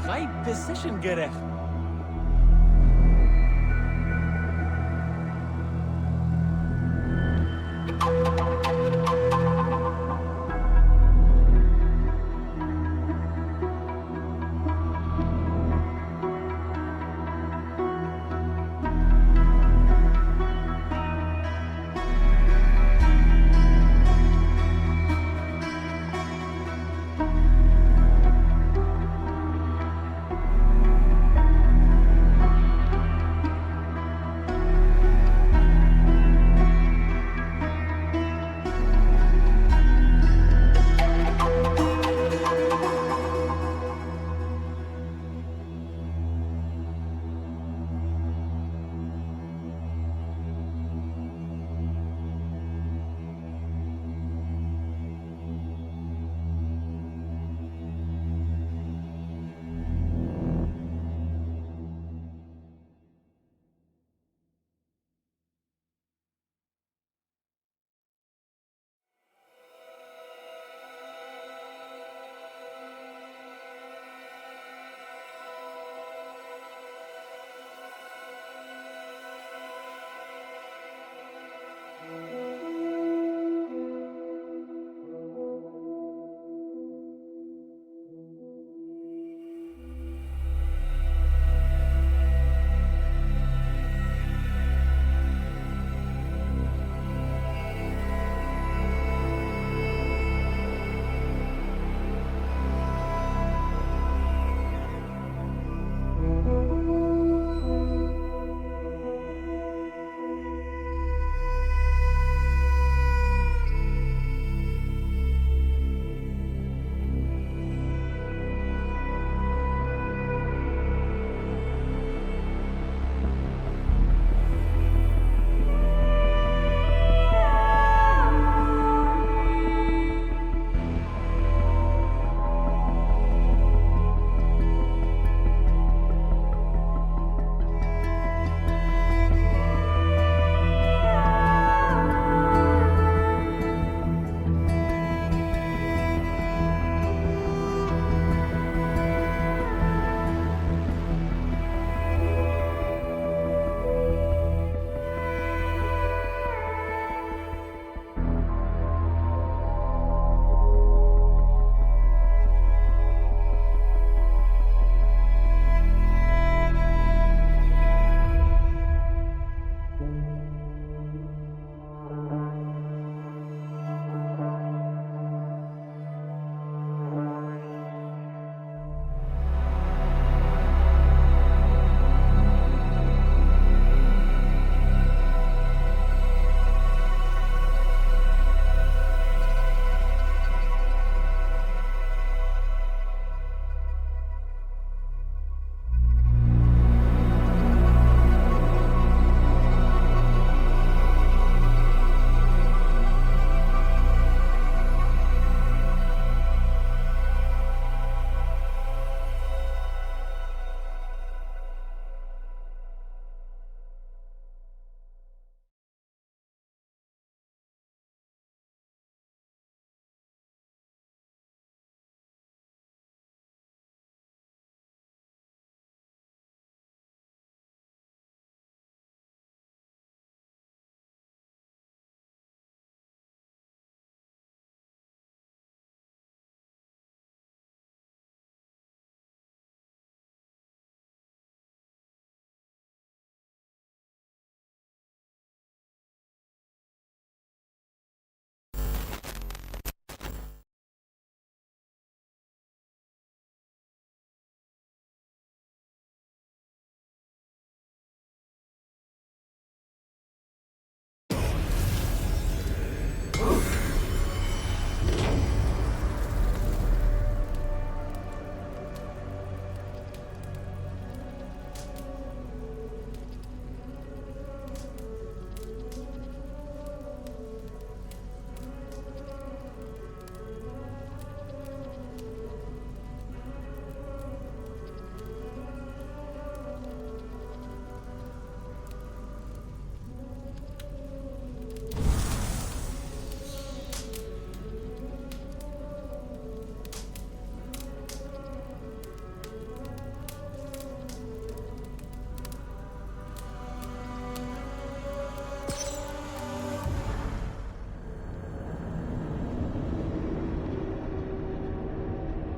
Drei Precision gerecht.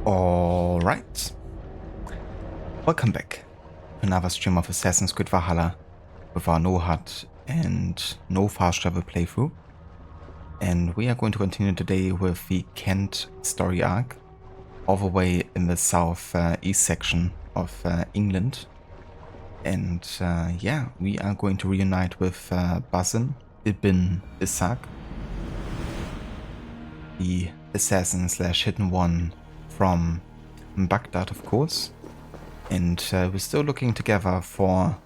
Alright, welcome back to another stream of Assassin's Creed Valhalla with our no HUD and no fast travel playthrough. And we are going to continue today with the Kent story arc, all the way in the south east section of England. And yeah, we are going to reunite with Basim ibn Ishaq, the assassin slash hidden one from Baghdad, of course. And we're still looking together for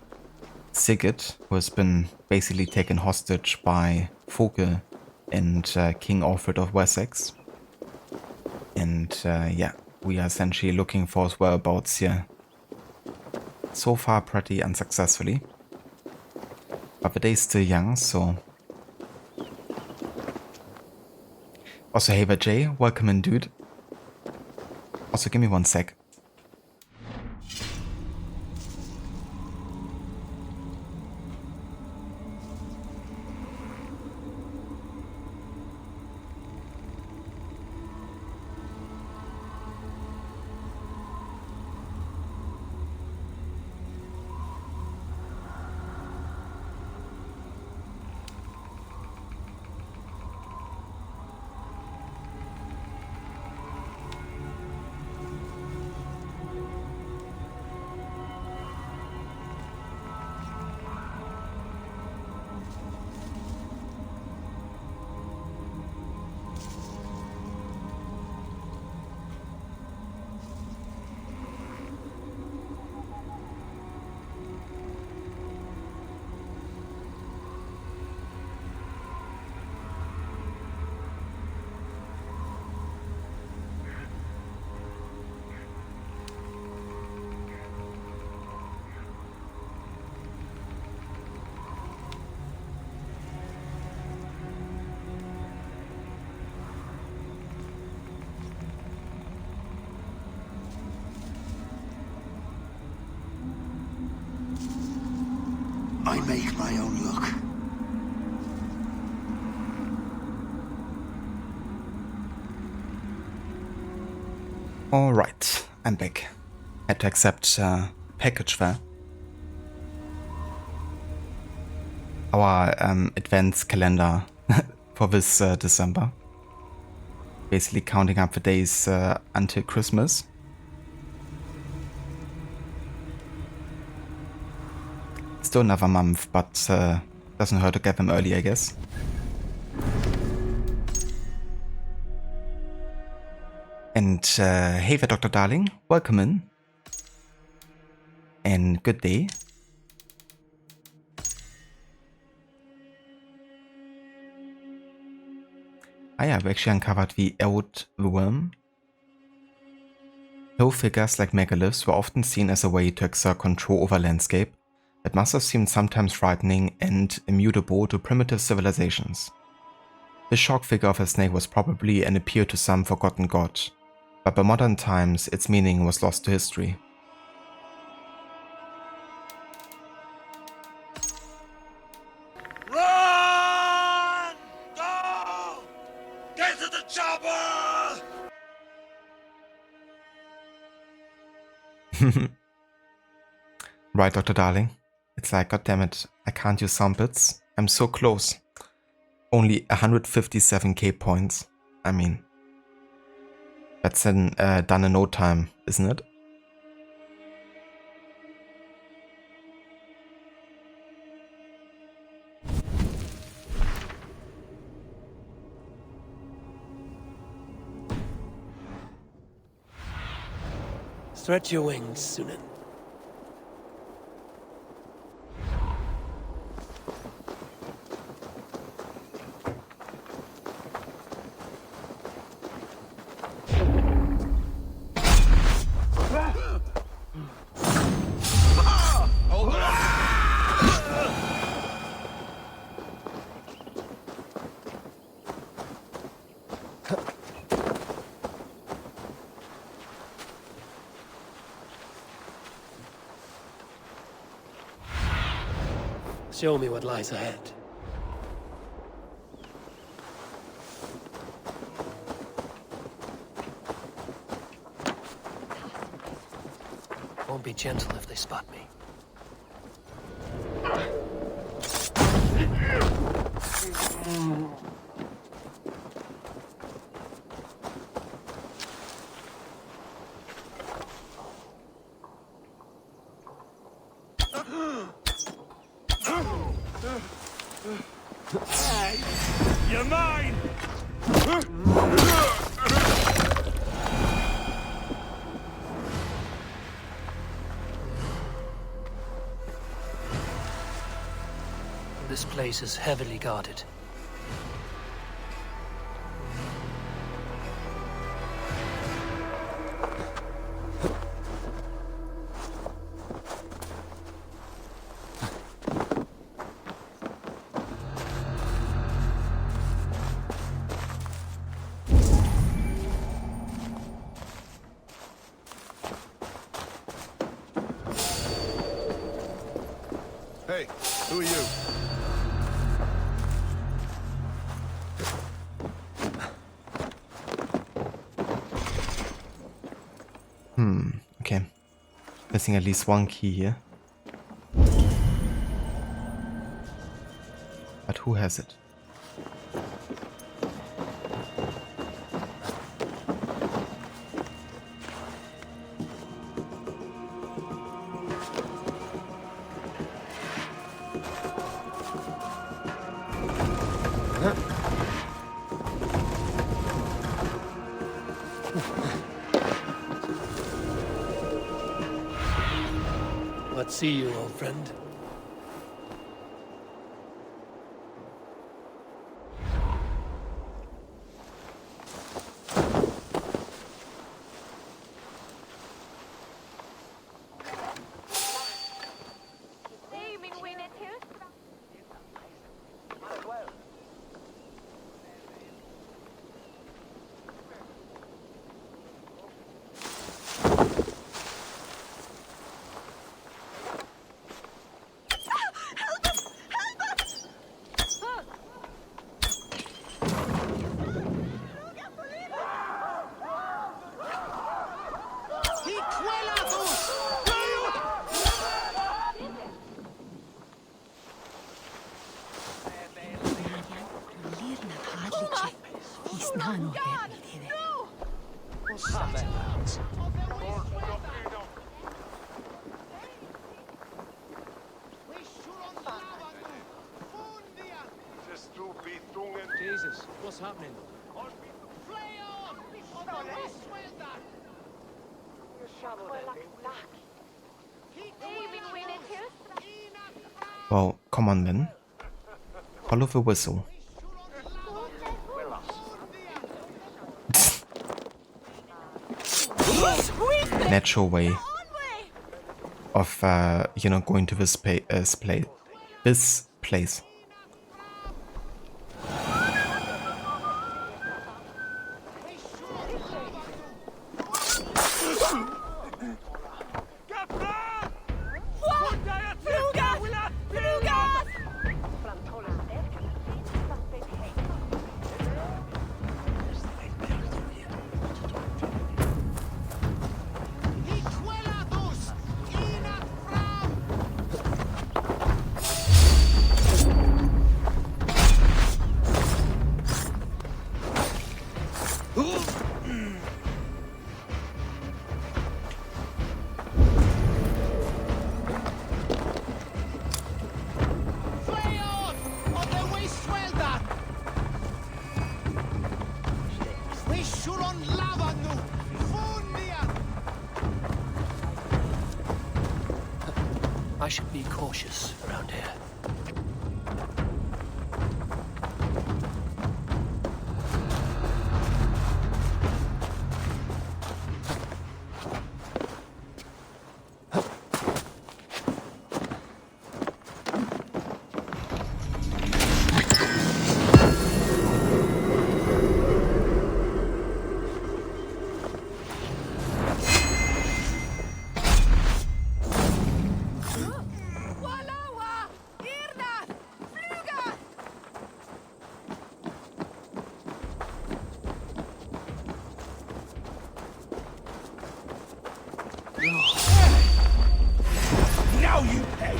Sigurd, who has been basically taken hostage by Vogel and King Alfred of Wessex. And yeah, we are essentially looking for his whereabouts here. So far pretty unsuccessfully. But the day is still young, so... Also, hey there, Jay, welcome in, dude. Also, give me one sec. I make my own luck. Alright, I'm back. Had to accept package there. Our advance calendar for this December. Basically counting up the days until Christmas. Still another month, but doesn't hurt to get them early, I guess. And hey there, Dr. Darling, welcome in. And good day. Ah yeah, we actually uncovered the Old Worm. Hill figures like megaliths were often seen as a way to exert control over landscape. It must have seemed sometimes frightening and immutable to primitive civilizations. The shark figure of a snake was probably an appeal to some forgotten god, but by modern times its meaning was lost to history. Run! Go! Get to the chopper! Right, Dr. Darling. It's like, goddammit, I can't use sound bits. I'm so close. Only 157k points. I mean, that's done in no time, isn't it? Stretch your wings, Sunan. Show me what lies ahead. Won't be gentle if they spot me. You're mine! This place is heavily guarded. Hey, who are you? Okay. Missing at least one key here. But who has it? Let's see you, old friend. Jesus, what's happening? Well, come on then. Follow the whistle. Natural way of, you know, going to this place. I should be cautious around here. Now you pay!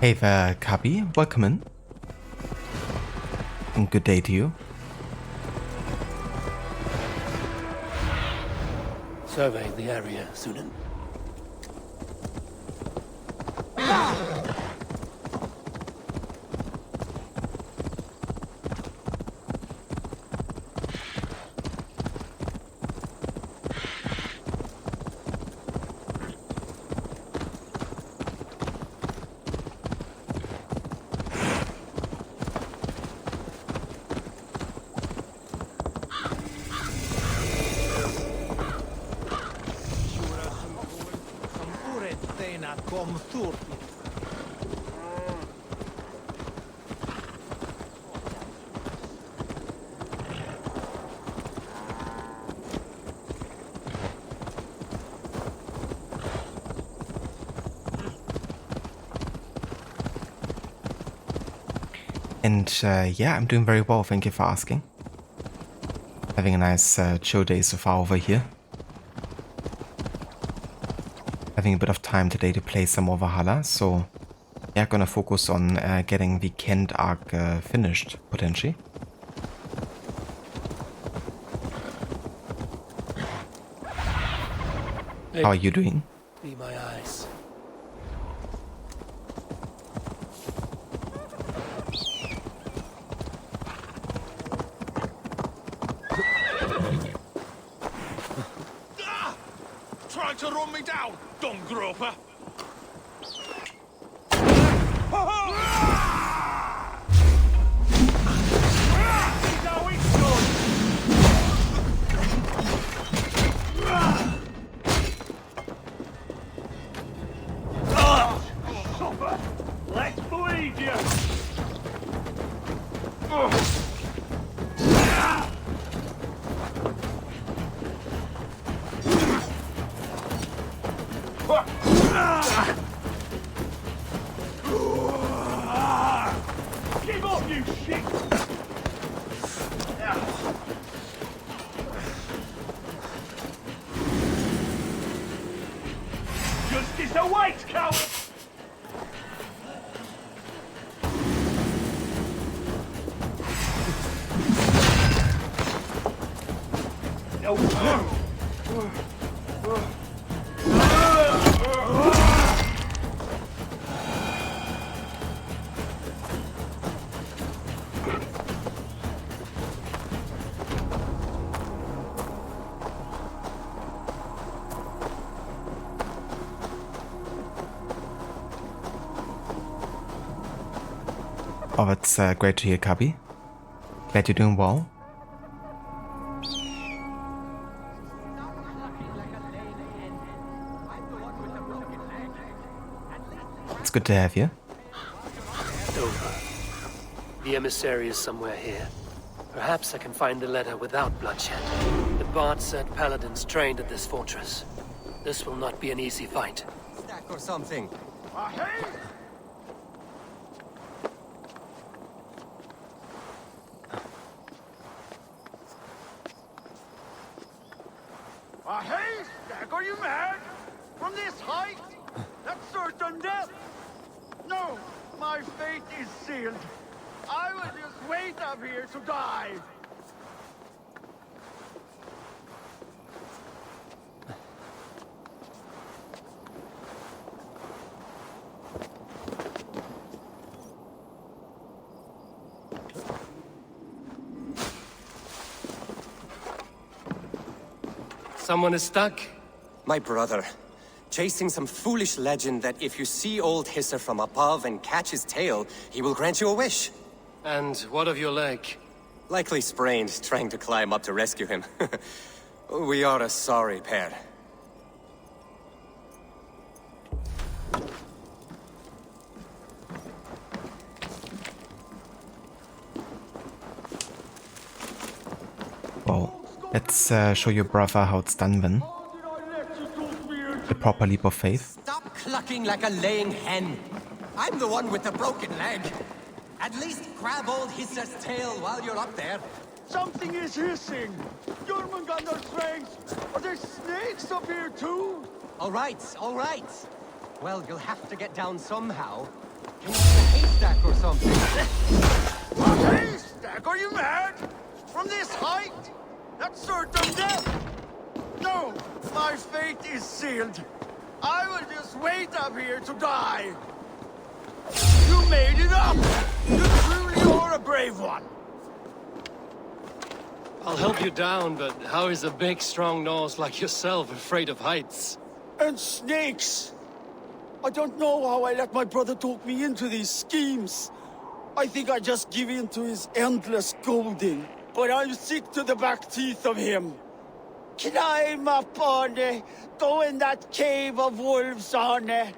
Hey there, Kabi. Welcome in. And good day to you. Surveying the area, Sunan. And yeah, I'm doing very well, thank you for asking. Having a nice chill day so far over here. Having a bit of time today to play some more Valhalla, so yeah, gonna focus on getting the Kent arc finished, potentially. Hey, How are you doing? be my eyes. Trying to run me down, dung groper! Now it's done! Suffer! Let's bleed you! Give up, you shit! Justice awaits, coward! No. Oh, that's great to hear, Kabi. Glad you're doing well. It's good to have you. Over. The emissary is somewhere here. Perhaps I can find the letter without bloodshed. The bard said paladins trained at this fortress. This will not be an easy fight. Stack or something. Hey, Stag, are you mad? From this height? That's certain death! No, my fate is sealed. I will just wait up here to die. Someone is stuck? My brother. Chasing some foolish legend that if you see old Hisser from above and catch his tail, he will grant you a wish. And what of your leg? Likely sprained, trying to climb up to rescue him. We are a sorry pair. Well, let's show your brother how it's done then. The proper leap of faith. Stop clucking like a laying hen. I'm the one with the broken leg. At least grab old Hisser's tail while you're up there. Something is hissing. Jormungandr's strength. Are there snakes up here too? All right, all right. Well, you'll have to get down somehow. Can you get a haystack or something? A haystack? Are you mad? From this height? That's certain death. No, my fate is sealed. I will just wait up here to die. You made it up. You truly are a brave one. I'll help you down, but how is a big, strong nose like yourself afraid of heights? And snakes. I don't know how I let my brother talk me into these schemes. I think I just give in to his endless scolding. But I'm sick to the back teeth of him. Climb up on it. Go in that cave of wolves on it.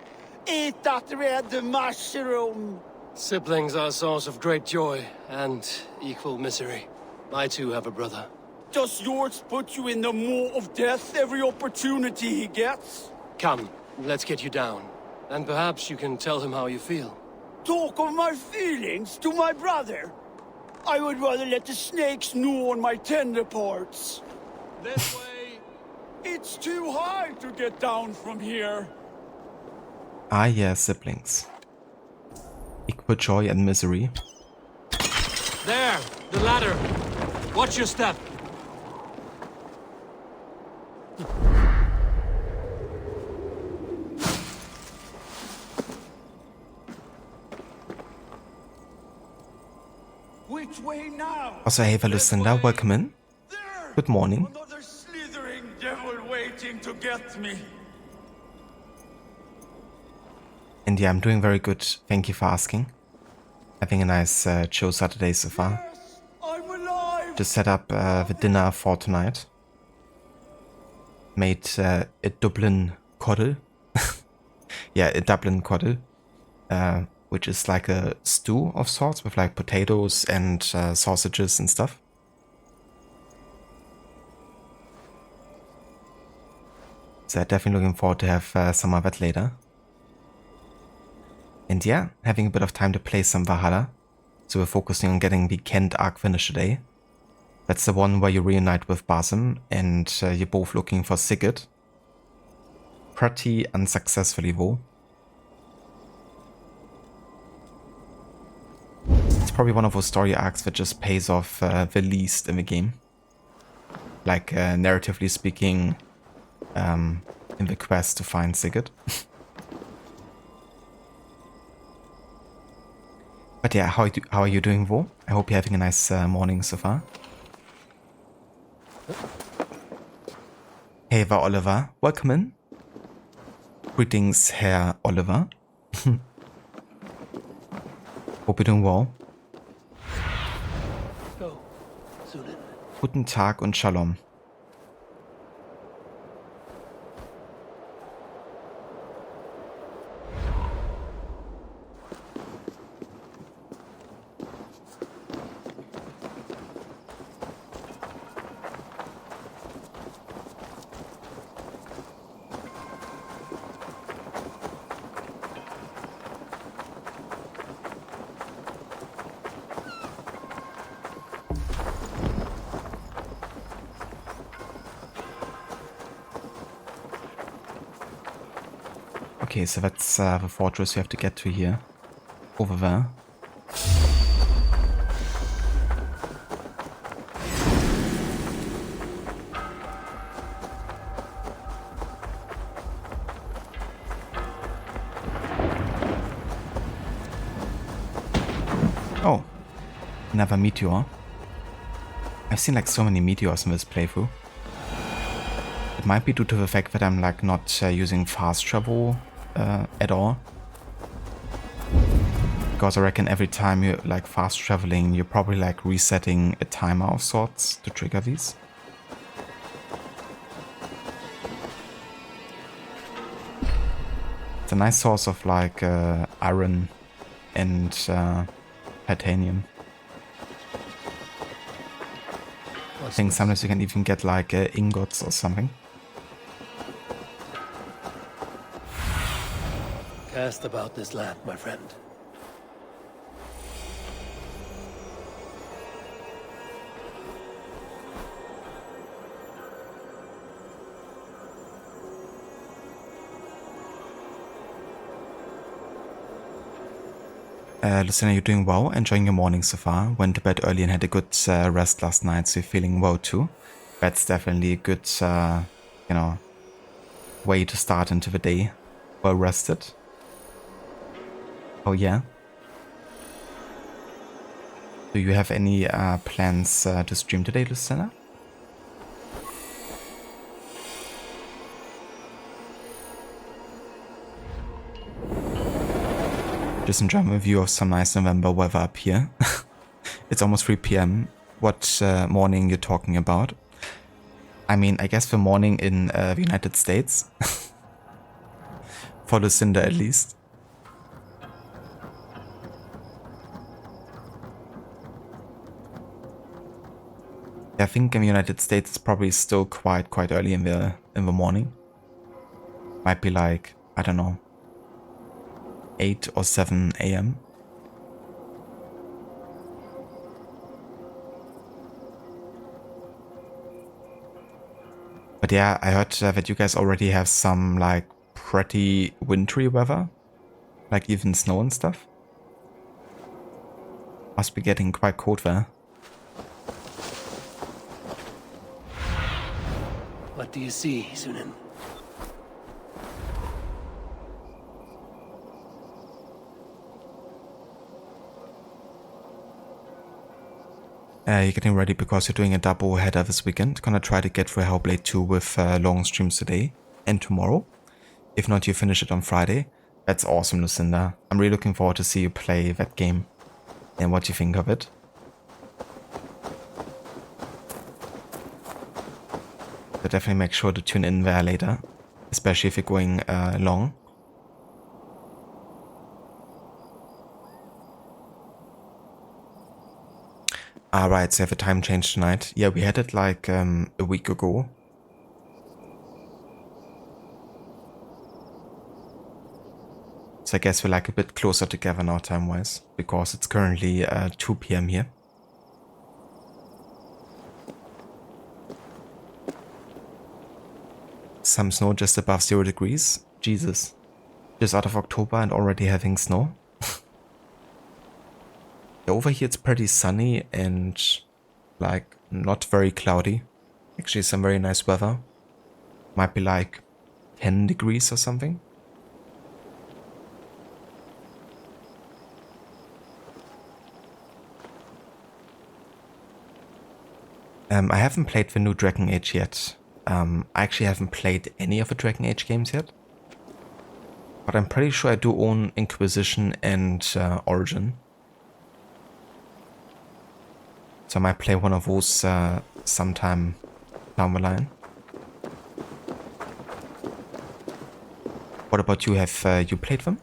Eat that red mushroom. Siblings are a source of great joy and equal misery. I too have a brother. Does yours put you in the maw of death every opportunity he gets? Come, let's get you down. And perhaps you can tell him how you feel. Talk of my feelings to my brother? I would rather let the snakes gnaw on my tender parts. This way! It's too high to get down from here. Ah, yeah, siblings. Equal joy and misery. There! The ladder! Watch your step! Which way now? Also, hey, Valustinda, welcome in. There! Good morning. Another slithering devil waiting to get me. And yeah, I'm doing very good. Thank you for asking. Having a nice chill Saturday so far. Yes, I'm alive! Just set up the dinner for tonight. Made a Dublin coddle. Yeah, a Dublin coddle. Which is like a stew of sorts with like potatoes and sausages and stuff. So definitely looking forward to have some of that later. And yeah, having a bit of time to play some Valhalla. So we're focusing on getting the Kent arc finished today. That's the one where you reunite with Basim and you're both looking for Sigurd. Pretty unsuccessfully though. It's probably one of those story arcs that just pays off the least in the game. Like narratively speaking, in the quest to find Sigurd. But yeah, how are you doing, Vo? I hope you're having a nice morning so far. Hey, Herr Oliver, welcome in. Greetings, Herr Oliver. Hope you're doing well. Go, Zealot. Guten Tag und Shalom. Okay, so that's the fortress you have to get to here. Over there. Oh, another meteor. I've seen like so many meteors in this playthrough. It might be due to the fact that I'm like not using fast travel at all. Because I reckon every time you're like fast traveling, you're probably like resetting a timer of sorts to trigger these. It's a nice source of like iron and titanium. I think sometimes you can even get like ingots or something. Cast about this land, my friend. Lucinda, you're doing well, enjoying your morning so far. Went to bed early and had a good rest last night, so you're feeling well too. That's definitely a good, you know, way to start into the day. Well rested. Oh yeah. Do you have any plans to stream today, Lucinda? Just enjoying a view of some nice November weather up here. It's almost 3 p.m. What morning you're talking about? I mean, I guess the morning in the United States. For Lucinda at least. I think in the United States it's probably still quite early in the morning. Might be like, I don't know, 8 or 7 a.m. But yeah, I heard that you guys already have some like pretty wintry weather, like even snow and stuff. Must be getting quite cold there. What do you see, Sunan? You're getting ready because you're doing a double header this weekend. Gonna try to get through Hellblade 2 with long streams today and tomorrow. If not, you finish it on Friday. That's awesome, Lucinda. I'm really looking forward to see you play that game and what you think of it. So definitely make sure to tune in there later, especially if you're going long. Alright, so you have a time change tonight. Yeah, we had it like a week ago. So I guess we're like a bit closer together now time-wise, because it's currently 2 p.m. here. Some snow just above 0 degrees. Jesus. Just out of October and already having snow. Over here it's pretty sunny and like not very cloudy. Actually some very nice weather. Might be like 10 degrees or something. I haven't played the new Dragon Age yet. I actually haven't played any of the Dragon Age games yet. But I'm pretty sure I do own Inquisition and Origin. So I might play one of those sometime down the line. What about you? Have you played them?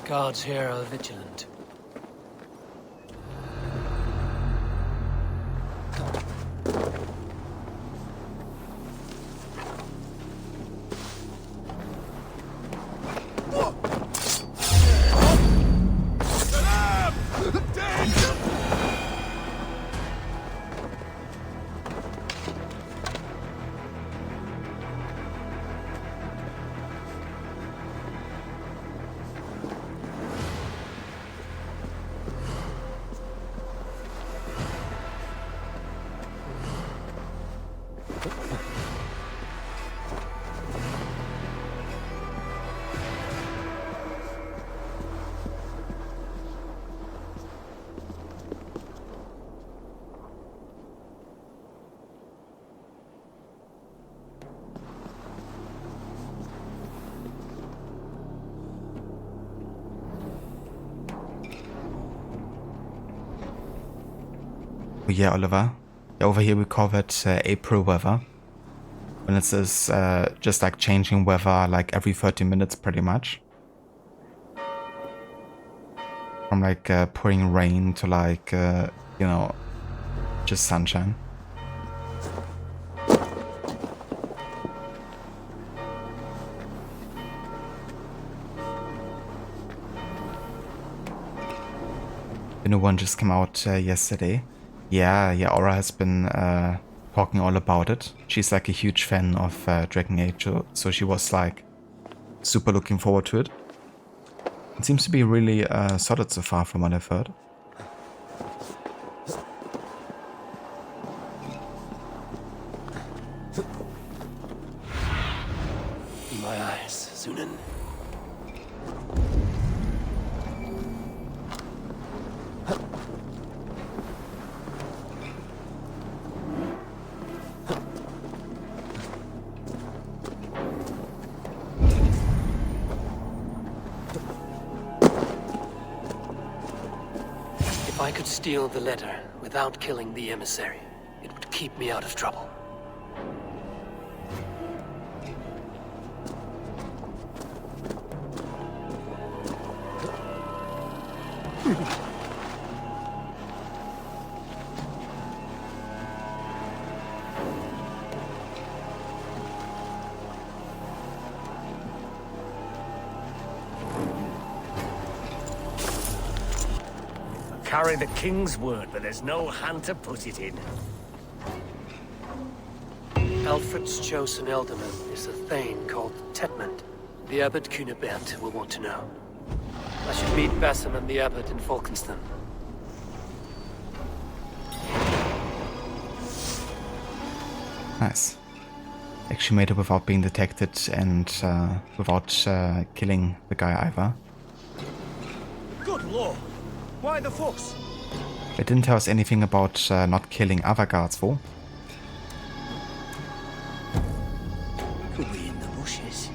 The guards here are vigilant. yeah, Oliver. Yeah, over here we call that April weather. When it's this, just like changing weather like every 30 minutes pretty much. From like pouring rain to like, you know, just sunshine. The new one just came out yesterday. Yeah, Aura has been talking all about it. She's like a huge fan of Dragon Age, so she was like super looking forward to it. It seems to be really solid so far from what I've heard. My eyes, Zunin. If I could steal the letter without killing the emissary, it would keep me out of trouble. Carry the king's word, but there's no hand to put it in. Alfred's chosen elderman is a thane called Tetmund. The abbot Cunibert will want to know. I should meet Basim and the abbot in Falkenston. Nice. Actually made it without being detected and without killing the guy either. Good lord! Why the fuss? It didn't tell us anything about not killing other guards though. Could be in the bushes.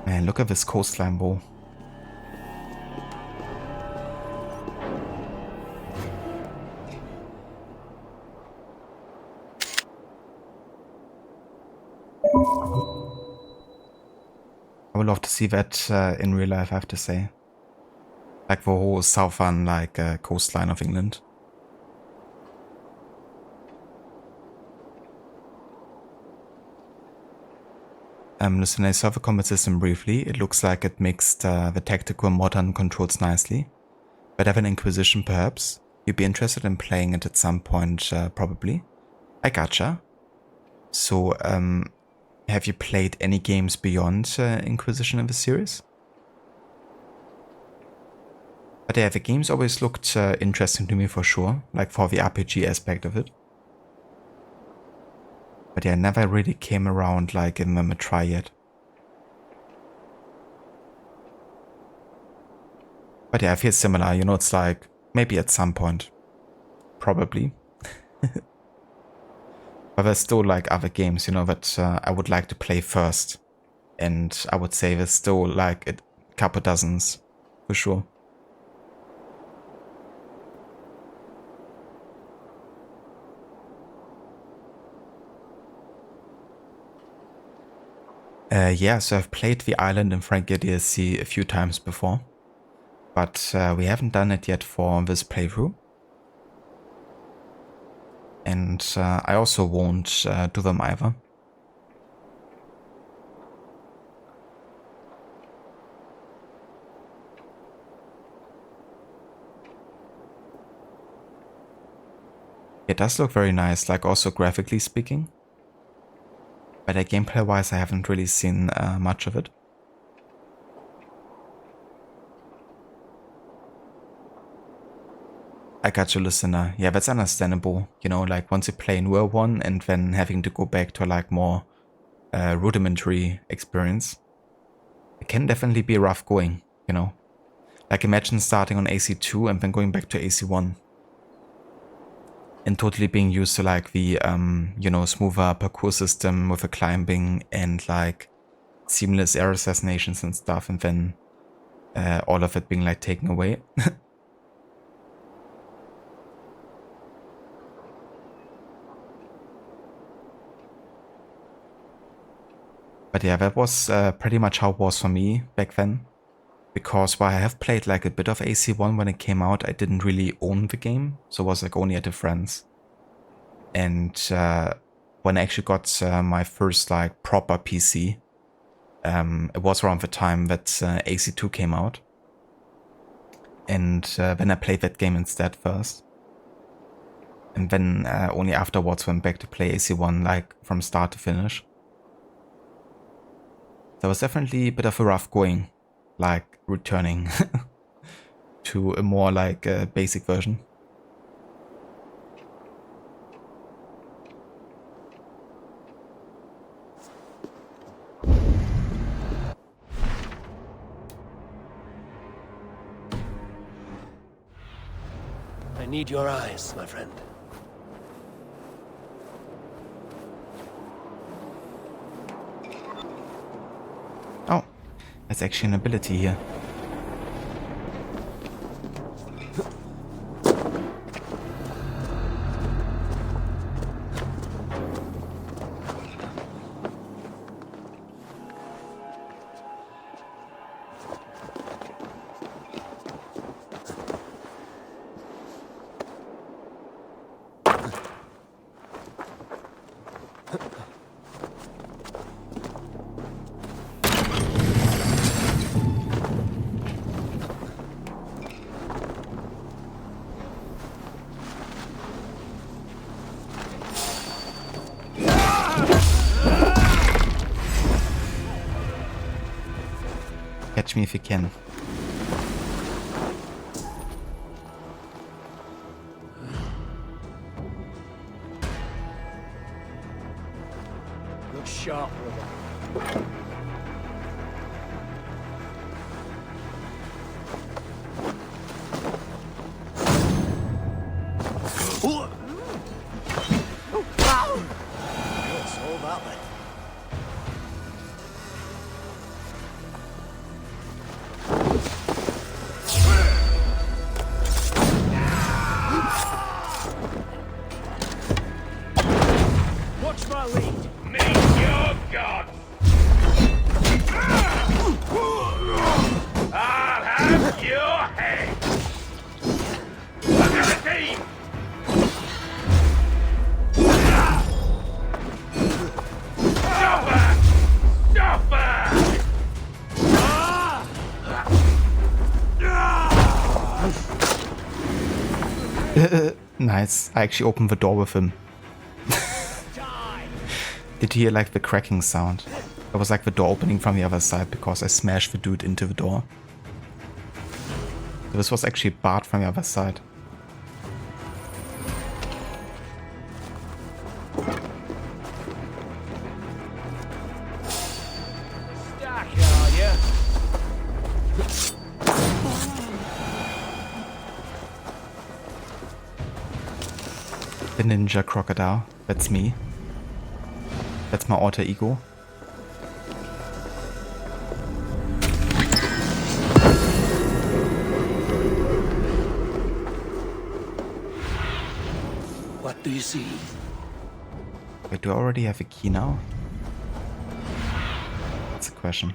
Man, look at this coastline, bro. I would love to see that in real life, I have to say. Like the whole southern like coastline of England. Listen, I saw the combat system briefly. It looks like it mixed the tactical and modern controls nicely. But have an Inquisition perhaps? You'd be interested in playing it at some point, probably. I gotcha. So, have you played any games beyond Inquisition in the series? But yeah, the games always looked interesting to me for sure, like for the RPG aspect of it. But yeah, never really came around like giving them a try yet. But yeah, I feel similar, you know, it's like, maybe at some point. Probably. But there's still like other games, you know, that I would like to play first. And I would say there's still like a couple dozens, for sure. Yeah, so I've played the Island in Frankia DLC a few times before. But we haven't done it yet for this playthrough. And I also won't do them either. It does look very nice, like also graphically speaking. But gameplay wise I haven't really seen much of it. I got you, listener. Yeah, that's understandable. You know, like once you play newer one and then having to go back to like more rudimentary experience, it can definitely be rough going, you know. Like imagine starting on AC2 and then going back to AC1. And totally being used to like the, you know, smoother parkour system with the climbing and like seamless air assassinations and stuff, and then all of it being like taken away. But yeah, that was pretty much how it was for me back then. Because while I have played like a bit of AC1 when it came out, I didn't really own the game. So it was like only at a friend's. And when I actually got my first like proper PC, it was around the time that AC2 came out. And then I played that game instead first. And then only afterwards went back to play AC1 like from start to finish. So it was definitely a bit of a rough going, like returning to a more like basic version. I need your eyes, my friend. Oh, that's actually an ability here. Catch me if you can. Look sharp, brother. Good, all that then. Watch my lead. Meet your god! I'll have your head! Look at the team! Stopper! Stopper! Nice. I actually opened the door with him. Did you hear like the cracking sound? It was like the door opening from the other side because I smashed the dude into the door. So this was actually barred from the other side. Stack, are ya? The ninja crocodile. That's me. That's my alter ego. What do you see? Wait, do I already have a key now? That's a question.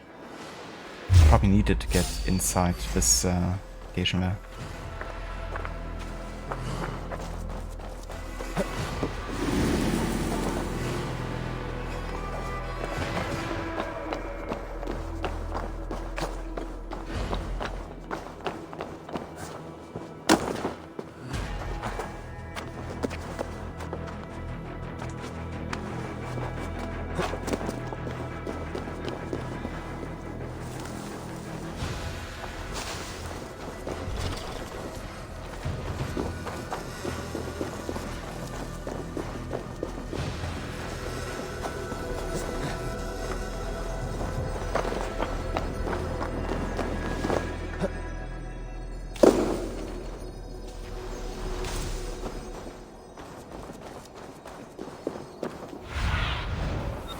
Probably needed to get inside this location there.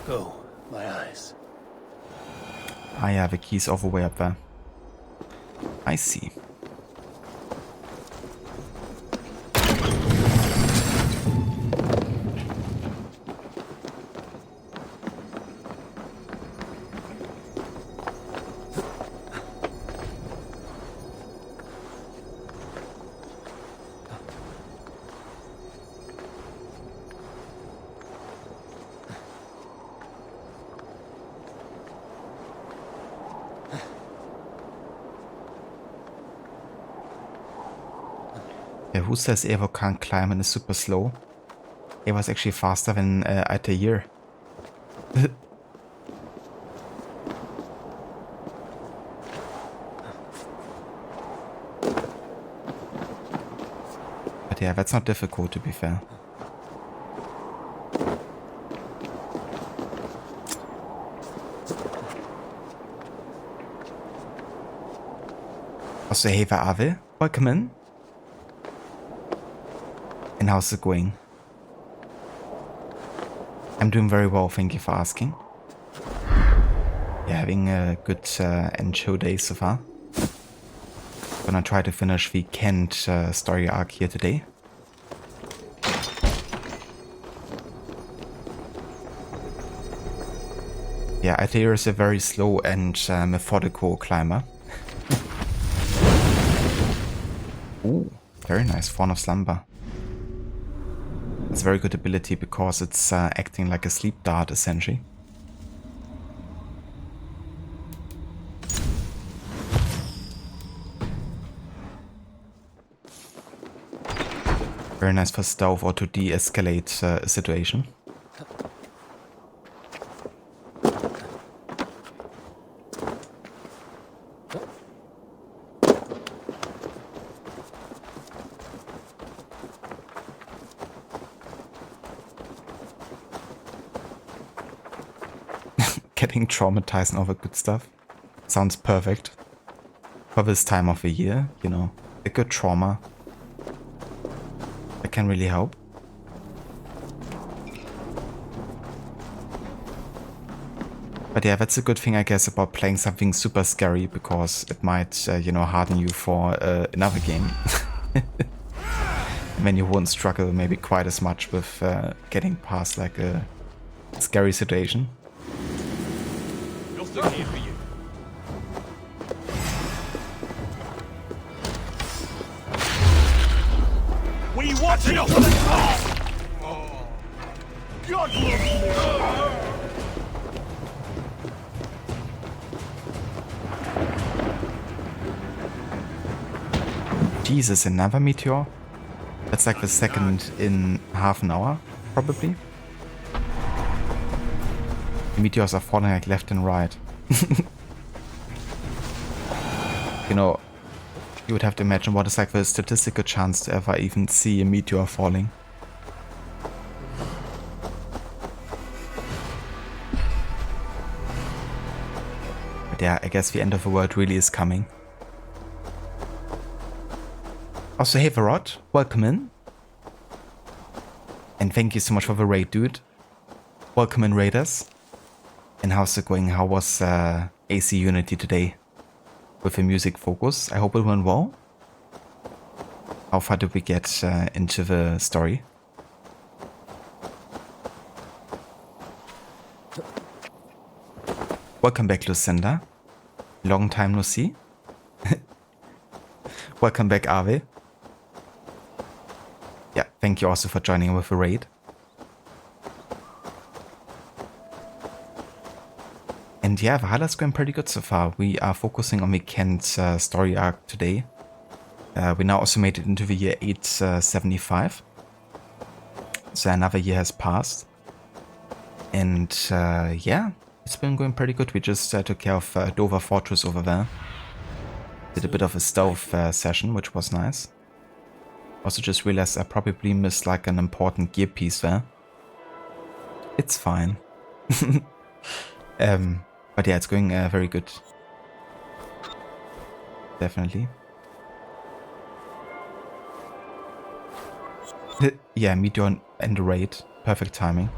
Go, my eyes. Ah yeah, the key's over way up there. I see. Yeah, who says Evo can't climb and is super slow? Evo's actually faster than Altair. But yeah, that's not difficult to be fair. Also, hey, where are we? Welcome in. And how's it going? I'm doing very well, thank you for asking. Yeah, having a good end show day so far. Gonna try to finish the Kent story arc here today. Yeah, Altair is a very slow and methodical climber. Ooh, very nice, Fawn of Slumber. It's a very good ability because it's acting like a sleep dart essentially. Very nice for stealth or to de-escalate a situation. Getting traumatized and all the good stuff. Sounds perfect. For this time of the year, you know, a good trauma. That can really help. But yeah, that's a good thing, I guess, about playing something super scary, because it might, you know, harden you for another game. And then you won't struggle maybe quite as much with getting past like a scary situation. Nothing here for you. We watch it up for the top! God love me! Jesus, another meteor? That's like the second in half an hour, probably. The meteors are falling like left and right. You know, you would have to imagine what is like the statistical chance to ever even see a meteor falling. But yeah, I guess the end of the world really is coming. Also, hey Varot, welcome in. And thank you so much for the raid, dude. Welcome in, raiders. And how's it going? How was AC Unity today? With the music focus. I hope it went well. How far did we get into the story? Welcome back, Lucinda. Long time no see. Welcome back, Ave. Yeah, thank you also for joining with the raid. And yeah, Valhalla's going pretty good so far. We are focusing on the Kent story arc today. We now also made it into the year 875. So another year has passed. And yeah, it's been going pretty good. We just took care of Dover Fortress over there. Did a bit of a stealth session, which was nice. Also just realized I probably missed like an important gear piece there. It's fine. But yeah, it's going very good. Definitely. Yeah, meteor and the raid. Perfect timing.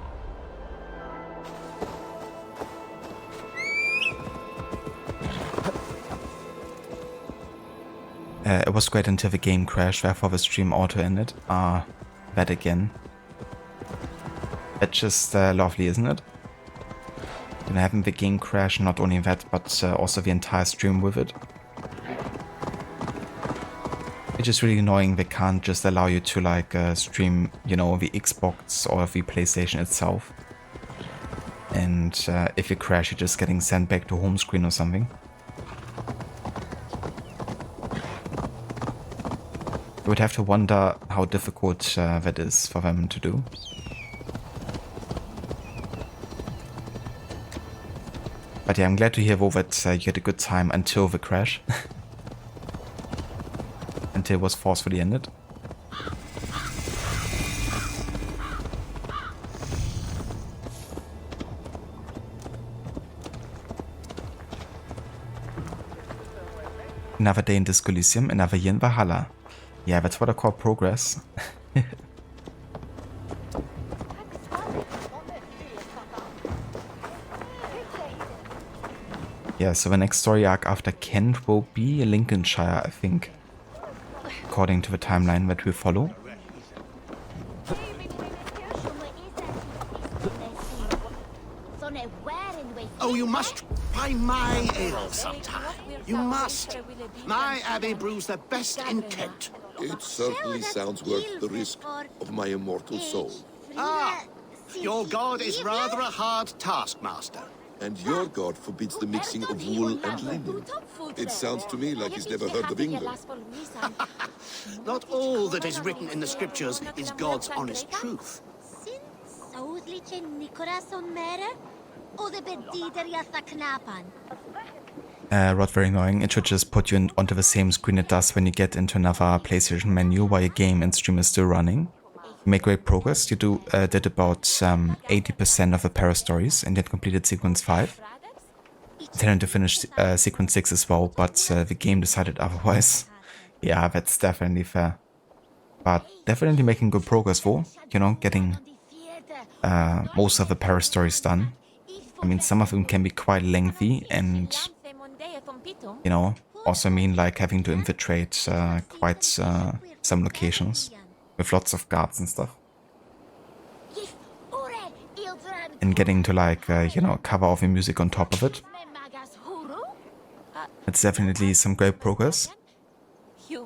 It was great until the game crashed, therefore the stream auto-ended. That again. That's just lovely, isn't it? And having the game crash, not only that, but also the entire stream with it. It's just really annoying they can't just allow you to like stream, you know, the Xbox or the PlayStation itself. And if you crash, you're just getting sent back to home screen or something. You would have to wonder how difficult that is for them to do. But yeah, I'm glad to hear though that you had a good time until the crash. Until it was forcefully ended. Another day in Disco Elysium, another year in Valhalla. Yeah, that's what I call progress. Yeah, so the next story arc after Kent will be Lincolnshire, I think. According to the timeline that we follow. Oh, you must try my ale sometime. You must. My abbey brews the best in Kent. It certainly sounds worth the risk of my immortal soul. Ah, your god is rather a hard taskmaster. And your god forbids the mixing of wool and linen. It sounds to me like he's never heard of England. Not all that is written in the scriptures is God's honest truth. Rod, very annoying. It should just put you onto the same screen it does when you get into another PlayStation menu while your game and stream is still running. You make great progress. You did about 80% of the para stories and yet completed sequence 5. Intended to finish sequence 6 as well, but the game decided otherwise. Yeah, that's definitely fair. But definitely making good progress though. You know, getting most of the para stories done. I mean, some of them can be quite lengthy and, you know, also mean like having to infiltrate quite some locations with lots of guards and stuff. And getting to like, you know, cover all the music on top of it. It's definitely some great progress. Yeah,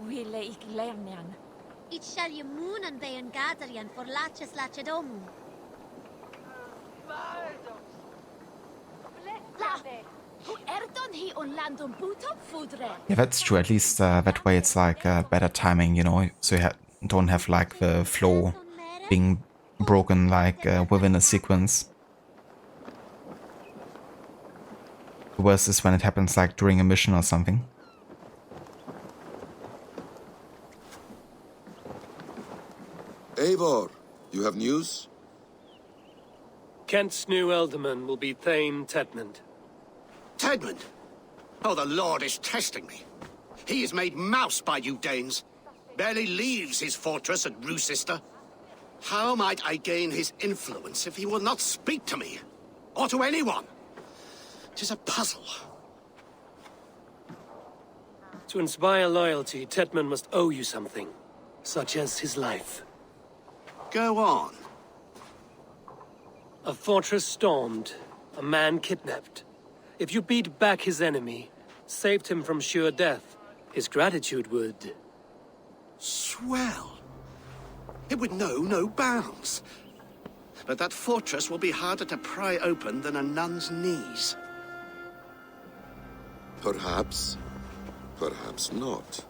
that's true. At least that way it's like better timing, you know, so you don't have like the flow being broken like within a sequence. The worst is when it happens like during a mission or something. Eivor, you have news? Kent's new ealdorman will be Thane Tedmund. Tedmund? Oh, the Lord is testing me. He is made mouse by you Danes. Barely leaves his fortress at Roosister. How might I gain his influence if he will not speak to me? Or to anyone? 'Tis a puzzle. To inspire loyalty, Tedmund must owe you something, such as his life. Go on. A fortress stormed, a man kidnapped. If you beat back his enemy, saved him from sure death, his gratitude would... Swell. It would know no bounds. But that fortress will be harder to pry open than a nun's knees. Perhaps. Perhaps not.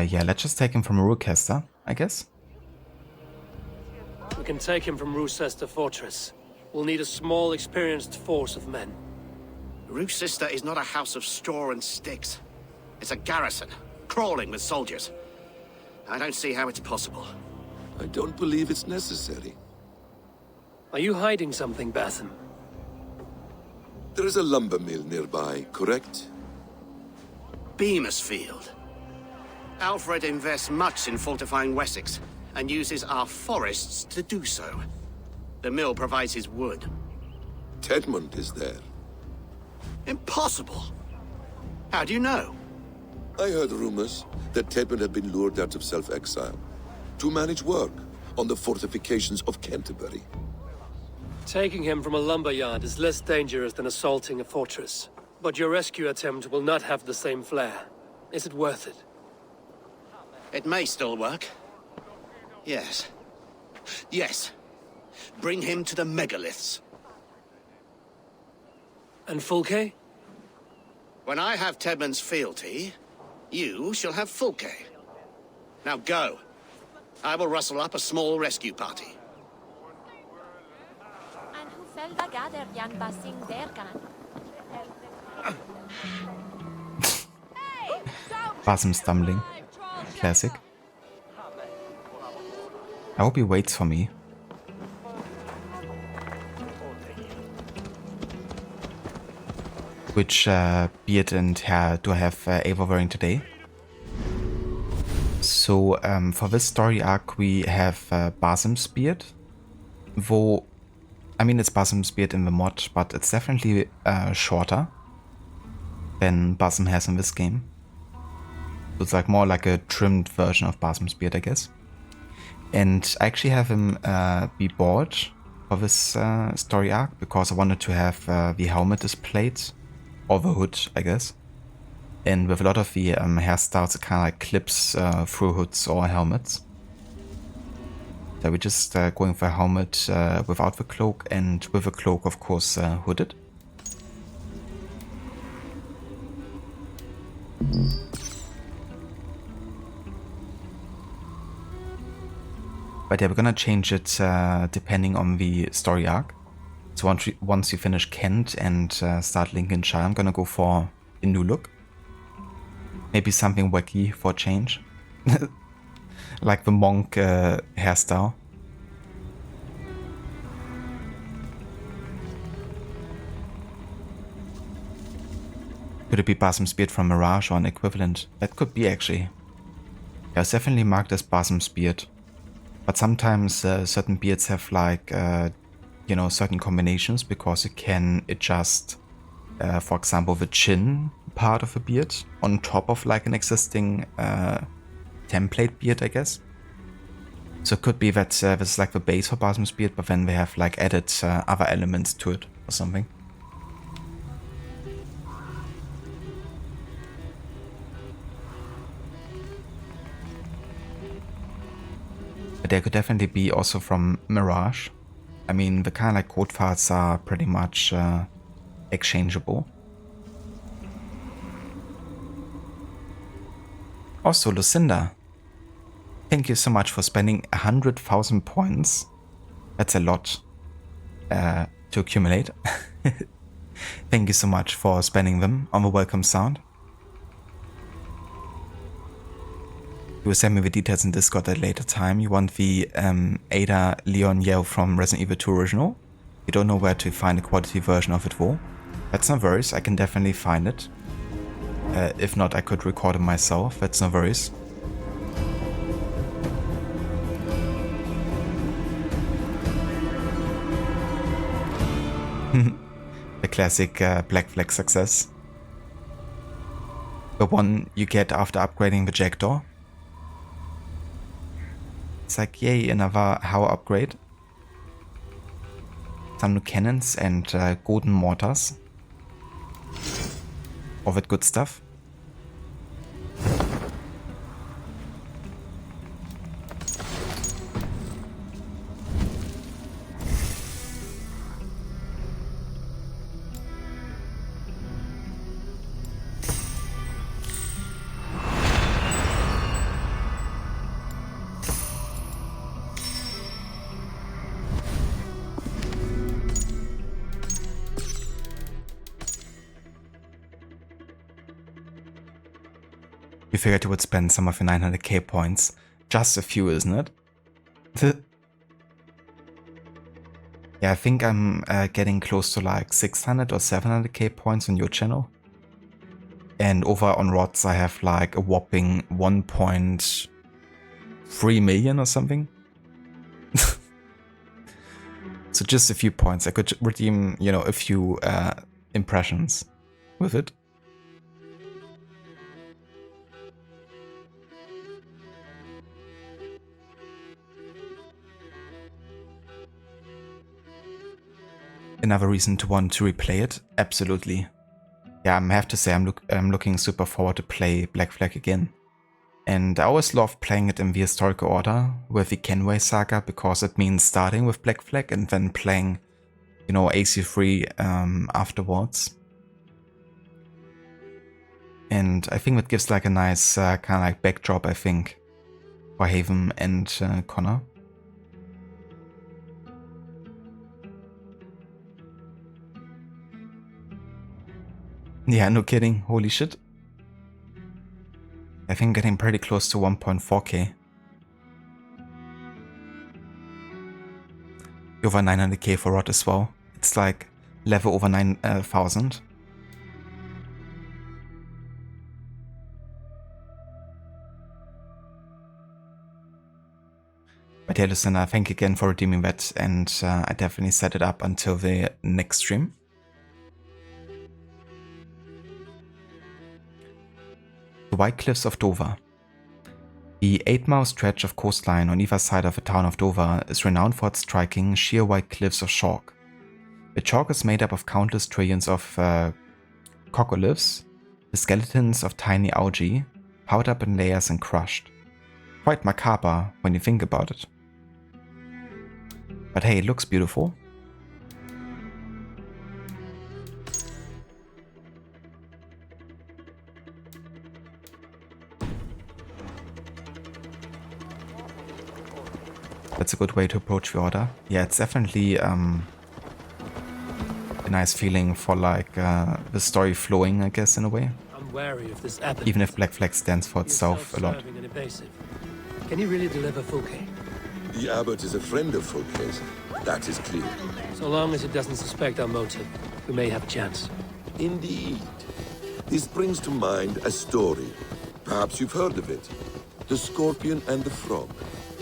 Yeah, let's just take him from Rochester, I guess. We can take him from Rochester Fortress. We'll need a small, experienced force of men. Roosister is not a house of straw and sticks. It's a garrison, crawling with soldiers. I don't see how it's possible. I don't believe it's necessary. Are you hiding something, Batham? There is a lumber mill nearby, correct? Beamisfield. Alfred invests much in fortifying Wessex, and uses our forests to do so. The mill provides his wood. Tedmund is there. Impossible! How do you know? I heard rumors that Tedmund had been lured out of self-exile to manage work on the fortifications of Canterbury. Taking him from a lumberyard is less dangerous than assaulting a fortress. But your rescue attempt will not have the same flair. Is it worth it? It may still work. Yes. Yes. Bring him to the megaliths. And Fulke? When I have Tedmund's fealty, you shall have Fulke. Now go. I will rustle up a small rescue party. Basim stumbling. Classic. I hope he waits for me. Which beard and hair do I have Ava wearing today? So for this story arc we have Basim's beard. Though, I mean it's Basim's beard in the mod, but it's definitely shorter than Basim has in this game. So it's like more like a trimmed version of Basim's beard, I guess. And I actually have him be bald for this story arc because I wanted to have the helmet displayed, or the hood, I guess. And with a lot of the hairstyles, it kind of like clips through hoods or helmets. So we're just going for a helmet without the cloak, and with a cloak, of course, hooded. But yeah, we're gonna change it depending on the story arc. So once you finish Kent and start Lincolnshire, I'm gonna go for a new look. Maybe something wacky for a change. Like the monk hairstyle. Could it be Basim's beard from Mirage or an equivalent? That could be actually. Yeah, it's definitely marked as Basim's beard. But sometimes certain beards have like, you know, certain combinations because you can adjust, for example, the chin part of a beard on top of like an existing template beard, I guess. So it could be that this is like the base for Basim's beard, but then they have like added other elements to it or something. But they could definitely be also from Mirage. I mean, the kind of like code files are pretty much exchangeable. Also, Lucinda, thank you so much for spending 100,000 points. That's a lot to accumulate. Thank you so much for spending them on the welcome sound. You will send me the details in Discord at a later time. You want the Ada Leon Yell from Resident Evil 2 original? You don't know where to find a quality version of it though? That's no worries, I can definitely find it. If not, I could record it myself, that's no worries. The classic Black Flag success. The one you get after upgrading the Jackdaw. It's like, yay, another How upgrade. Some new cannons and golden mortars. All that good stuff. You figured you would spend some of your 900k points. Just a few, isn't it? Yeah, I think I'm getting close to like 600 or 700k points on your channel. And over on rods I have like a whopping 1.3 million or something. So just a few points. I could redeem, you know, a few impressions with it. Another reason to want to replay it? Absolutely. Yeah, I have to say I'm looking super forward to play Black Flag again. And I always love playing it in the historical order with the Kenway Saga, because it means starting with Black Flag and then playing, you know, AC3 afterwards. And I think it gives like a nice kind of like backdrop, I think, for Haven and Connor. Yeah, no kidding. Holy shit. I think getting pretty close to 1.4k. Over 900k for Rod as well. It's like level over 9,000. But yeah, listen, thank you again for redeeming that, and I definitely set it up until the next stream. The White Cliffs of Dover. The 8-mile stretch of coastline on either side of the town of Dover is renowned for its striking, sheer white cliffs of chalk. The chalk is made up of countless trillions of coccoliths, the skeletons of tiny algae, powdered up in layers and crushed. Quite macabre when you think about it. But hey, it looks beautiful. That's a good way to approach the order. Yeah, it's definitely a nice feeling for like the story flowing, I guess, in a way. I'm wary of this abbot. Even if Black Flag stands for itself a lot. And evasive. Can he really deliver Fulke? The abbot is a friend of Fulke's. That is clear. So long as he doesn't suspect our motive, we may have a chance. Indeed. This brings to mind a story. Perhaps you've heard of it. The Scorpion and the Frog.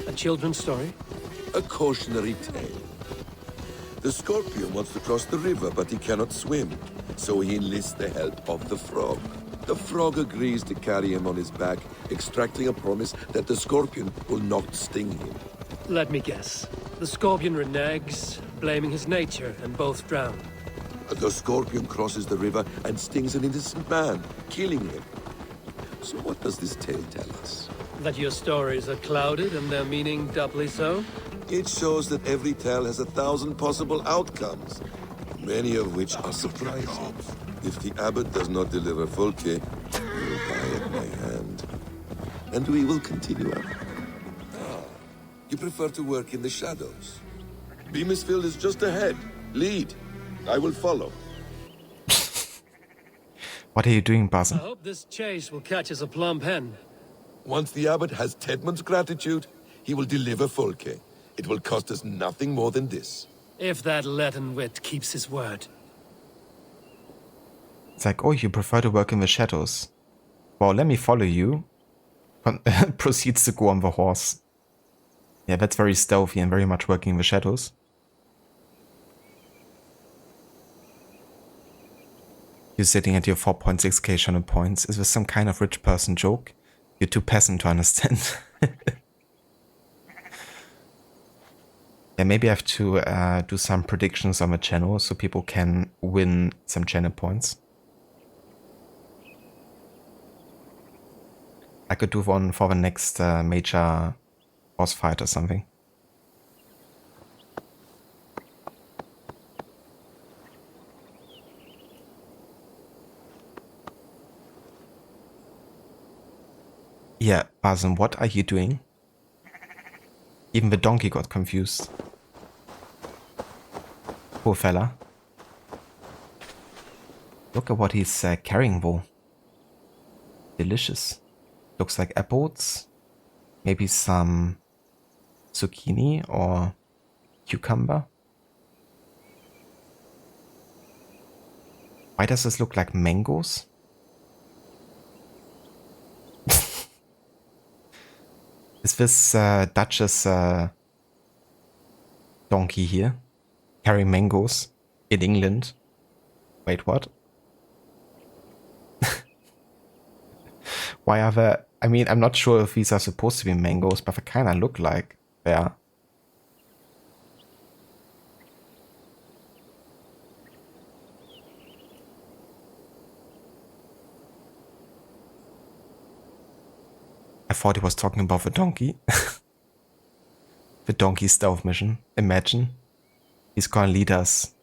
A children's story? A cautionary tale. The Scorpion wants to cross the river, but he cannot swim, so he enlists the help of the Frog. The Frog agrees to carry him on his back, extracting a promise that the Scorpion will not sting him. Let me guess. The Scorpion reneges, blaming his nature, and both drown. The Scorpion crosses the river and stings an innocent man, killing him. So what does this tale tell us? That your stories are clouded and their meaning doubly so? It shows that every tale has 1,000 possible outcomes, many of which are surprising. If the abbot does not deliver Fulke, he will die at my hand. And we will continue on. You prefer to work in the shadows. Beamisfield is just ahead. Lead. I will follow. What are you doing, I Basim? hope this chase will catch us a plump hen. Once the abbot has Tedmund's gratitude, he will deliver Fulke. It will cost us nothing more than this. If that leaden wit keeps his word. It's like, oh, you prefer to work in the shadows. Well, let me follow you. Proceeds to go on the horse. Yeah, that's very stealthy and very much working in the shadows. You're sitting at your 4.6k Shonen points. Is this some kind of rich person joke? You're too peasant to understand. Yeah, maybe I have to do some predictions on the channel so people can win some channel points. I could do one for the next major boss fight or something. Yeah, Basim, what are you doing? Even the donkey got confused. Poor fella. Look at what he's carrying though. Delicious. Looks like ABBOT'S. Maybe some zucchini or cucumber. Why does this look like mangoes? Is this Dutch's donkey here? Carrying mangoes in England? Wait, what? Why are there... I mean, I'm not sure if these are supposed to be mangoes, but they kind of look like they are. I thought he was talking about the donkey. The donkey stealth mission. Imagine. He's gonna lead us.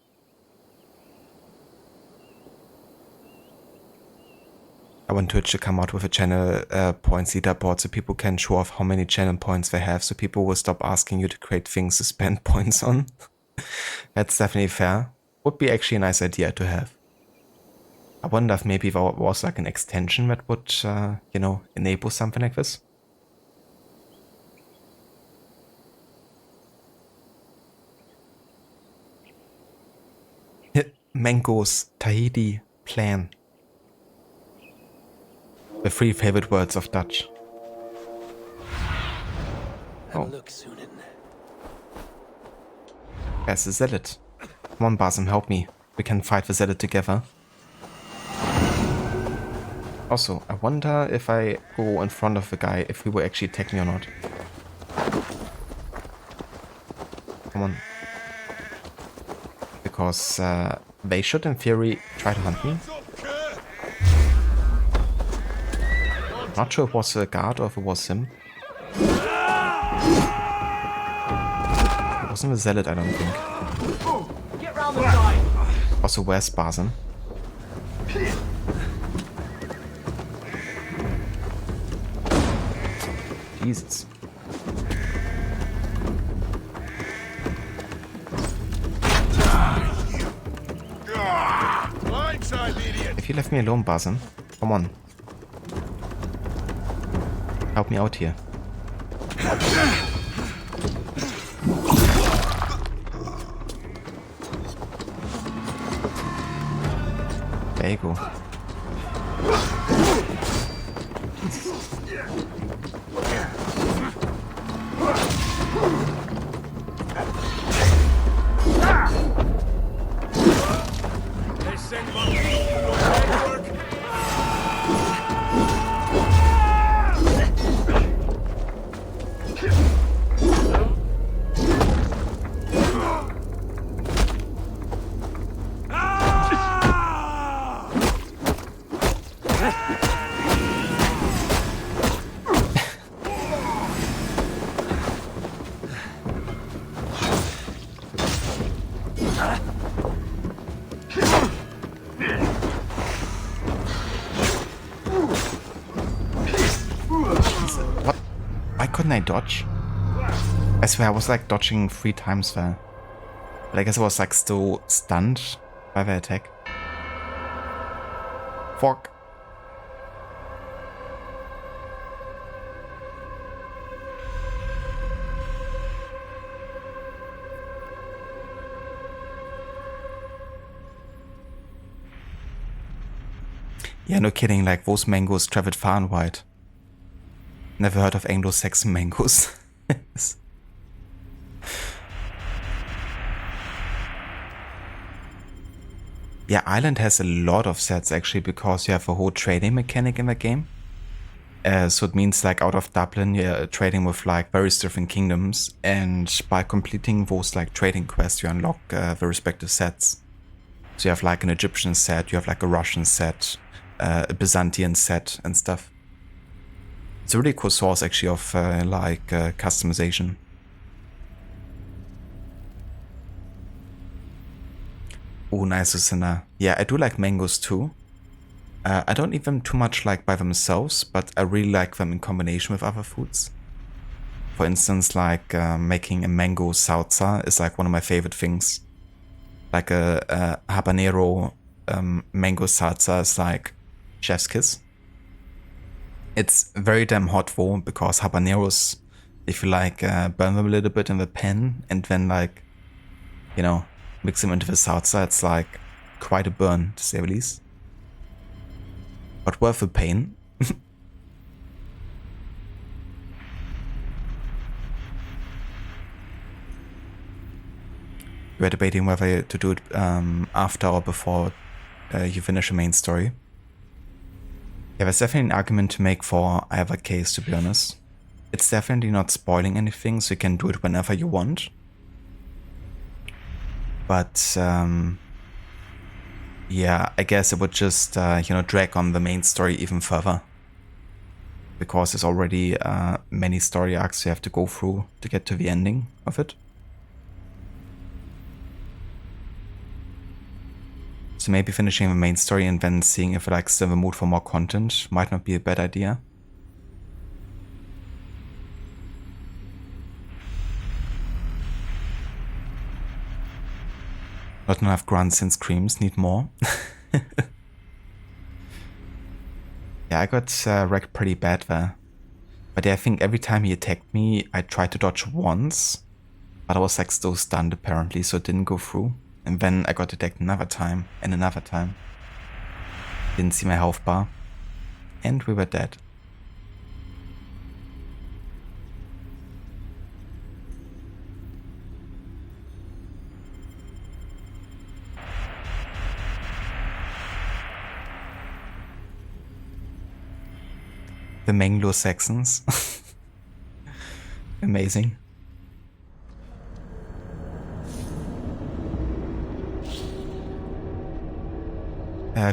I want Twitch to come out with a channel points leaderboard so people can show off how many channel points they have, so people will stop asking you to create things to spend points on. That's definitely fair. Would be actually a nice idea to have. I wonder if maybe there was like an extension that would, you know, enable something like this. Mangoes, Tahiti, plan. The 3 favorite words of Dutch. Have a look, Sunan. There's the Zealot. Come on, Basim, help me. We can fight the Zealot together. Also, I wonder if I go in front of the guy, if he will actually attack me or not. Come on. Because they should, in theory, try to hunt me. Not sure if it was a guard or if it was him. It wasn't a Zealot, I don't think. Get round the side. Also, where's Basim? Jesus. If you left me alone, Basim, come on. Help me out here. There you go. Couldn't I dodge? I swear I was like dodging 3 times there. But I guess I was like still stunned by the attack. Fuck. Yeah, no kidding, like those mangoes traveled far and wide. Never heard of Anglo-Saxon mangoes. Yeah, Ireland has a lot of sets actually because you have a whole trading mechanic in the game. So it means like out of Dublin you're trading with like various different kingdoms, and by completing those like trading quests you unlock the respective sets. So you have like an Egyptian set, you have like a Russian set, a Byzantine set and stuff. It's a really cool source actually of customization. Oh, nice, Susanna. Yeah, I do like mangoes too. I don't eat them too much like by themselves, but I really like them in combination with other foods. For instance, like making a mango salsa is like one of my favorite things. Like a habanero mango salsa is like chef's kiss. It's very damn hot though, because habaneros, if you like, burn them a little bit in the pan and then like, you know, mix them into the salsa, it's like quite a burn to say the least. But worth the pain. You were debating whether to do it after or before you finish the main story. Yeah, there's definitely an argument to make for either case, to be honest. It's definitely not spoiling anything, so you can do it whenever you want. But, yeah, I guess it would just, drag on the main story even further. Because there's already many story arcs you have to go through to get to the ending of it. So maybe finishing the main story and then seeing if like still in the mood for more content might not be a bad idea. Not enough grunts and screams, need more. Yeah, I got wrecked pretty bad there. But yeah, I think every time he attacked me, I tried to dodge once. But I was like still stunned apparently, so it didn't go through. And then I got attacked another time, and another time. Didn't see my health bar. And we were dead. The Anglo-Saxons. Amazing.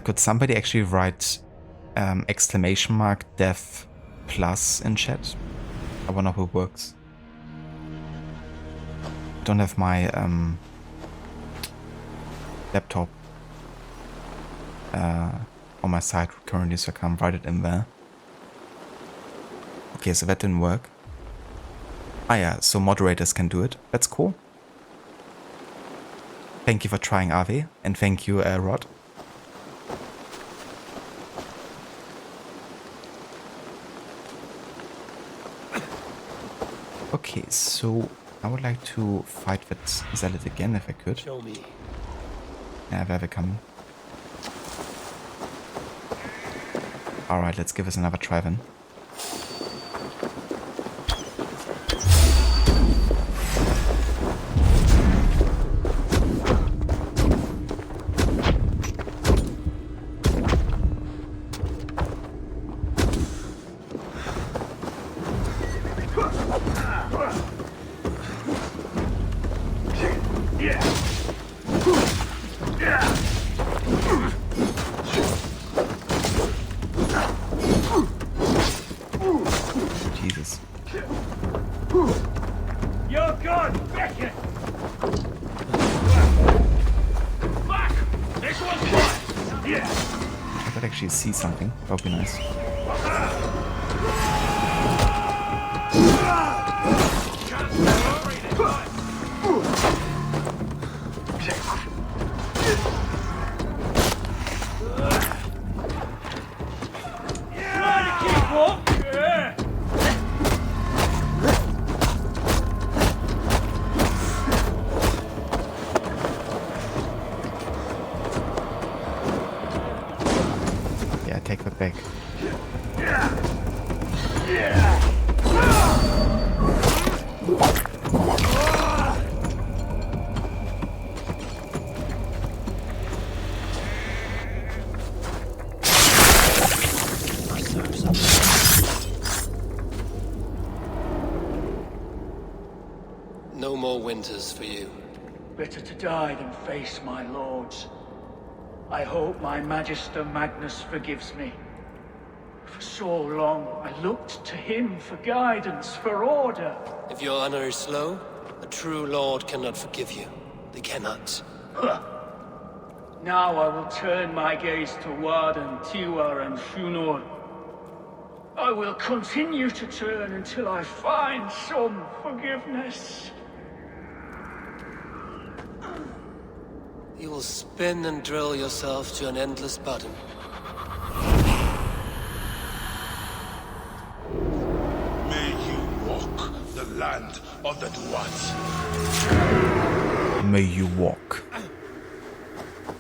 Could somebody actually write !death plus in chat? I wonder if it works. I don't have my laptop on my side currently, so I can't write it in there. Okay, so that didn't work. Ah yeah, so moderators can do it. That's cool. Thank you for trying, Avi, and thank you, Rod. Okay, so I would like to fight that Zealot again if I could. Show me. Yeah, there they come. Alright, let's give this another try then. See something, that would be nice. No more winters for you. Better to die than face my lords. I hope my Magister Magnus forgives me. For so long, I looked to him for guidance, for order. If your honor is slow, a true lord cannot forgive you. They cannot. Now I will turn my gaze to Woden, Tiwar, and Shunor. I will continue to turn until I find some forgiveness. You will spin and drill yourself to an endless bottom. May you walk the land of the Dwarves. May you walk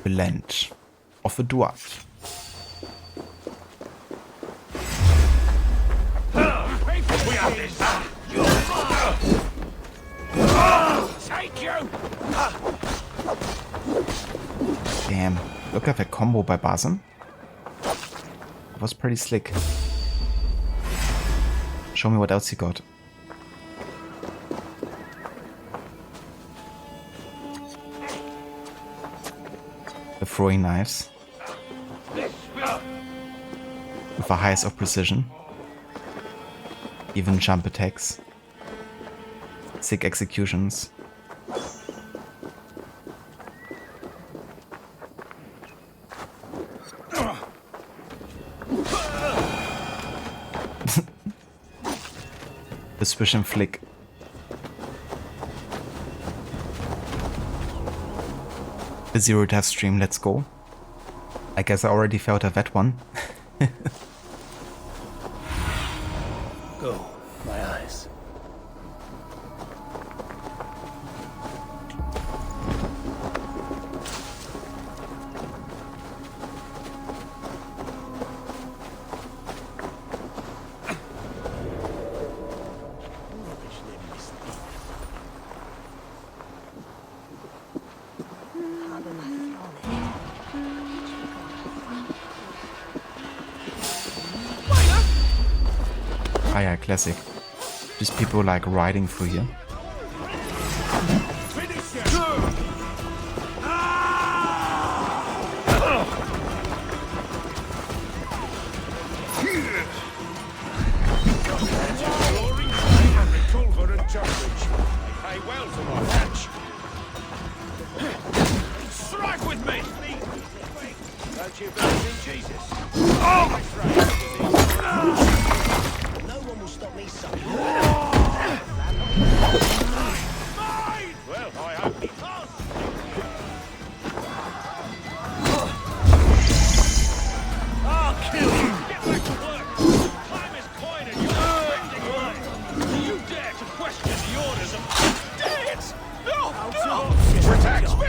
the land of the dwarf. We have this. Take you. Damn. Look at that combo by Basim. It was pretty slick. Show me what else he got. The throwing knives. With the highest of precision. Even jump attacks. Sick executions. The swish and flick. The zero death stream, let's go. I guess I already felt a vet one. Go, my eyes. Ah yeah, classic. Just people like riding through here. Strike with me! Don't you believe in Jesus? No one will stop me, son. Well, I hope he does. I'll kill you! Get back to work! Time is coin and you're spending mine! Do you dare to question the orders of... Dang it! No! No! Protect me!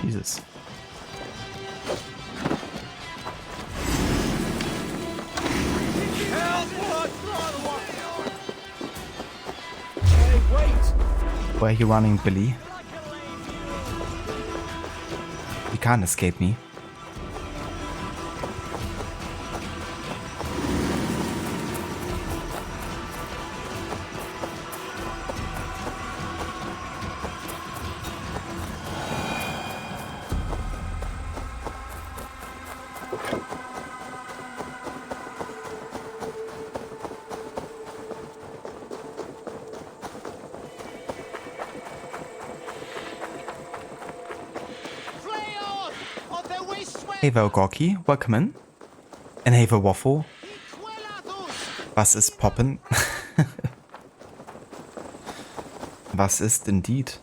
Jesus. Where are you running, Billy? You can't escape me. Hey there, Gorky, welcome in. And hey there, Waffle. Was ist poppen? Was ist indeed?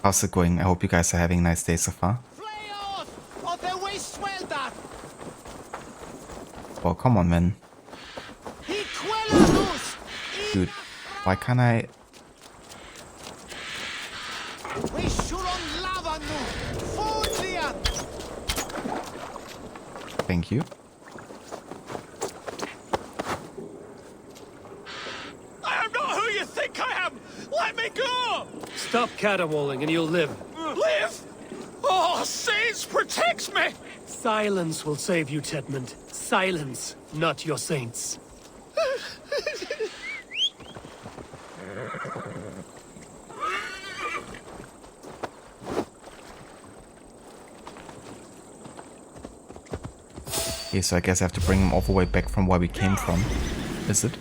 How's it going? I hope you guys are having a nice day so far. Oh, come on, man. Dude, why can't I... Thank you. I am not who you think I am! Let me go! Stop caterwauling and you'll live. Live? Oh, saints protects me! Silence will save you, Tedmund. Silence, not your saints. Okay, so I guess I have to bring him all the way back from where we came from. Is it?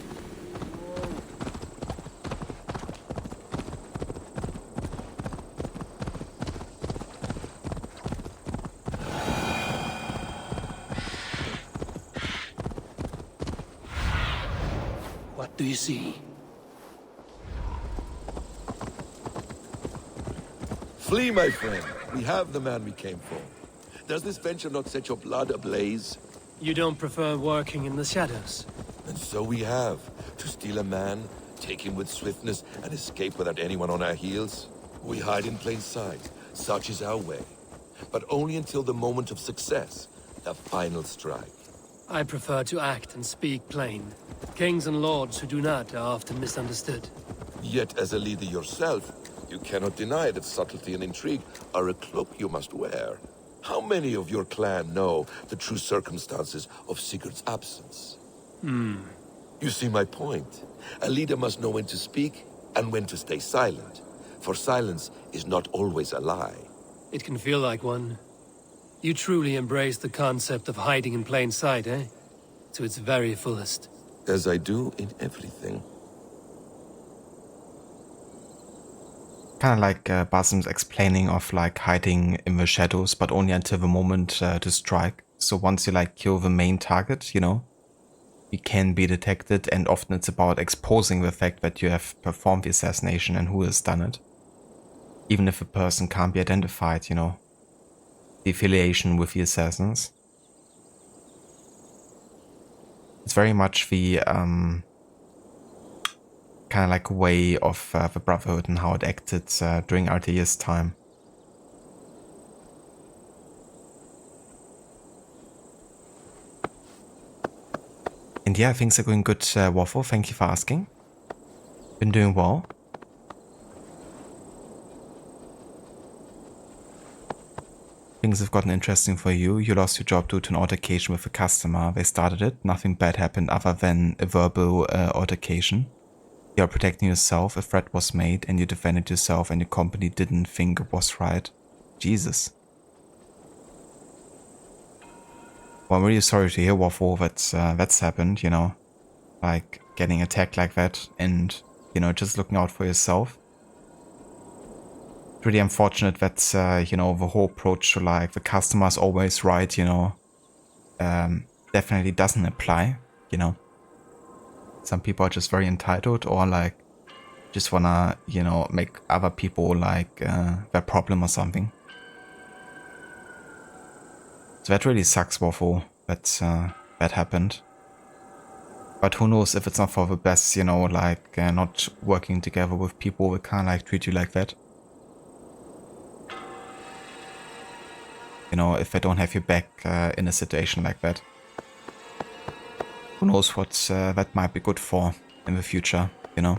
What do you see? Flee, my friend. We have the man we came for. Does this venture not set your blood ablaze? You don't prefer working in the shadows? And so we have. To steal a man, take him with swiftness, and escape without anyone on our heels? We hide in plain sight. Such is our way. but only until the moment of success, the final strike. I prefer to act and speak plain. Kings and lords who do not are often misunderstood. Yet, as a leader yourself, you cannot deny that subtlety and intrigue are a cloak you must wear. How many of your clan know the true circumstances of Sigurd's absence? You see my point. A leader must know when to speak and when to stay silent, for silence is not always a lie. It can feel like one. You truly embrace the concept of hiding in plain sight, eh? To its very fullest. As I do in everything. Kind of like Basim's explaining of like hiding in the shadows, but only until the moment to strike. So once you like kill the main target, you know, you can be detected, and often it's about exposing the fact that you have performed the assassination and who has done it. Even if the person can't be identified, you know, the affiliation with the assassins. It's very much the kind of like way of the Brotherhood and how it acted during Altair's time. And yeah, things are going good, Waffle. Thank you for asking. Been doing well. Things have gotten interesting for you. You lost your job due to an altercation with a customer. They started it. Nothing bad happened other than a verbal altercation. You are protecting yourself. A threat was made and you defended yourself and your company didn't think it was right. Jesus. Well, I'm really sorry to hear, Waffle, that that's happened, you know. Like, getting attacked like that and, you know, just looking out for yourself. It's really unfortunate that, you know, the whole approach to, like, the customer's always right, you know, definitely doesn't apply, you know. Some people are just very entitled or, like, just wanna, you know, make other people, like, their problem or something. So that really sucks, Waffle, that that happened. But who knows if it's not for the best, you know, like, not working together with people that can't, like, treat you like that. You know, if they don't have your back in a situation like that. Who knows what that might be good for in the future, you know.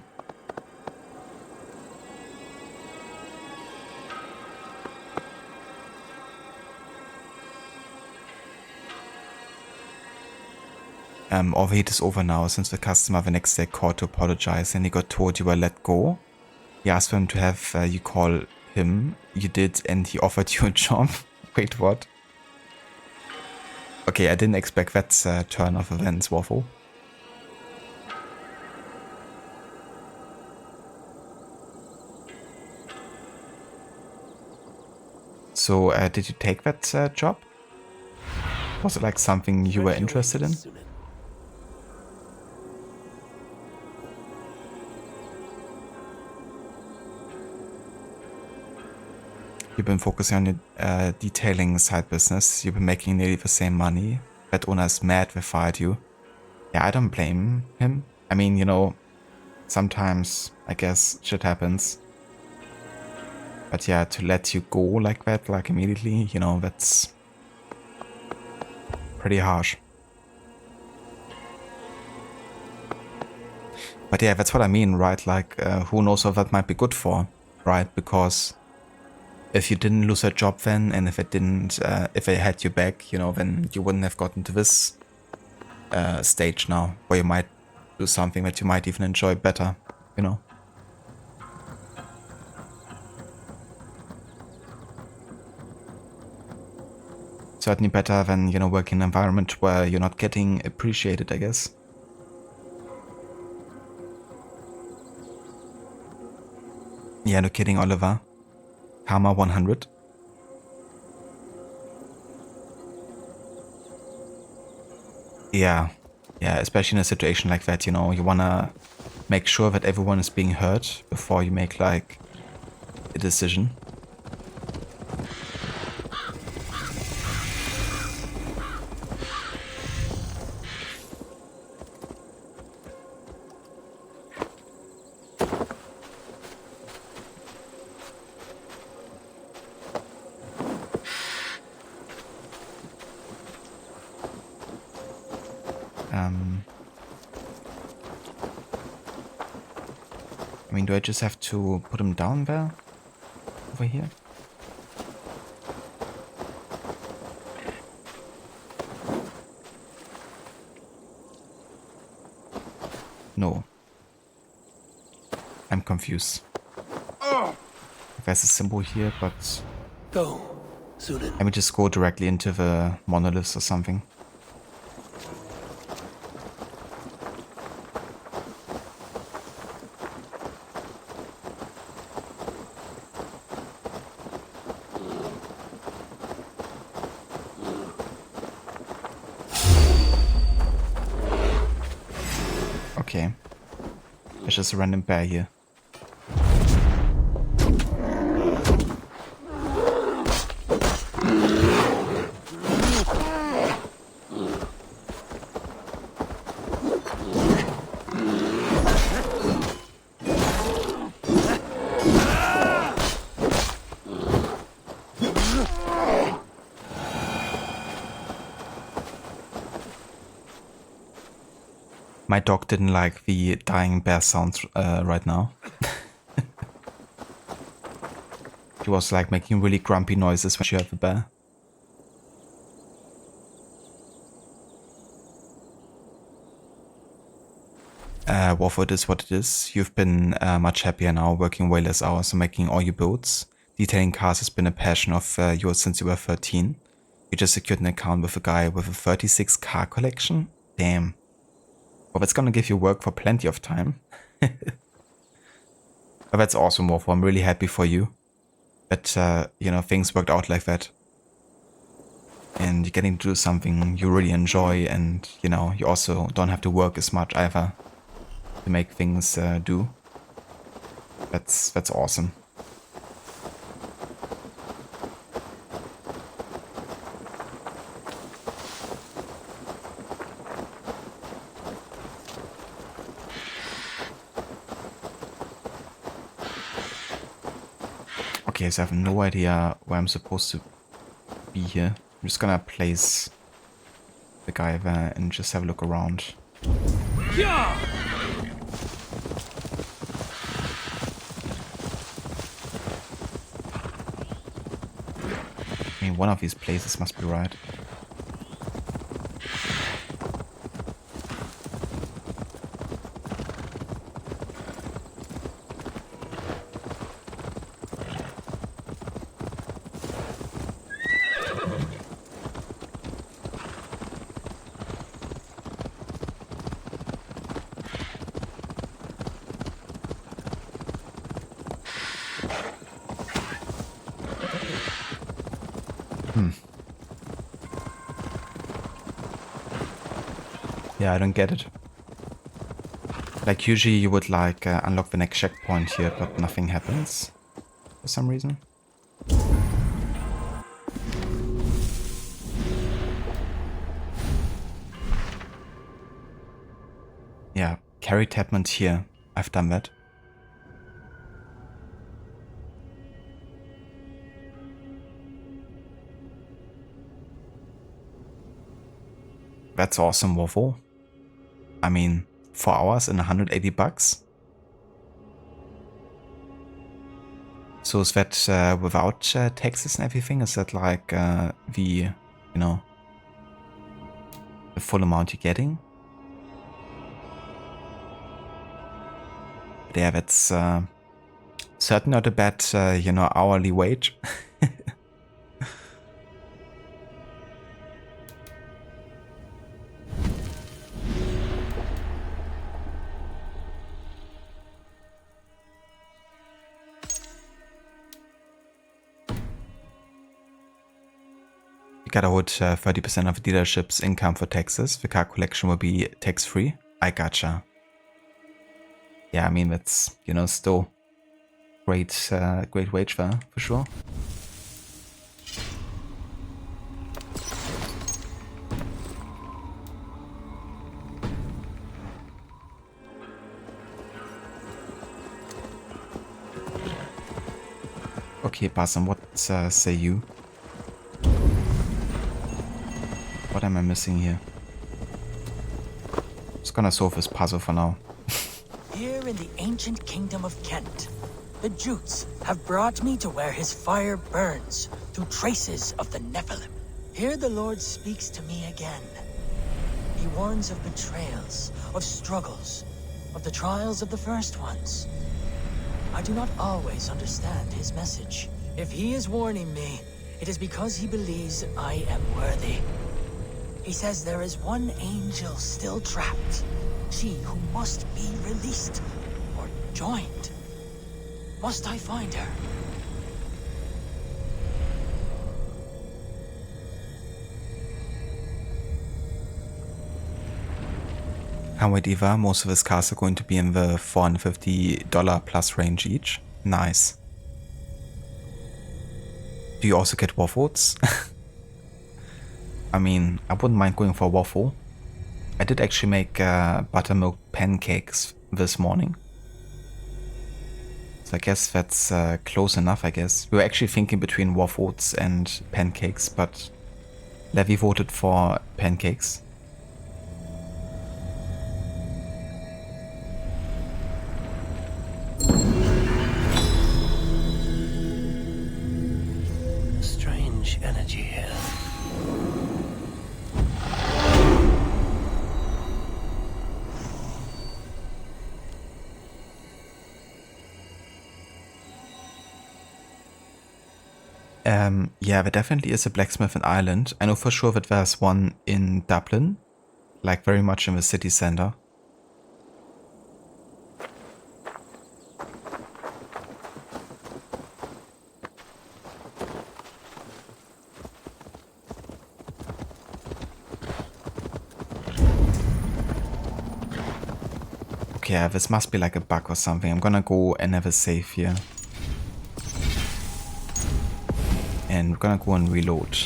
All the heat is over now since the customer the next day called to apologize and he got told you were let go. He asked for him to have you call him. You did and he offered you a job. Wait, what? Okay, I didn't expect that turn of events, Waffle. So, did you take that job? Was it like something you were interested in? You've been focusing on your detailing side business. You've been making nearly the same money. That owner is mad they fired you. Yeah, I don't blame him. I mean, you know, sometimes, I guess, shit happens. But yeah, to let you go like that, like immediately, you know, that's pretty harsh. But yeah, that's what I mean, right? Like, who knows what that might be good for, right? Because if you didn't lose your job then, and if it didn't, if they had you back, you know, then you wouldn't have gotten to this stage now, where you might do something that you might even enjoy better, you know. Certainly better than, you know, working in an environment where you're not getting appreciated, I guess. Yeah, no kidding, Oliver. Karma 100. Yeah, especially in a situation like that, you know, you wanna make sure that everyone is being heard before you make, like, a decision. I mean, do I just have to put him down there? Over here? No. I'm confused. There's a symbol here, but... Go, Woden. Let me just go directly into the monoliths or something. Okay. There's just a random bear here. My dog didn't like the dying bear sounds right now. She was like making really grumpy noises when she heard the bear. Warford is what it is. You've been much happier now, working way less hours and making all your builds. Detailing cars has been a passion of yours since you were 13. You just secured an account with a guy with a 36 car collection? Damn. Well, that's gonna give you work for plenty of time. But that's awesome, Warford. I'm really happy for you that, you know, things worked out like that. And you're getting to do something you really enjoy, and, you know, you also don't have to work as much either to make things do. That's awesome. Okay, so I have no idea where I'm supposed to be here. I'm just gonna place the guy there and just have a look around. Yeah! I mean, one of these places must be right. Yeah, I don't get it. Like, usually you would, like, unlock the next checkpoint here, but nothing happens for some reason. Yeah, carry Tadmont here. I've done that. That's awesome, Waffle. I mean, 4 hours and 180 bucks. So is that without taxes and everything? Is that like the, you know, the full amount you're getting? But yeah, that's certainly not a bad, you know, hourly wage. You gotta hold 30% of the dealership's income for taxes. The car collection will be tax-free. I gotcha. Yeah, I mean, that's, you know, still great, great wage there, for sure. Okay, Basim, what say you? What am I missing here? Just gonna solve this puzzle for now. Here in the ancient kingdom of Kent, the Jutes have brought me to where his fire burns through traces of the Nephilim. Here the Lord speaks to me again. He warns of betrayals, of struggles, of the trials of the first ones. I do not always understand his message. If he is warning me, it is because he believes I am worthy. He says there is one angel still trapped, she who must be released or joined. Must I find her? However, most of his cars are going to be in the $450 plus range each. Nice. Do you also get waffles? I mean, I wouldn't mind going for a waffle. I did actually make buttermilk pancakes this morning. So I guess that's close enough, I guess. We were actually thinking between waffles and pancakes, but Levi voted for pancakes. Strange energy here. Yeah, there definitely is a blacksmith in Ireland. I know for sure that there's one in Dublin, like very much in the city center. Okay, yeah, this must be like a bug or something. I'm gonna go and have a save here. And we're gonna go and reload.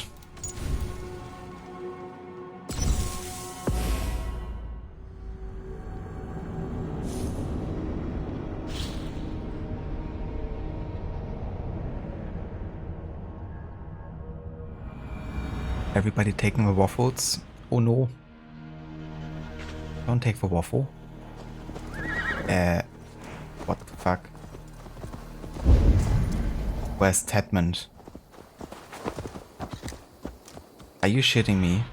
Everybody taking the waffles? Oh no. Don't take the waffle. What the fuck? Where's Tedmond? Are you shitting me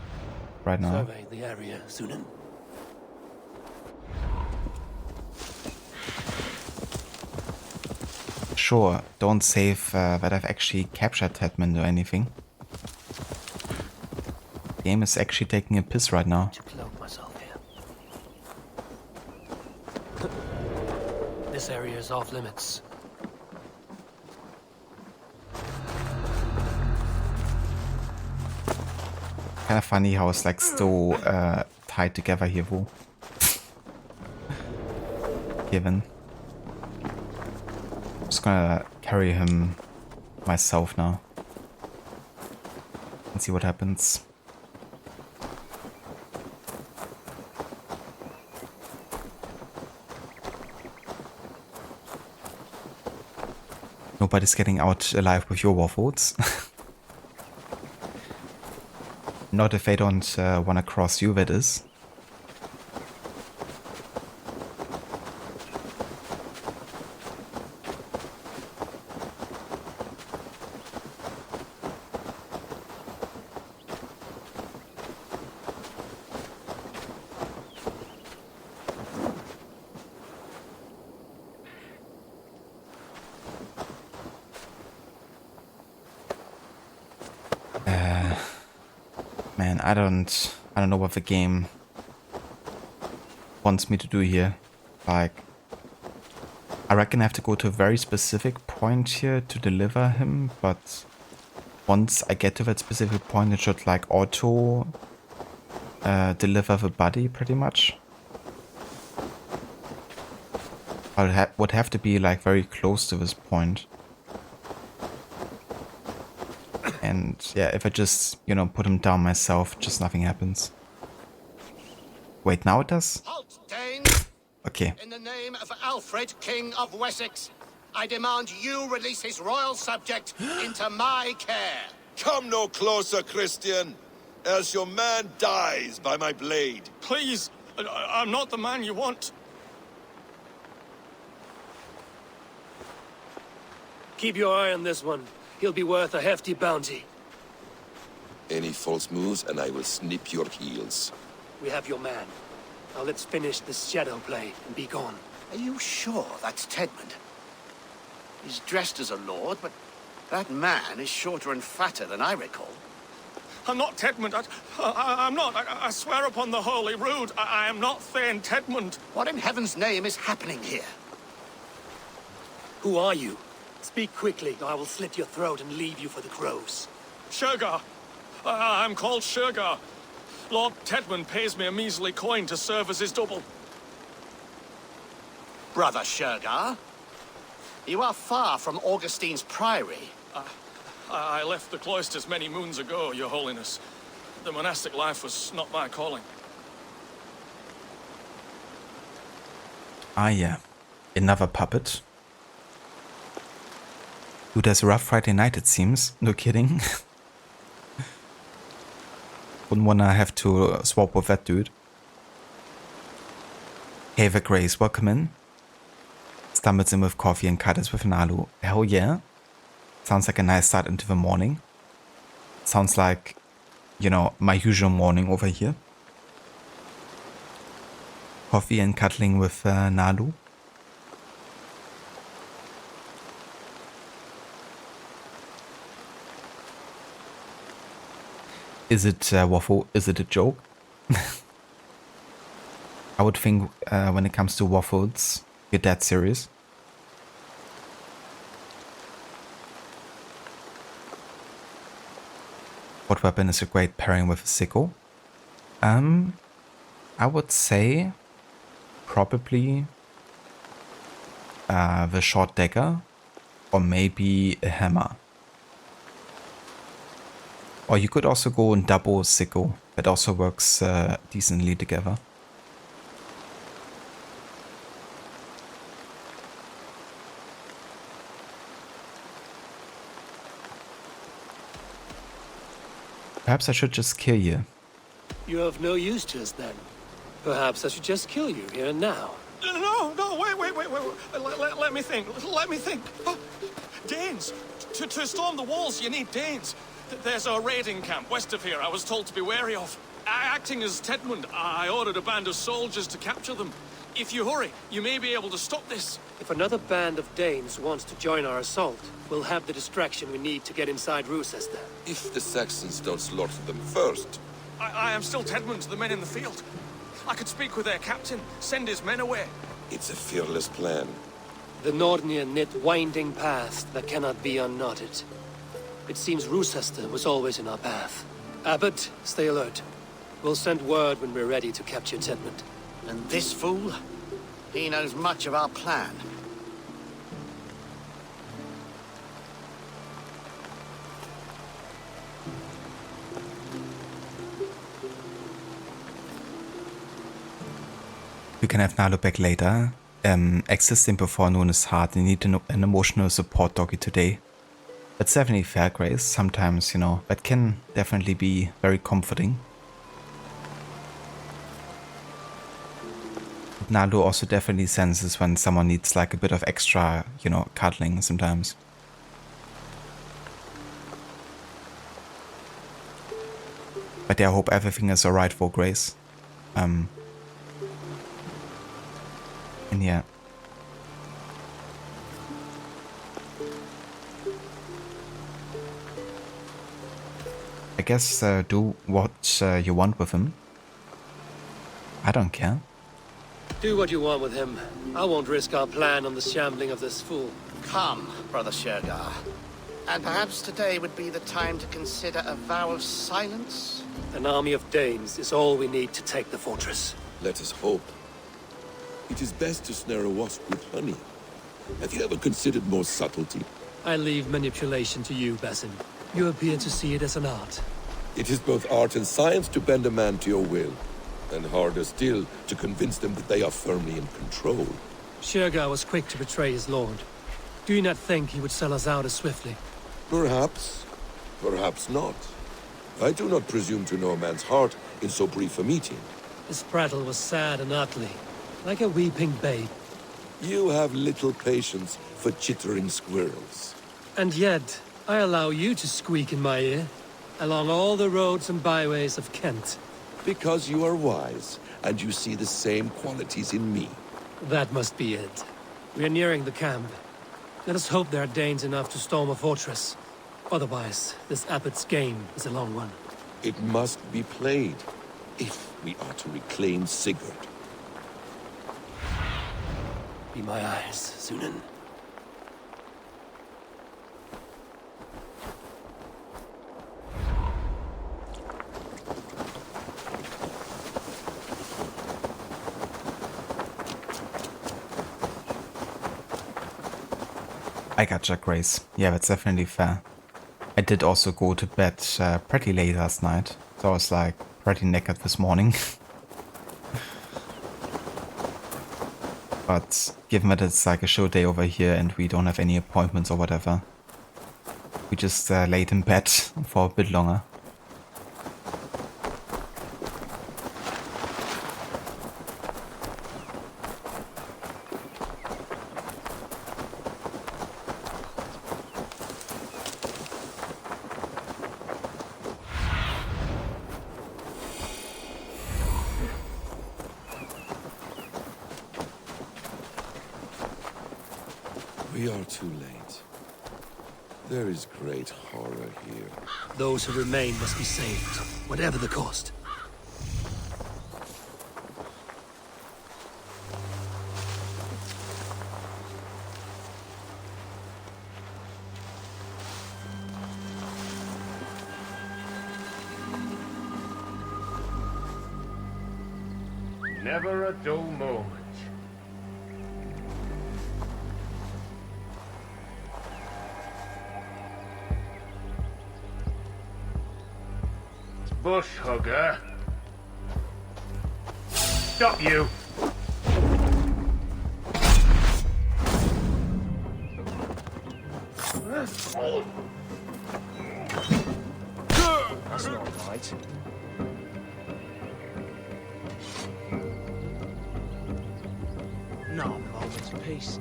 right now? Survey the area, Sunan. Sure, don't save that I've actually captured Tedmond or anything. The game is actually taking a piss right now. To cloak myself here. This area is off limits. Kind of funny how it's like still tied together here, though. Given. I'm just gonna carry him myself now. And see what happens. Nobody's getting out alive with your waffles. Not if they don't want to cross you, that is. Man, I don't know what the game wants me to do here. Like, I reckon I have to go to a very specific point here to deliver him, but once I get to that specific point, it should like auto deliver the body pretty much. I would have to be like very close to this point. And yeah, if I just, you know, put him down myself, just nothing happens. Wait, now it does? Halt, Danes! Okay. In the name of Alfred, King of Wessex, I demand you release his royal subject into my care. Come no closer, Christian, else your man dies by my blade. Please, I'm not the man you want. Keep your eye on this one. He'll be worth a hefty bounty. Any false moves, and I will snip your heels. We have your man. Now let's finish this shadow play and be gone. Are you sure that's Tedmund? He's dressed as a lord, but that man is shorter and fatter than I recall. I'm not Tedmund. I'm not. I swear upon the Holy Rood, I am not Thane Tedmund. What in heaven's name is happening here? Who are you? Speak quickly, or I will slit your throat and leave you for the crows. Shergar. I'm called Shergar. Lord Tedmund pays me a measly coin to serve as his double. Brother Shergar, you are far from Augustine's priory. I left the cloisters many moons ago, Your Holiness. The monastic life was not my calling. Ah, yeah. Another puppet. Dude has a rough Friday night, it seems. No kidding. Wouldn't wanna have to swap with that dude. Hey, the Grace, welcome in. Stumbles in with coffee and cutters with an alu. Hell yeah. Sounds like a nice start into the morning. Sounds like, you know, my usual morning over here. Coffee and cuddling with Nalu. Is it waffle? Is it a joke? I would think when it comes to waffles, you're dead serious. What weapon is a great pairing with a sickle? I would say probably the short dagger, or maybe a hammer. Or you could also go and double sickle. That also works decently together. Perhaps I should just kill you. You're of no use to us then. Perhaps I should just kill you here and now. No, wait. Let me think. Danes. To storm the walls, you need Danes. There's a raiding camp west of here I was told to be wary of. Acting as Tedmund, I ordered a band of soldiers to capture them. If you hurry, you may be able to stop this. If another band of Danes wants to join our assault, we'll have the distraction we need to get inside Rochester. If the Saxons don't slaughter them first. I am still Tedmund to the men in the field. I could speak with their captain, send his men away. It's a fearless plan. The Nordnir knit winding paths that cannot be unknotted. It seems Rochester was always in our path. Abbot, stay alert. We'll send word when we're ready to capture Tedmund. And this fool? He knows much of our plan. We can have Nalu back later. Existing before noon is hard. You need an emotional support doggy today. That's definitely fair, Grace. Sometimes, you know, that can definitely be very comforting. But Nalu also definitely senses when someone needs like a bit of extra, you know, cuddling sometimes. But yeah, I hope everything is alright for Grace. And yeah. I guess do what you want with him. I don't care. Do what you want with him. I won't risk our plan on the shambling of this fool. Come, Brother Shergar. And perhaps today would be the time to consider a vow of silence? An army of Danes is all we need to take the fortress. Let us hope. It is best to snare a wasp with honey. Have you ever considered more subtlety? I leave manipulation to you, Basin. You appear to see it as an art. It is both art and science to bend a man to your will, and harder still to convince them that they are firmly in control. Shergar was quick to betray his lord. Do you not think he would sell us out as swiftly? Perhaps. Perhaps not. I do not presume to know a man's heart in so brief a meeting. His prattle was sad and ugly, like a weeping babe. You have little patience for chittering squirrels. And yet, I allow you to squeak in my ear, along all the roads and byways of Kent. Because you are wise, and you see the same qualities in me. That must be it. We are nearing the camp. Let us hope there are Danes enough to storm a fortress. Otherwise, this Abbot's game is a long one. It must be played, if we are to reclaim Sigurd. Be my eyes, Sunan. I gotcha, Grace. Yeah, that's definitely fair. I did also go to bed pretty late last night, so I was like pretty knackered this morning. But given that it's like a show day over here and we don't have any appointments or whatever, we just laid in bed for a bit longer. We are too late. There is great horror here. Those who remain must be saved, whatever the cost. Never a dull moment. Bush hugger. Stop you! That's not right. Not a moment's peace.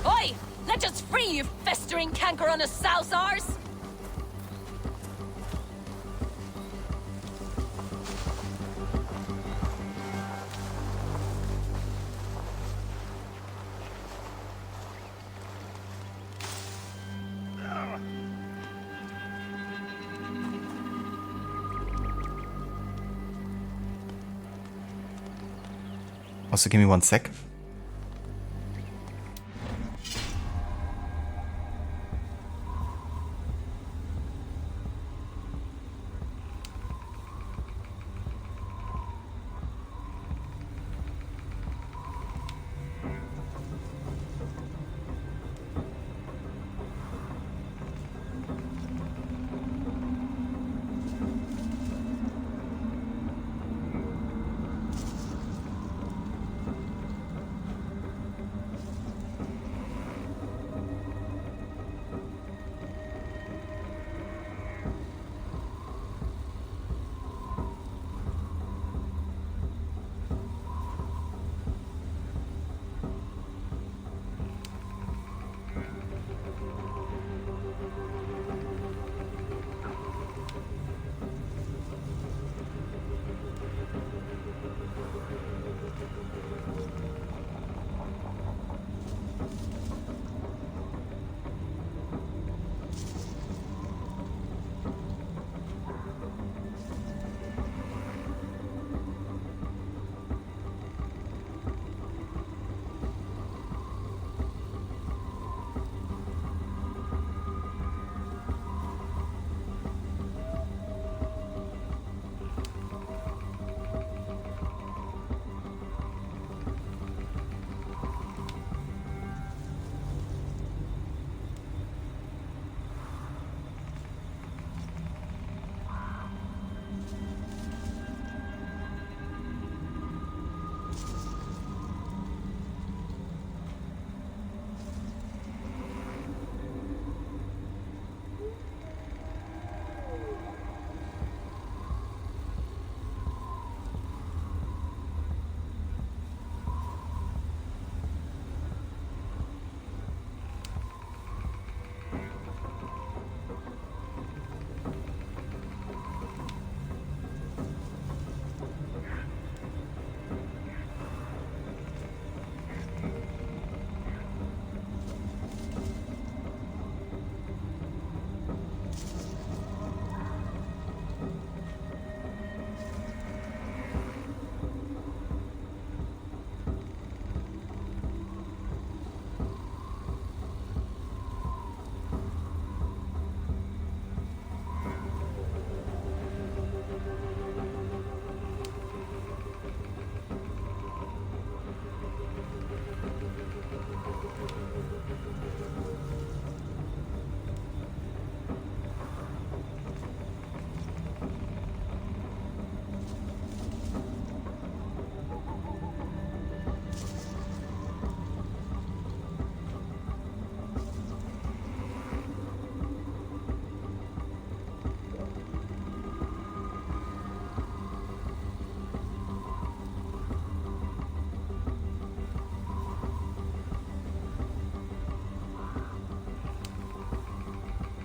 Oi! Let us free, you festering canker on a souse arse! Also, give me 1 sec.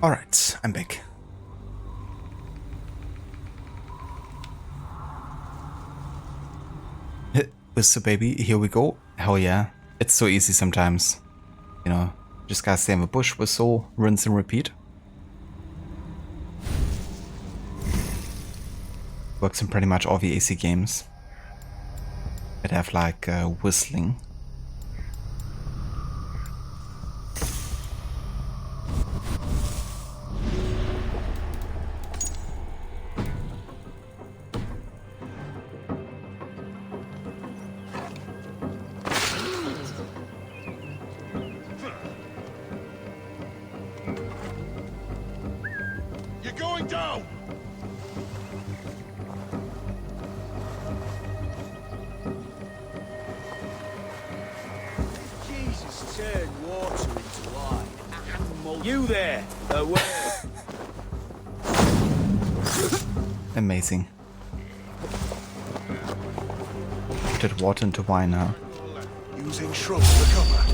Alright, I'm back. Whistle baby, here we go. Hell yeah. It's so easy sometimes. You know, just gotta stay in the bush, whistle, rinse and repeat. Works in pretty much all the AC games that have like whistling. You're going down! Jesus, turn water into wine. You there! Aware. Amazing. Did water into wine, huh? Using shrubs for cover.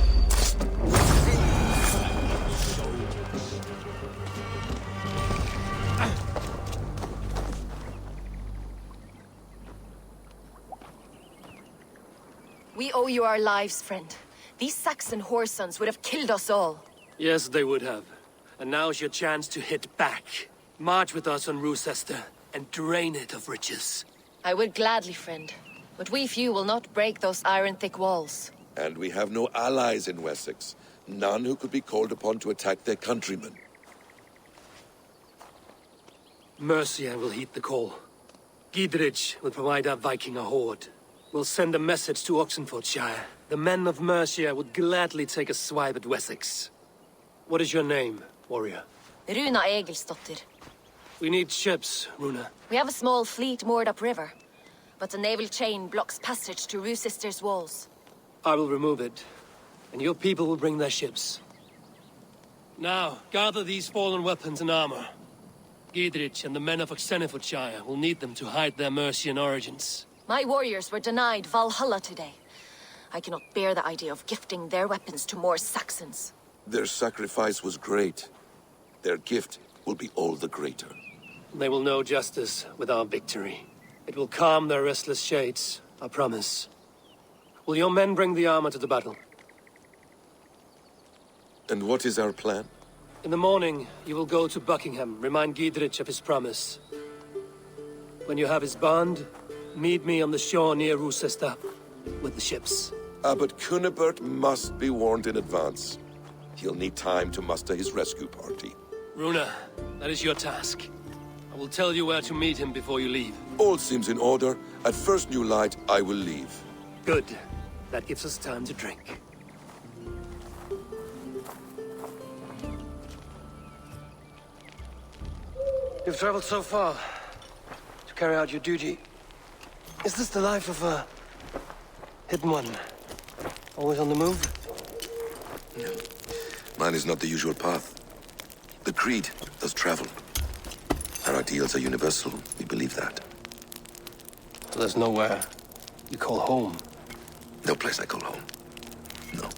We owe you our lives, friend. These Saxon whoresons would have killed us all. Yes, they would have. And now's your chance to hit back. March with us on Rochester and drain it of riches. I would gladly, friend. But we few will not break those iron-thick walls. And we have no allies in Wessex. None who could be called upon to attack their countrymen. Mercia will heed the call. Gidrich will provide our Viking a horde. We'll send a message to Oxenfordshire. The men of Mercia would gladly take a swipe at Wessex. What is your name, warrior? Runa Egilsdotter. We need ships, Runa. We have a small fleet moored upriver, but the naval chain blocks passage to Rochester's walls. I will remove it, and your people will bring their ships. Now, gather these fallen weapons and armor. Gidrich and the men of Oxenfordshire will need them to hide their Mercian origins. My warriors were denied Valhalla today. I cannot bear the idea of gifting their weapons to more Saxons. Their sacrifice was great. Their gift will be all the greater. They will know justice with our victory. It will calm their restless shades, I promise. Will your men bring the armor to the battle? And what is our plan? In the morning, you will go to Buckingham, remind Gidrich of his promise. When you have his bond, meet me on the shore near Rochester with the ships. Abbot Cunibert must be warned in advance. He'll need time to muster his rescue party. Runa, that is your task. I will tell you where to meet him before you leave. All seems in order. At first new light, I will leave. Good. That gives us time to drink. You've traveled so far to carry out your duty. Is this the life of a hidden one? Always on the move? Mine is not the usual path. The Creed does travel. Our ideals are universal. We believe that. So there's nowhere you call home? No place I call home. No.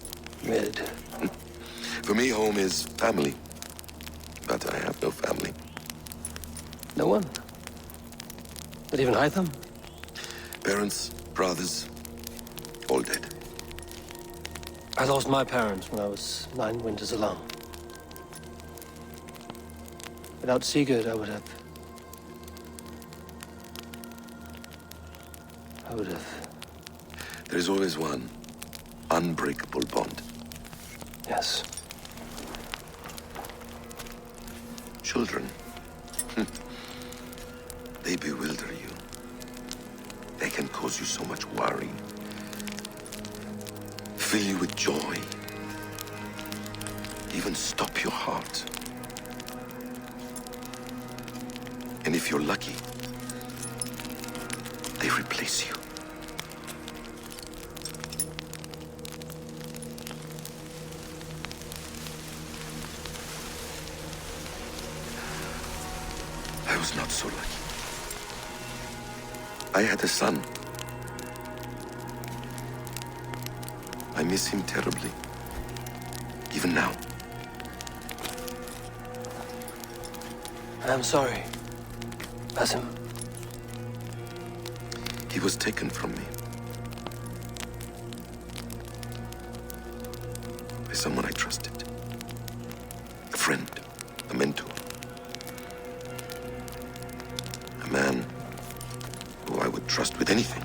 Mid. For me, home is family. But I have no family. No one? Not even Hytham? Parents, brothers, all dead. I lost my parents when I was 9 winters alone. Without Sigurd, I would have... There is always one unbreakable bond. Yes. Children. They bewilder you. They can cause you so much worry. Fill you with joy. Even stop your heart. And if you're lucky, they replace you. I was not so lucky. I had a son. I miss him terribly. Even now. I'm sorry, Basim. He was taken from me. By someone I trusted. A friend, a mentor. A man who I would trust with anything.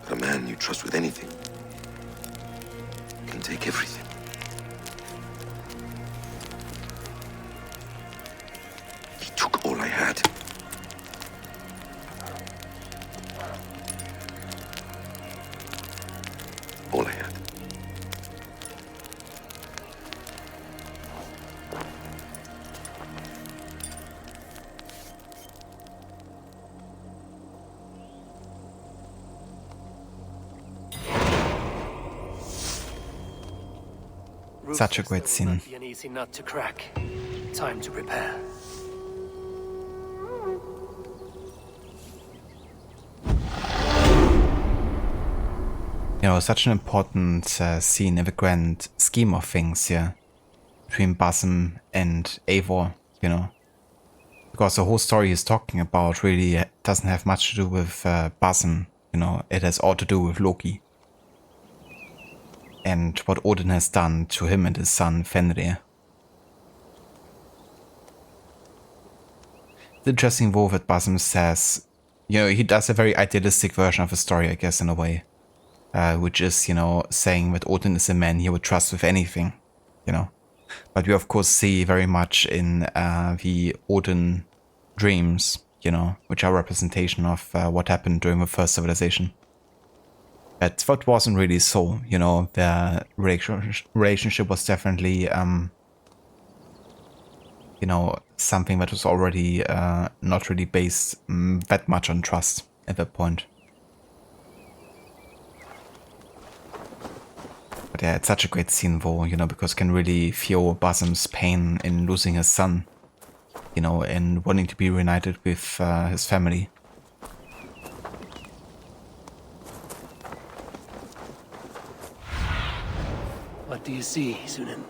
But a man you trust with anything can take everything. He took all I had. All I had. Such a great scene. Not be an easy nut to crack. Time to prepare. You know, such an important scene in the grand scheme of things here between Basim and Eivor, you know. Because the whole story he's talking about really doesn't have much to do with Basim, you know. It has all to do with Loki. And what Odin has done to him and his son Fenrir. It's interesting though that Basim says, you know, he does a very idealistic version of the story, I guess, in a way. Which is, you know, saying that Odin is a man he would trust with anything, you know. But we of course see very much in the Odin dreams, you know, which are representation of what happened during the first civilization. But that wasn't really so, you know, their relationship was definitely, you know, something that was already not really based that much on trust at that point. But yeah, it's such a great scene though, you know, because you can really feel Basim's pain in losing his son, you know, and wanting to be reunited with his family. What do you see, Sunan?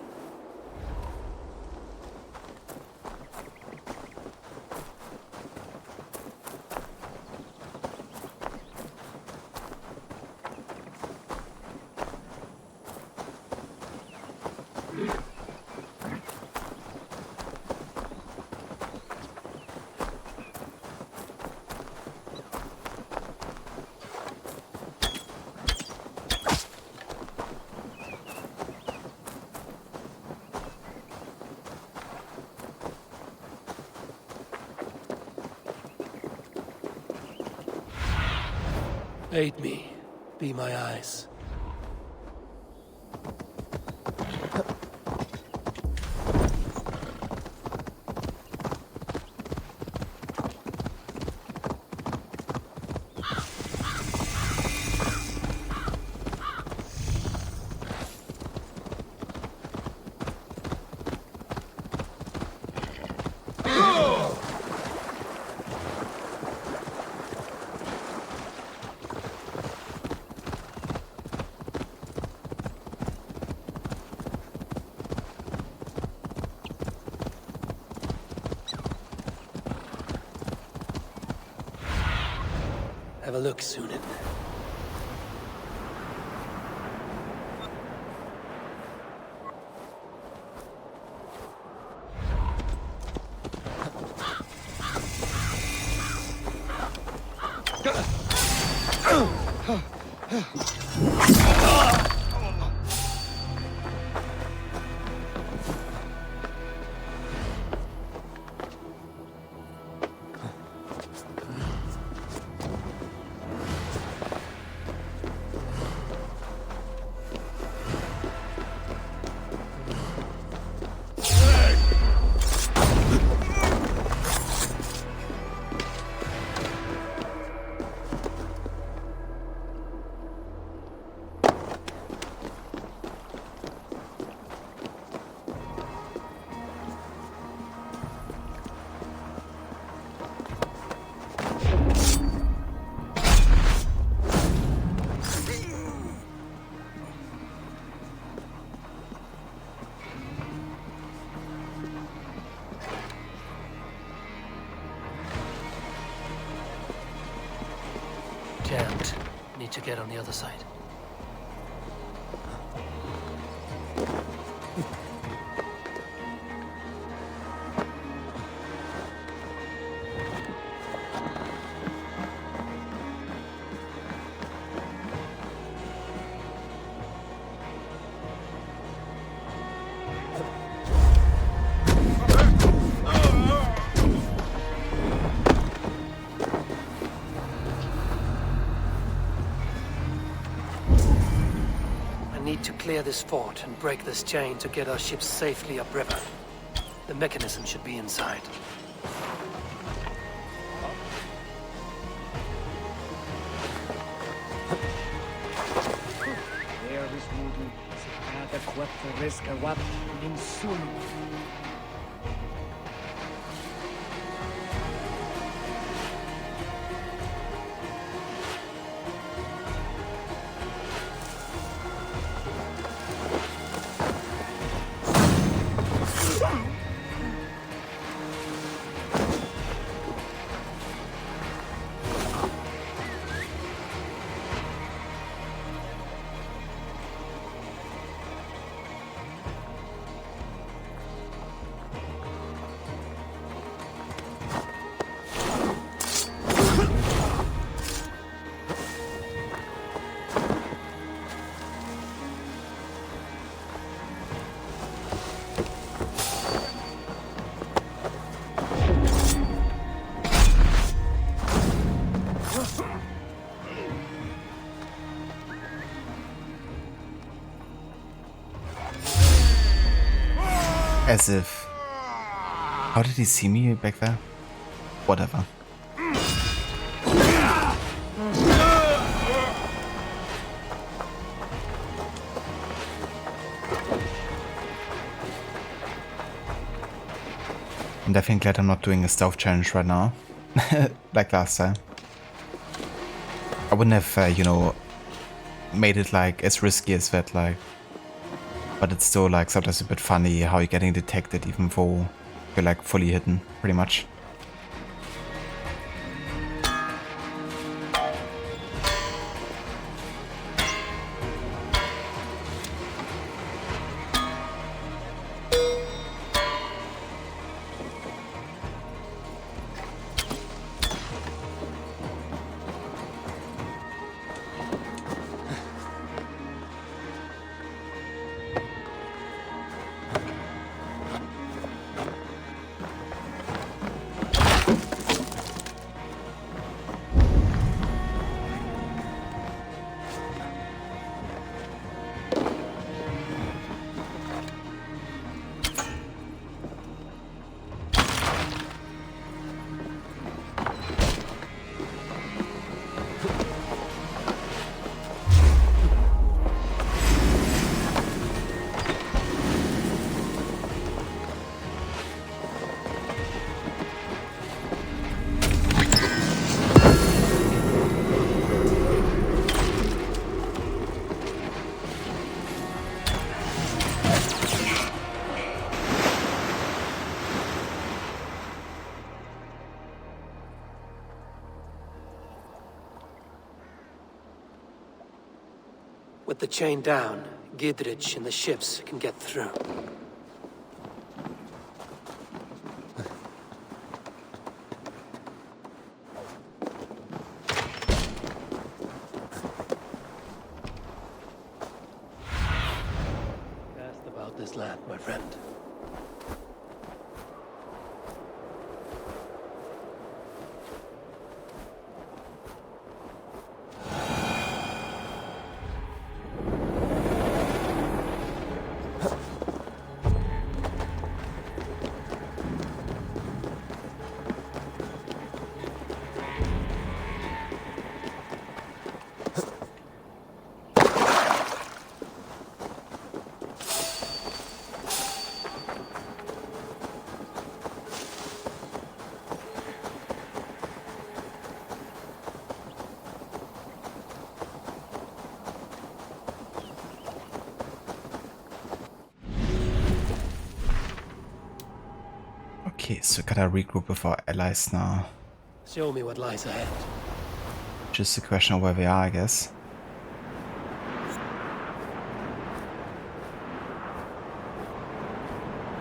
Aid me. Be my eyes. Have a look, Sunan. Jammed. Need to get on the other side. To clear this fort and break this chain to get our ships safely upriver. The mechanism should be inside. There is Woden. Adequate to risk a what in soon. As if... How did he see me back there? Whatever. I'm definitely glad I'm not doing a stealth challenge right now. Like last time. I wouldn't have, you know, made it like as risky as that, like. But it's still like sometimes a bit funny how you're getting detected even though you're like fully hidden, pretty much. With the chain down, Gidrich and the ships can get through. Asked about this land, my friend. Okay, so gotta regroup with our allies now. Show me what lies ahead. Just a question of where we are, I guess.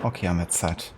Okay, I'm at site.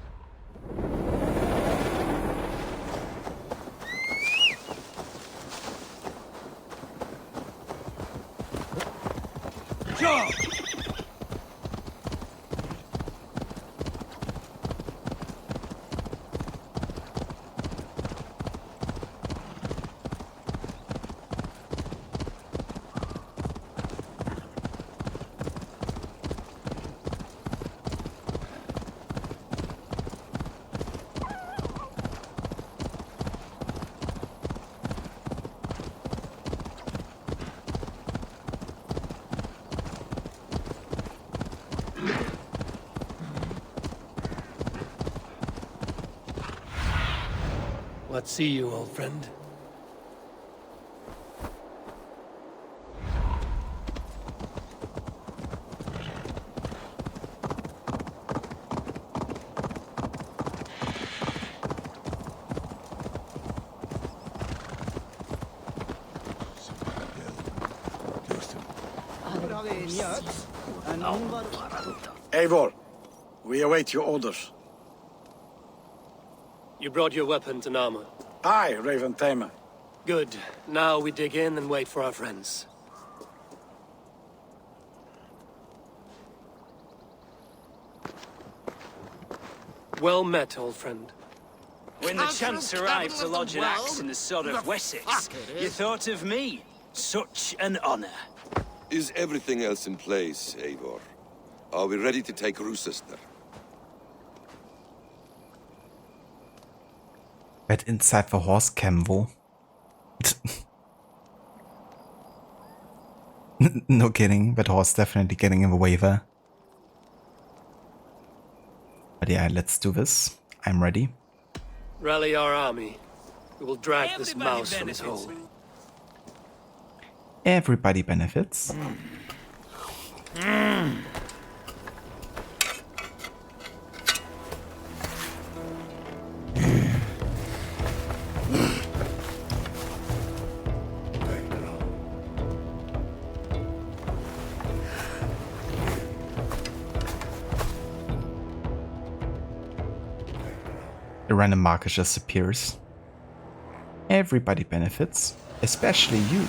What see you, old friend? Eivor, we await your orders. You brought your weapons and armor. Aye, Raven Tamer. Good. Now we dig in and wait for our friends. Well met, old friend. When the chance arrived to lodge an axe in the sod of Wessex, you thought of me. Such an honor. Is everything else in place, Eivor? Are we ready to take Rochester? Wait, inside the horse cam, wo? No kidding, that horse definitely getting in the way there. But yeah, let's do this. I'm ready. Rally our army. We will drag this mouse from his hole. Everybody benefits. A random marker just appears. Everybody benefits, especially you.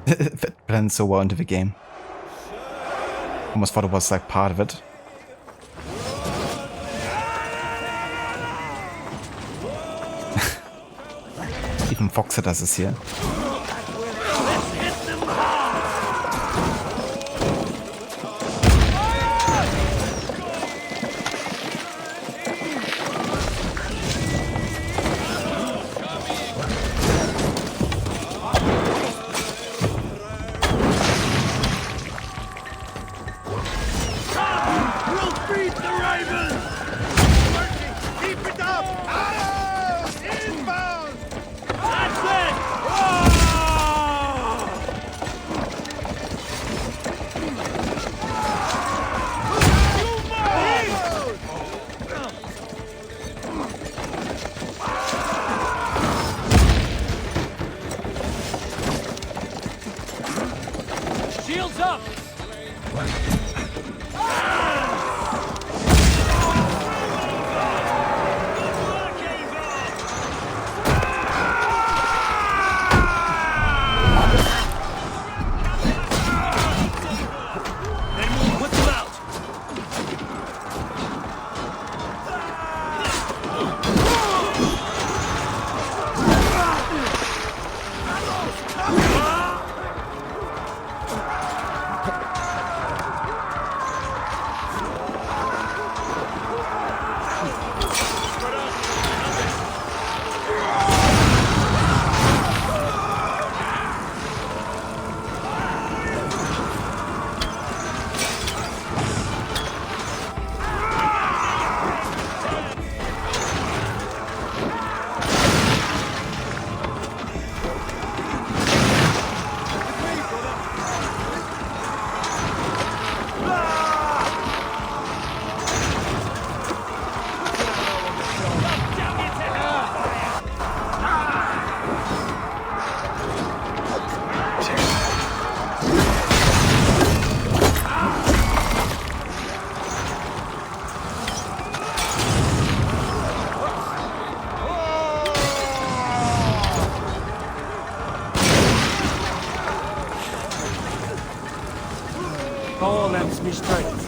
That blends so well into the game. Almost thought it was like part of it. Even Foxer does this here. Keep it up! Arrows inbound! That's it! commence my strength.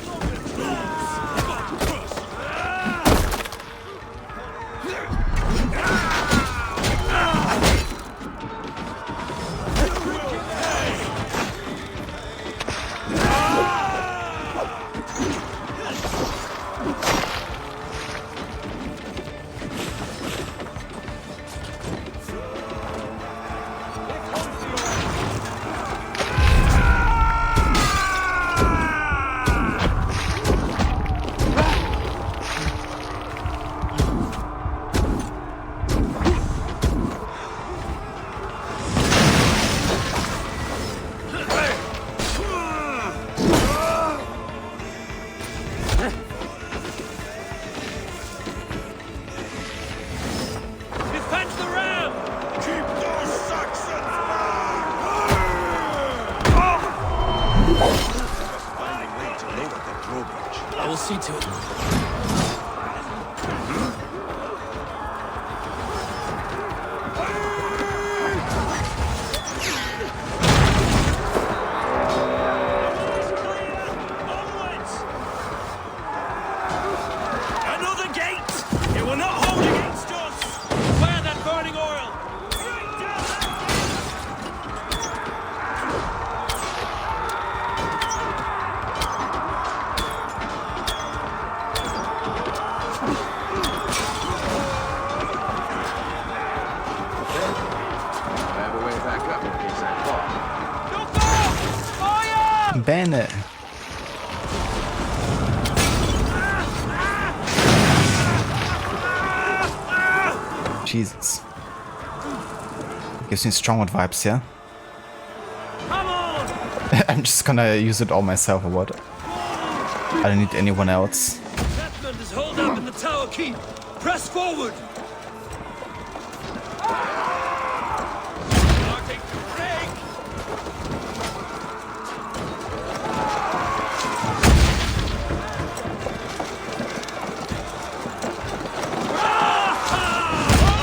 I will see to it. Another gate! It will not hold against us! Fire that burning oil! Right down that Bene. Jesus. Gives me strong vibes, yeah? Come on! I'm just gonna use it all myself or what? I don't need anyone else. Setman is holed up in the tower keep! Press forward! Starting to break!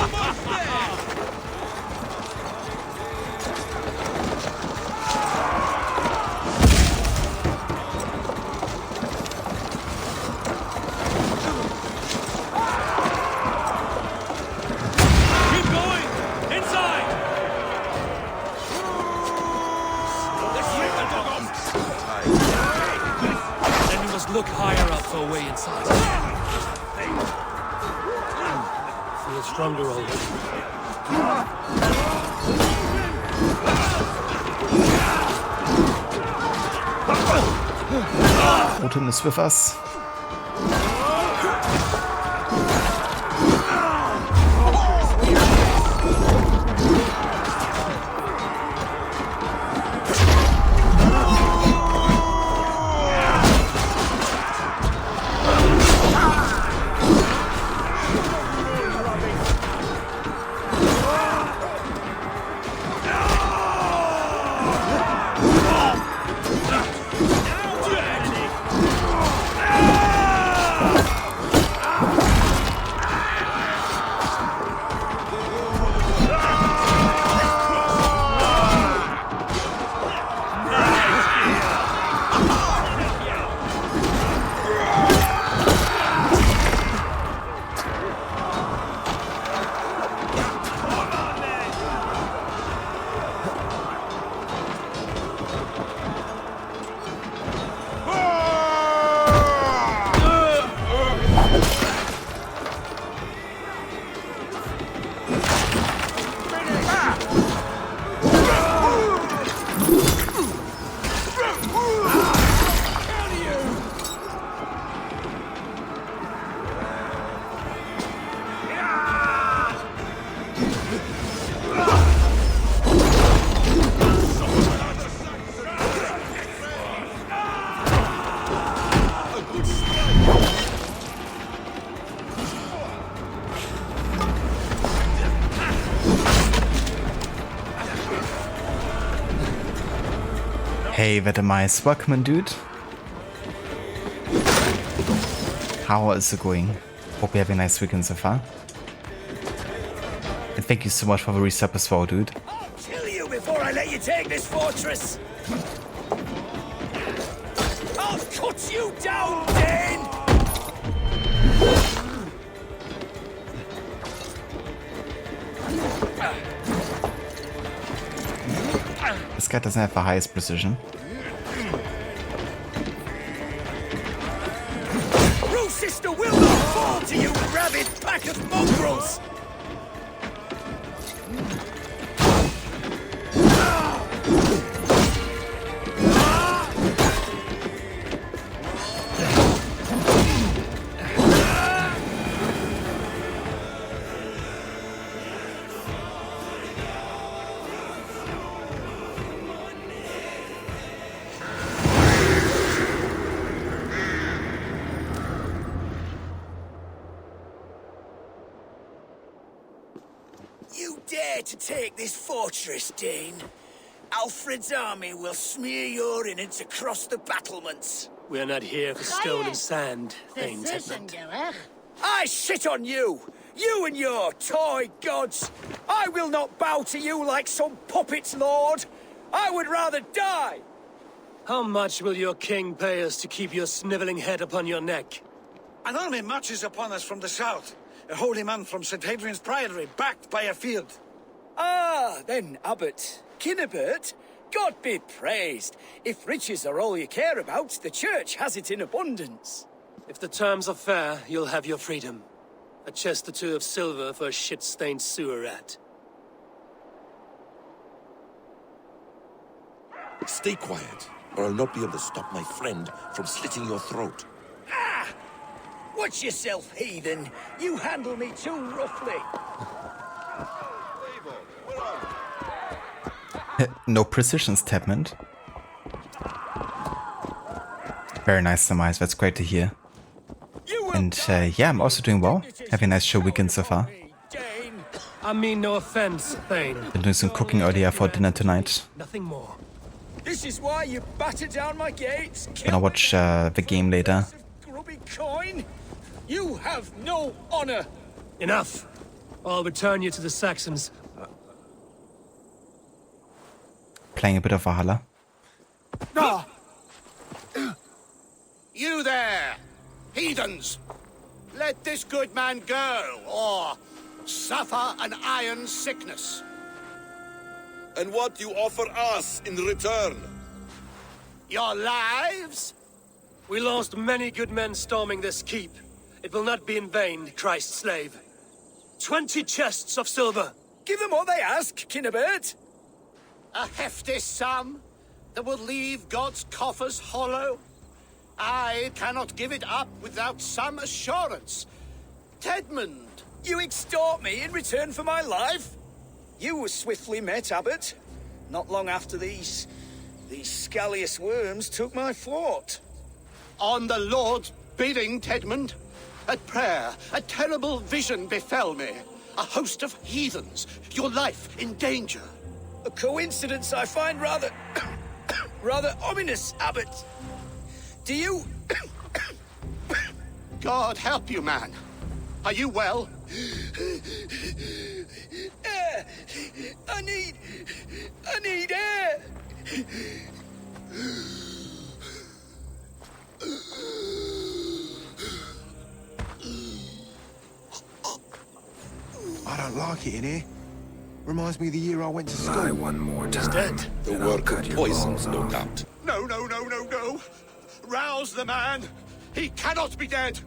Almost there! Keep going! Inside! Then we must look higher up for a way inside. Feel stronger already. Woden is with us. Hey, Vetemais, welcome, dude. How is it going? Hope you're having a nice weekend so far. And thank you so much for the resub as well, dude. I'll kill you before I let you take this fortress! I'll cut you down, Dane! This guy doesn't have the highest precision. Sister will not fall to you, rabid pack of mongrels! You dare to take this fortress, Dane? Alfred's army will smear your innards across the battlements. We are not here for stone and sand, Thane Tedmund. I shit on you! You and your toy gods! I will not bow to you like some puppet's lord! I would rather die! How much will your king pay us to keep your sniveling head upon your neck? An army marches upon us from the south. A holy man from St. Hadrian's Priory, backed by a field. Ah, then, Abbot. Kinnebert, God be praised. If riches are all you care about, the church has it in abundance. If the terms are fair, you'll have your freedom. A chest or two of silver for a shit-stained sewer rat. Stay quiet, or I'll not be able to stop my friend from slitting your throat. Ah! Watch yourself, heathen. You handle me too roughly. No precision statement. Very nice, Samais. That's great to hear. And yeah, I'm also doing well. Having a nice show weekend so far. I mean no offense, Thane. Been doing some cooking earlier for dinner tonight. Nothing more. This is why you batter down my gates. Gonna watch the game later. Grubby coin. You have no honor. Enough. I'll return you to the Saxons. Playing a bit of Valhalla. No. You there, heathens! Let this good man go, or suffer an iron sickness. And what you offer us in return? Your lives? We lost many good men storming this keep. It will not be in vain, Christ's slave. 20 chests of silver. Give them what they ask, Kinnebert. A hefty sum that will leave God's coffers hollow? I cannot give it up without some assurance. Tedmund! You extort me in return for my life? You were swiftly met, Abbot. Not long after these scallious worms took my fort. On the Lord's bidding, Tedmund. At prayer, a terrible vision befell me. A host of heathens, your life in danger. A coincidence I find rather... rather ominous, Abbot. Do you... God help you, man. Are you well? Air! I need air! I don't like it in here. Reminds me of the year I went to school. Lie one more time. The work of poisons, no doubt. No. Rouse the man. He cannot be dead.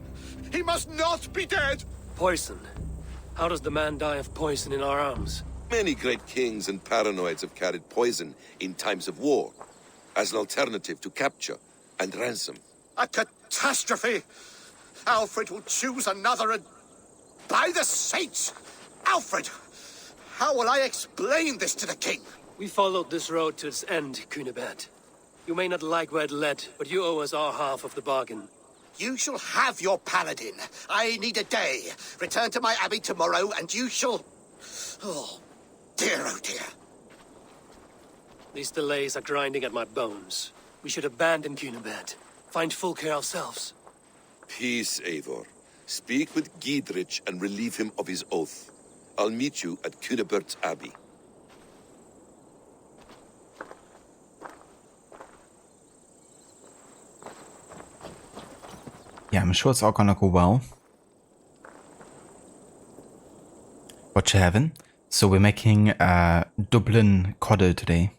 He must not be dead. Poison. How does the man die of poison in our arms? Many great kings and paranoids have carried poison in times of war, as an alternative to capture and ransom. A catastrophe. Alfred will choose another and... By the saints! Alfred! How will I explain this to the king? We followed this road to its end, Cunibert. You may not like where it led, but you owe us our half of the bargain. You shall have your paladin. I need a day. Return to my abbey tomorrow, and you shall... Oh dear. These delays are grinding at my bones. We should abandon Cunibert. Find Fulke ourselves. Peace, Eivor. Speak with Giedrich and relieve him of his oath. I'll meet you at Cunebert's Abbey. Yeah, I'm sure it's all gonna go well. What you having? So we're making Dublin Coddle today.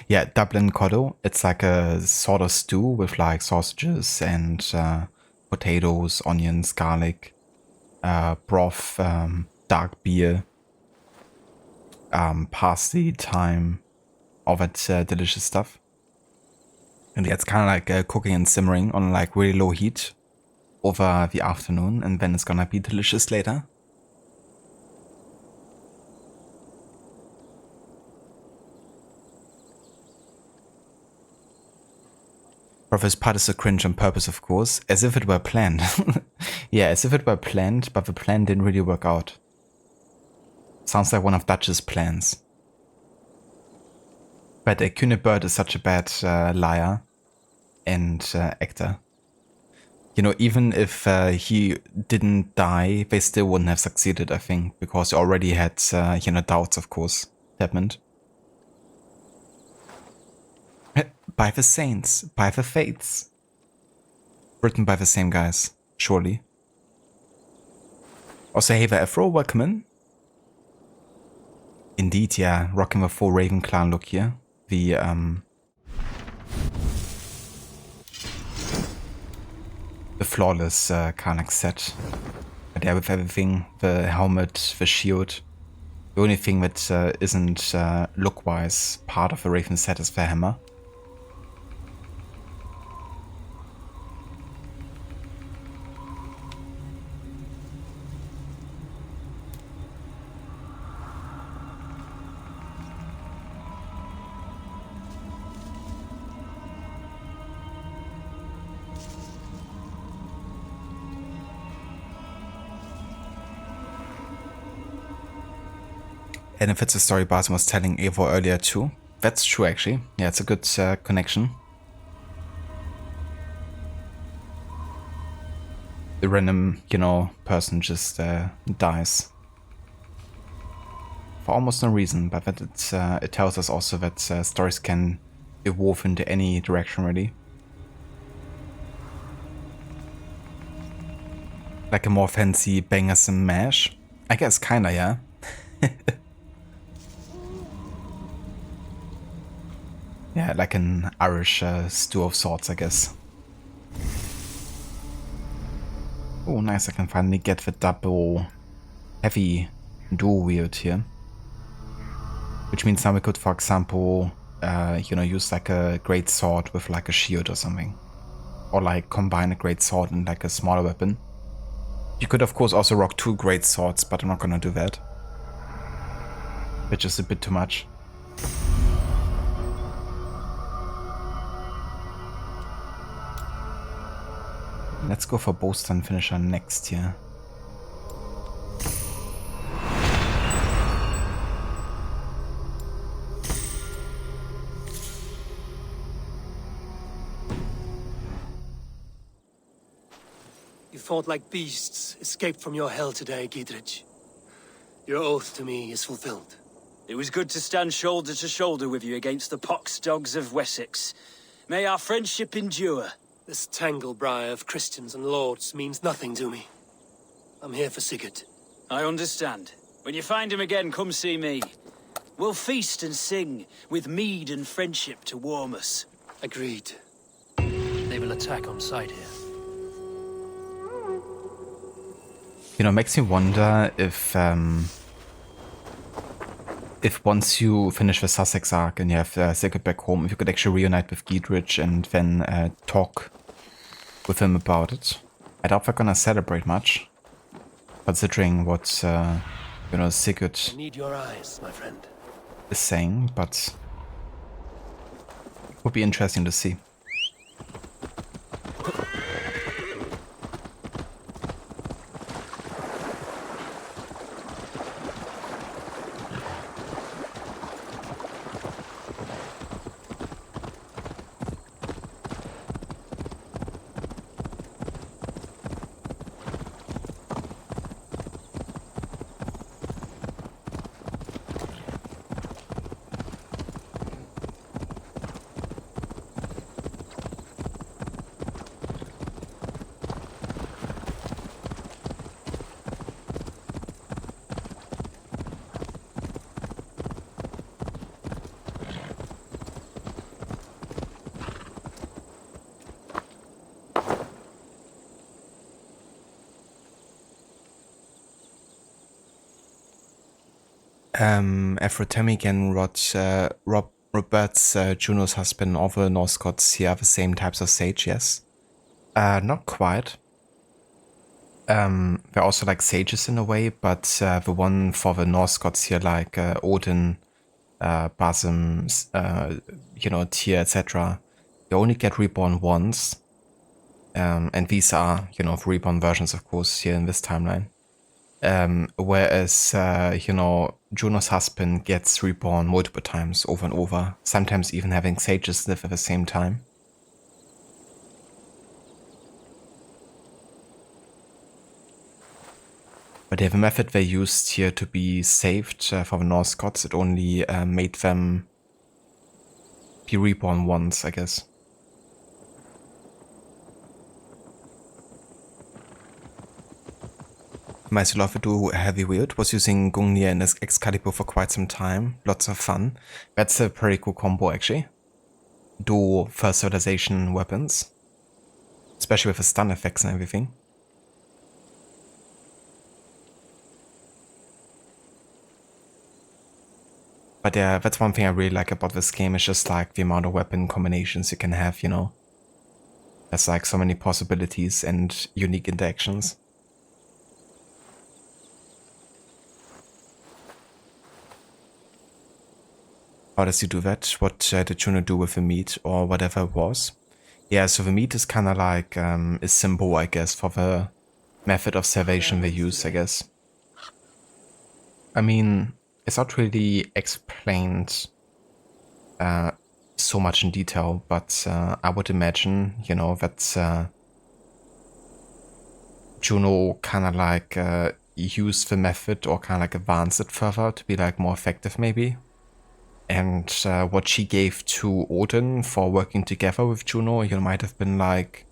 Yeah, Dublin Coddle. It's like a sort of stew with like sausages and potatoes, onions, garlic, broth, dark beer, parsley, thyme, all that delicious stuff. And yeah, it's kind of like cooking and simmering on like really low heat over the afternoon, and then it's gonna be delicious later. But this part is a cringe on purpose, of course, as if it were planned. Yeah, as if it were planned, but the plan didn't really work out. Sounds like one of Dutch's plans. But Kunibert is such a bad liar and actor. You know, even if he didn't die, they still wouldn't have succeeded, I think, because he already had, you know, doubts, of course, Edmund. By the Saints, by the Fates. Written by the same guys, surely. Also, hey there, Afro, welcome in. Indeed, yeah, rocking the full Raven Clan look here. The flawless Karnak set. But yeah, with everything, the helmet, the shield. The only thing that isn't look-wise part of the Raven set is the hammer. And if it's a story Basim was telling Eivor earlier too. That's true, actually. Yeah, it's a good connection. The random, you know, person just dies. For almost no reason, but that it tells us also that stories can evolve into any direction, really. Like a more fancy bangers and mash? I guess kinda, yeah. Yeah, like an Irish stew of sorts, I guess. Oh, nice, I can finally get the double heavy dual wield here. Which means now we could, for example, you know, use like a great sword with like a shield or something. Or like combine a great sword and like a smaller weapon. You could of course also rock two great swords, but I'm not gonna do that. Which is a bit too much. Let's go for Bowstun Finisher next here. You fought like beasts, escaped from your hell today, Gidrich. Your oath to me is fulfilled. It was good to stand shoulder to shoulder with you against the pox dogs of Wessex. May our friendship endure. This tangle-briar of Christians and lords means nothing to me. I'm here for Sigurd. I understand. When you find him again, come see me. We'll feast and sing, with mead and friendship to warm us. Agreed. They will attack on sight here. You know, it makes me wonder if once you finish the Sussex arc and you have Sigurd back home, if you could actually reunite with Gidrich and then talk with him about it. I doubt they're gonna celebrate much, considering what you know, Sigurd I need your eyes, my friend. is saying, but it would be interesting to see. Afrotemican Robert's Juno's husband, all the Norse gods here are the same types of sage, yes. Not quite. They're also like sages in a way, but the one for the Norse gods here, like Odin, Basm, Tyr, etc., you only get reborn once. And these are, the reborn versions, of course, here in this timeline. Whereas, Juno's husband gets reborn multiple times over and over, sometimes even having sages live at the same time. But they have a method they used here to be saved for the Norse gods. It only made them be reborn once, I guess. My Sulafedu Heavy Wield was using Gungnir and Excalibur for quite some time. Lots of fun. That's a pretty cool combo, actually. Dual First Civilization weapons. Especially with the stun effects and everything. But yeah, that's one thing I really like about this game. It's just like the amount of weapon combinations you can have, There's like so many possibilities and unique interactions. How does he do that? What did Juno do with the meat or whatever it was? Yeah, so the meat is kind of like a symbol, I guess, for the method of salvation they use, I guess. I mean, it's not really explained so much in detail, but I would imagine, that Juno kind of like used the method or kind of like advanced it further to be like more effective maybe. And what she gave to Odin for working together with Juno, might have been like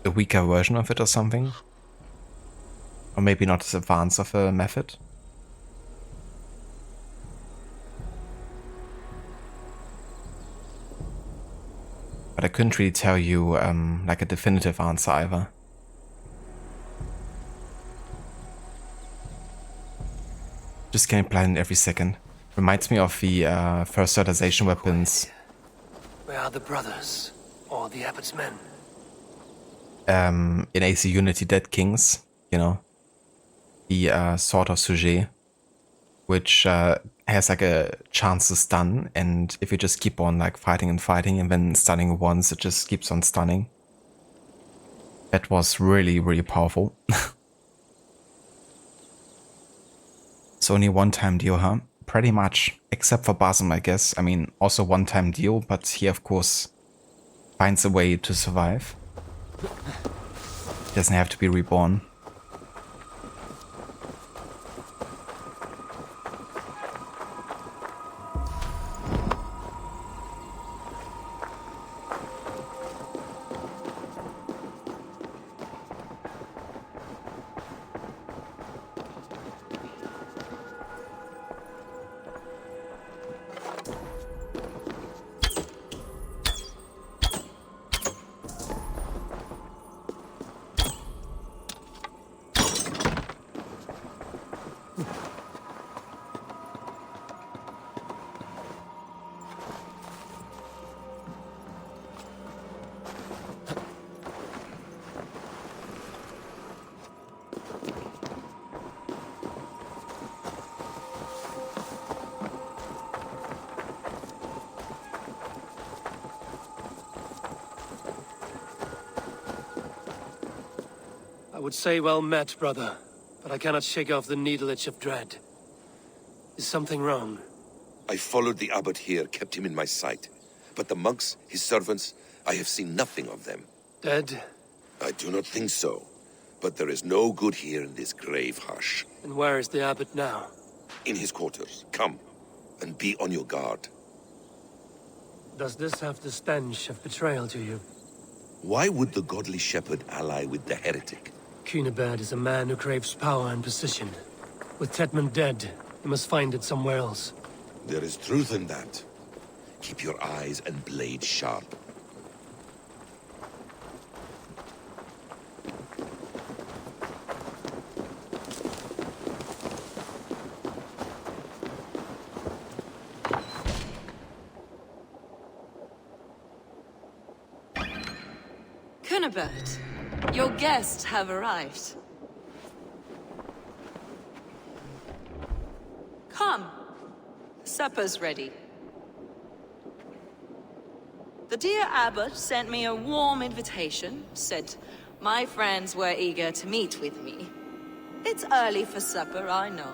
a weaker version of it or something. Or maybe not as advanced of a method. But I couldn't really tell you like a definitive answer either. Just getting blinded every second. Reminds me of the First Civilization weapons. Where are the brothers? Or the Abbot's men? In AC Unity Dead Kings, the Sword of Sujet, which has like a chance to stun, and if you just keep on like fighting and then stunning once, it just keeps on stunning. That was really, really powerful. It's only one-time deal, huh? Pretty much, except for Basm, I guess. I mean, also one-time deal, but he, of course, finds a way to survive. Doesn't have to be reborn. I would say well met, brother, but I cannot shake off the needle itch of dread. Is something wrong? I followed the abbot here, kept him in my sight. But the monks, his servants, I have seen nothing of them. Dead? I do not think so. But there is no good here in this grave hush. And where is the abbot now? In his quarters. Come, and be on your guard. Does this have the stench of betrayal to you? Why would the godly shepherd ally with the heretic? Cunibert is a man who craves power and position. With Tedman dead, he must find it somewhere else. There is truth in that. Keep your eyes and blade sharp. Cunibert, your guests have arrived. Come. Supper's ready. The dear Abbot sent me a warm invitation, said my friends were eager to meet with me. It's early for supper, I know.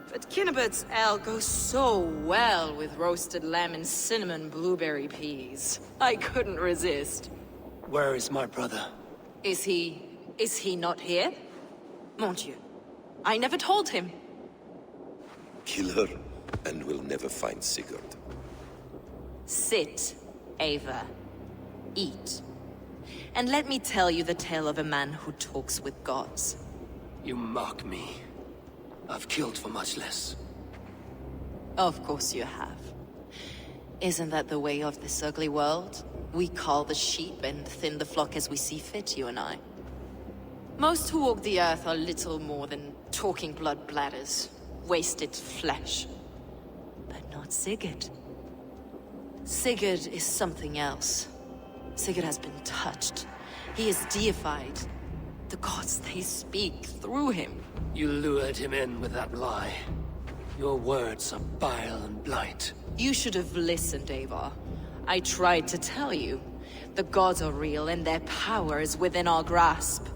But Cunibert's ale goes so well with roasted lamb and cinnamon blueberry peas. I couldn't resist. Where is my brother? Is he not here? Mon Dieu. I never told him. Kill her, and we'll never find Sigurd. Sit, Ava. Eat. And let me tell you the tale of a man who talks with gods. You mock me. I've killed for much less. Of course you have. Isn't that the way of this ugly world? We cull the sheep and thin the flock as we see fit, you and I. Most who walk the earth are little more than talking blood bladders, wasted flesh. But not Sigurd. Sigurd is something else. Sigurd has been touched. He is deified. The gods, they speak through him. You lured him in with that lie. Your words are bile and blight. You should have listened, Ava. I tried to tell you. The gods are real and their power is within our grasp.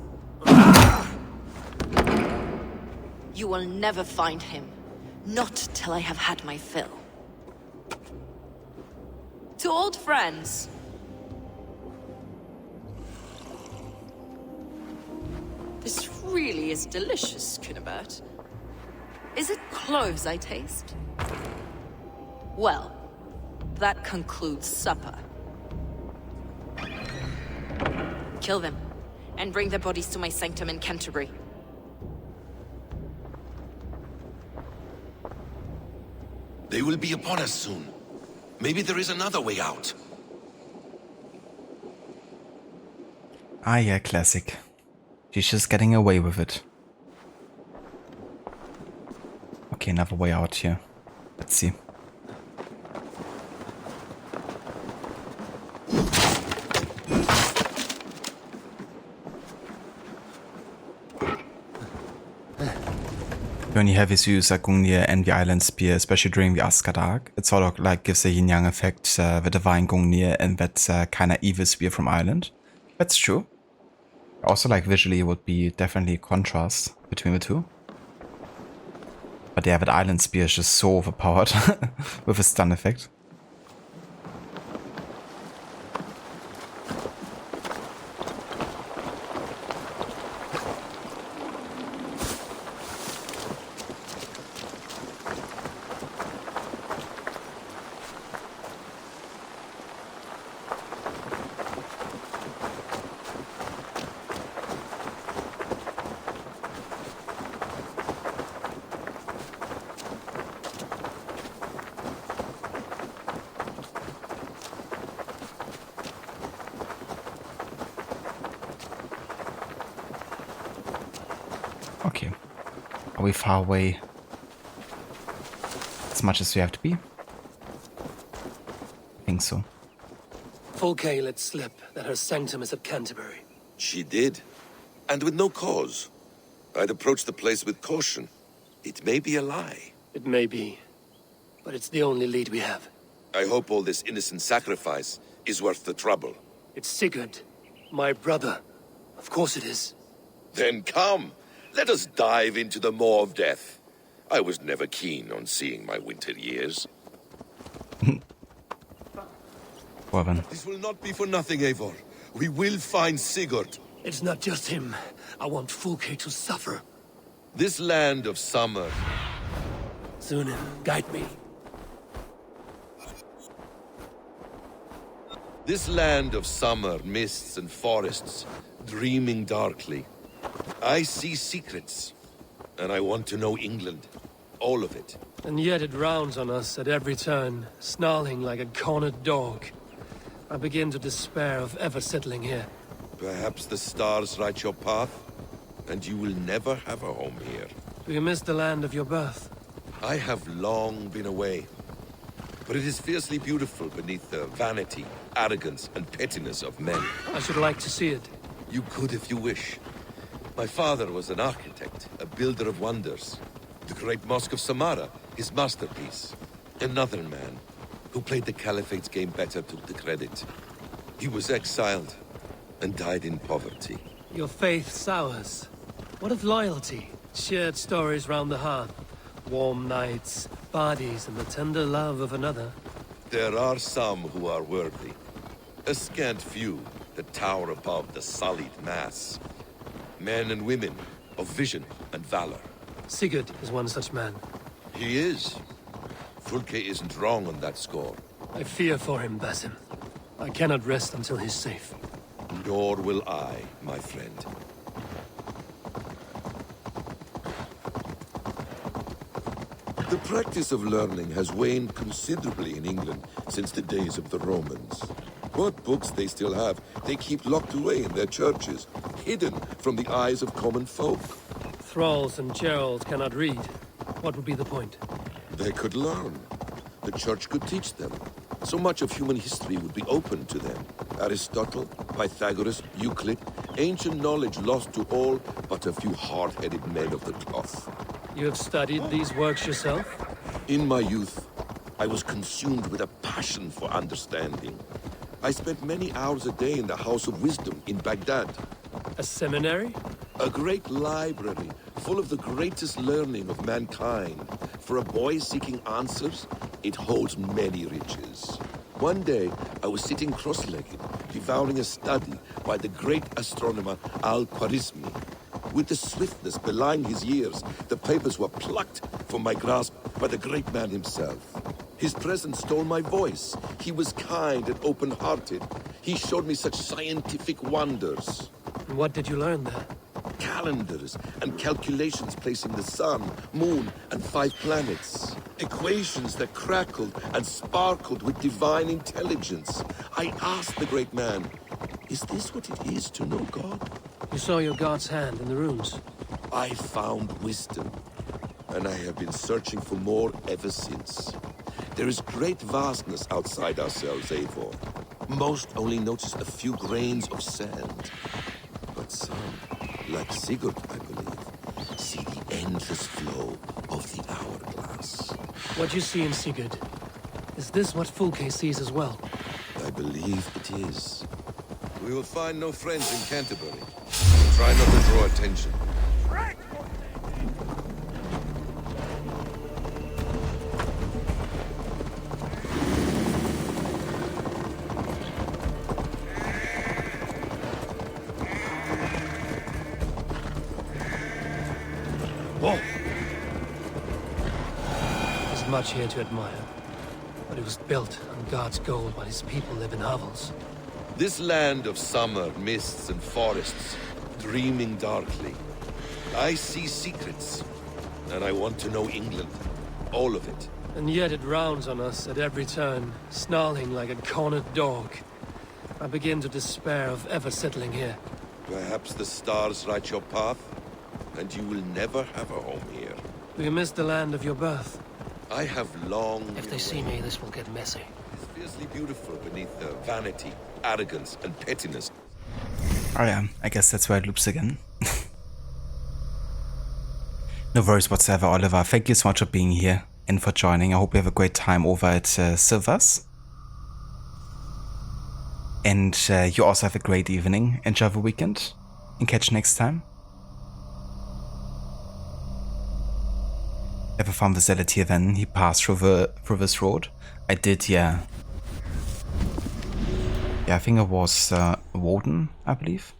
You will never find him. Not till I have had my fill. To old friends. This really is delicious, Cunibert. Is it cloves I taste? Well, that concludes supper. Kill them, and bring their bodies to my sanctum in Canterbury. They will be upon us soon. Maybe there is another way out. Ah yeah, classic. She's just getting away with it. Okay, another way out here. Let's see. You only have his use a Gungnir Envy Island Spear, especially during the Asgard arc. It sort of like gives a yin-yang effect, the Divine Gungnir and that kind of evil spear from Ireland. That's true. Also, like, visually, it would be definitely a contrast between the two. But yeah, that Island Spear is just so overpowered with a stun effect. Okay. Are we far away? As much as we have to be? I think so. Fulke let slip that her sanctum is at Canterbury. She did, and with no cause. I'd approach the place with caution. It may be a lie. It may be, but it's the only lead we have. I hope all this innocent sacrifice is worth the trouble. It's Sigurd, my brother. Of course it is. Then come, let us dive into the maw of death. I was never keen on seeing my winter years. Woden. This will not be for nothing, Eivor. We will find Sigurd. It's not just him. I want Fulke to suffer. This land of summer. Sunan, guide me. This land of summer, mists and forests, dreaming darkly. I see secrets, and I want to know England. All of it. And yet it rounds on us at every turn, snarling like a cornered dog. I begin to despair of ever settling here. Perhaps the stars write your path, and you will never have a home here. Do you miss the land of your birth? I have long been away. but it is fiercely beautiful beneath the vanity, arrogance, and pettiness of men. I should like to see it. You could if you wish. My father was an architect, a builder of wonders. The great Mosque of Samarra, his masterpiece. Another man, who played the Caliphate's game better, took the credit. He was exiled, and died in poverty. Your faith sours. What of loyalty? Shared stories round the hearth. Warm nights, bodies, and the tender love of another. There are some who are worthy. A scant few that tower above the sullied mass. Men and women of vision and valor. Sigurd is one such man. He is. Fulke isn't wrong on that score. I fear for him, Basim. I cannot rest until he's safe. Nor will I, my friend. The practice of learning has waned considerably in England since the days of the Romans. What books they still have, they keep locked away in their churches, hidden from the eyes of common folk. Thralls and Gerald cannot read. What would be the point? They could learn. The church could teach them. So much of human history would be open to them. Aristotle, Pythagoras, Euclid, ancient knowledge lost to all but a few hard-headed men of the cloth. You have studied these works yourself? In my youth, I was consumed with a passion for understanding. I spent many hours a day in the House of Wisdom in Baghdad. A seminary? A great library, full of the greatest learning of mankind. For a boy seeking answers, it holds many riches. One day, I was sitting cross-legged, devouring a study by the great astronomer Al-Khwarizmi. With the swiftness belying his years, the papers were plucked from my grasp by the great man himself. His presence stole my voice. He was kind and open-hearted. He showed me such scientific wonders. What did you learn there? Calendars and calculations placing the sun, moon, and 5 planets. Equations that crackled and sparkled with divine intelligence. I asked the great man, is this what it is to know God? You saw your god's hand in the runes. I found wisdom, and I have been searching for more ever since. There is great vastness outside ourselves, Eivor. Most only notice a few grains of sand. But some, like Sigurd, I believe, see the endless flow of the hourglass. What you see in Sigurd, is this what Fulke sees as well? I believe it is. We will find no friends in Canterbury. Try not to draw attention. Whoa! There's much here to admire, but it was built on God's gold while his people live in hovels. This land of summer, mists and forests, dreaming darkly. I see secrets, and I want to know England. All of it. And yet it rounds on us at every turn, snarling like a cornered dog. I begin to despair of ever settling here. Perhaps the stars write your path, and you will never have a home here. Do you miss the land of your birth? I have long... If they see me, this will get messy. It's fiercely beautiful beneath the vanity, arrogance, and pettiness. Oh yeah, I guess that's where it loops again. No worries whatsoever, Oliver. Thank you so much for being here and for joining. I hope you have a great time over at Silver's. And you also have a great evening. Enjoy the weekend and catch you next time. Ever found the Zealot here then? He passed through this road? I did, yeah. Yeah, I think it was Woden, I believe.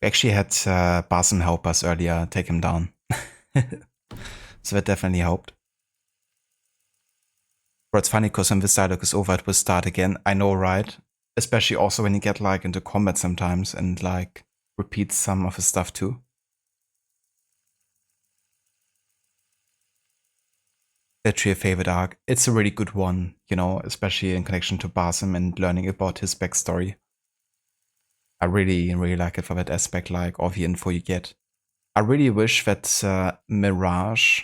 We actually had Basim help us earlier, take him down. So that definitely helped. But it's funny because when this dialogue is over, it will start again. I know, right? Especially also when you get like into combat sometimes and like repeats some of his stuff too. Literally a favorite arc. It's a really good one, you know, especially in connection to Basim and learning about his backstory. I really like it for that aspect, like all the info you get. I really wish that Mirage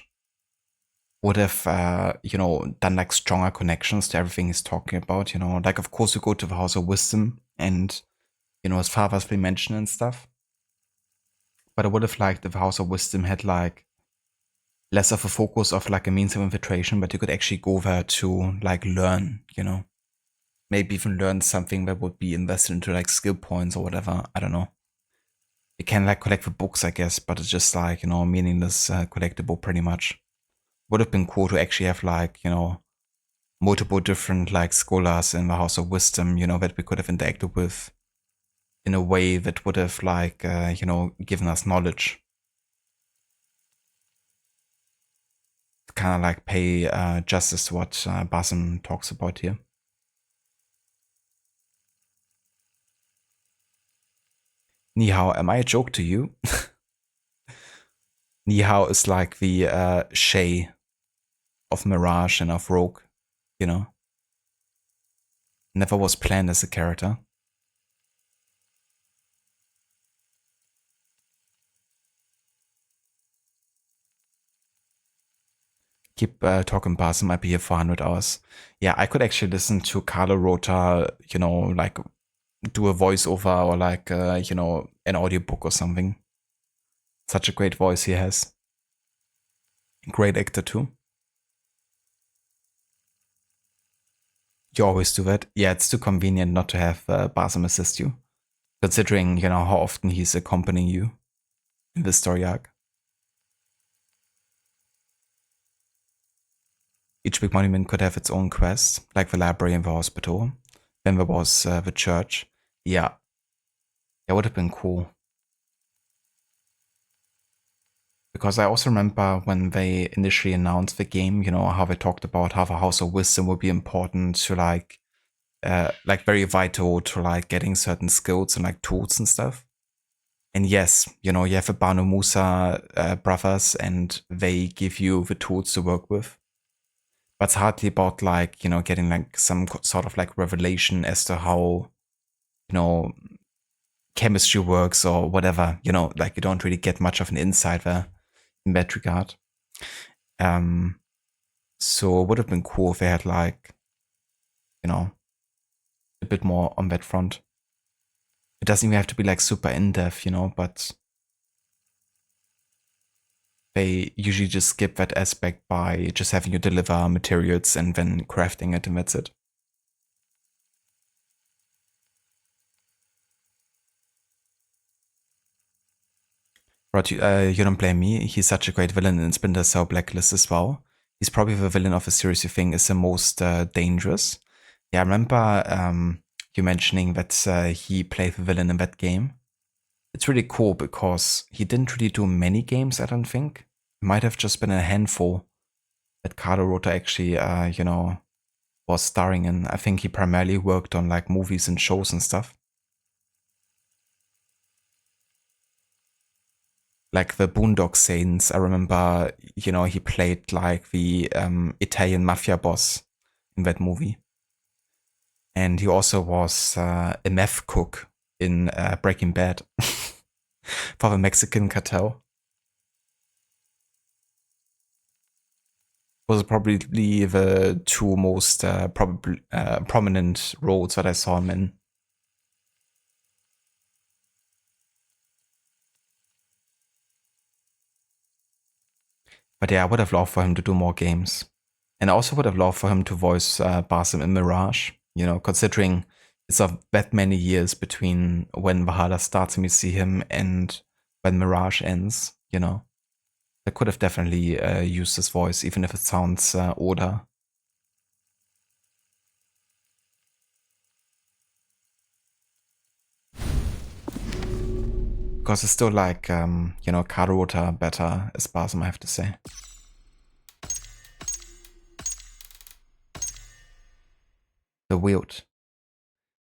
would have, you know, done like stronger connections to everything he's talking about, you know. Like, of course, you go to the House of Wisdom and, you know, his father's been mentioned and stuff. But I would have liked if the House of Wisdom had like less of a focus of like a means of infiltration, but you could actually go there to like learn, you know. Maybe even learn something that would be invested into like skill points or whatever. I don't know. You can like collect the books, I guess, but it's just like, you know, meaningless collectible pretty much. Would have been cool to actually have like, you know, multiple different like scholars in the House of Wisdom, you know, that we could have interacted with in a way that would have like, you know, given us knowledge. Kind of like pay justice to what Basim talks about here. Ni hao, am I a joke to you? Ni hao is like the Shay of Mirage and of Rogue, you know? Never was planned as a character. Keep talking, Basim, might be here for 100 hours. Yeah, I could actually listen to Carlo Rota, you know, like do a voiceover or like, you know, an audiobook or something. Such a great voice he has. Great actor too. You always do that? Yeah, it's too convenient not to have Basim assist you. Considering, you know, how often he's accompanying you in the story arc. Each big monument could have its own quest, like the library and the hospital. Then there was the church. Yeah. That would have been cool. Because I also remember when they initially announced the game, you know, how they talked about how the House of Wisdom would be important to like very vital to like getting certain skills and like tools and stuff. And yes, you know, you have the Banu Musa brothers and they give you the tools to work with. But it's hardly about like, you know, getting like some sort of like revelation as to how, you know, chemistry works or whatever, you know, like you don't really get much of an insight there in that regard. So it would have been cool if they had like, you know, a bit more on that front. It doesn't even have to be like super in-depth, you know, but they usually just skip that aspect by just having you deliver materials and then crafting it and that's it. Rod, you don't blame me. He's such a great villain in Splinter Cell Blacklist as well. He's probably the villain of the series you think is the most dangerous. Yeah, I remember you mentioning that he played the villain in that game. It's really cool because he didn't really do many games, I don't think. It might have just been a handful that Carlo Rota actually, you know, was starring in. I think he primarily worked on like movies and shows and stuff. Like the Boondock Saints, I remember, you know, he played like the Italian mafia boss in that movie. And he also was a meth cook in Breaking Bad for the Mexican cartel. Was probably the two most prominent roles that I saw him in. But yeah, I would have loved for him to do more games. And I also would have loved for him to voice Basim in Mirage, you know, considering it's of that many years between when Valhalla starts and we see him and when Mirage ends, you know. I could have definitely used his voice, even if it sounds older. Because it's still like, you know, Carota better as Basim, I have to say. The Weald.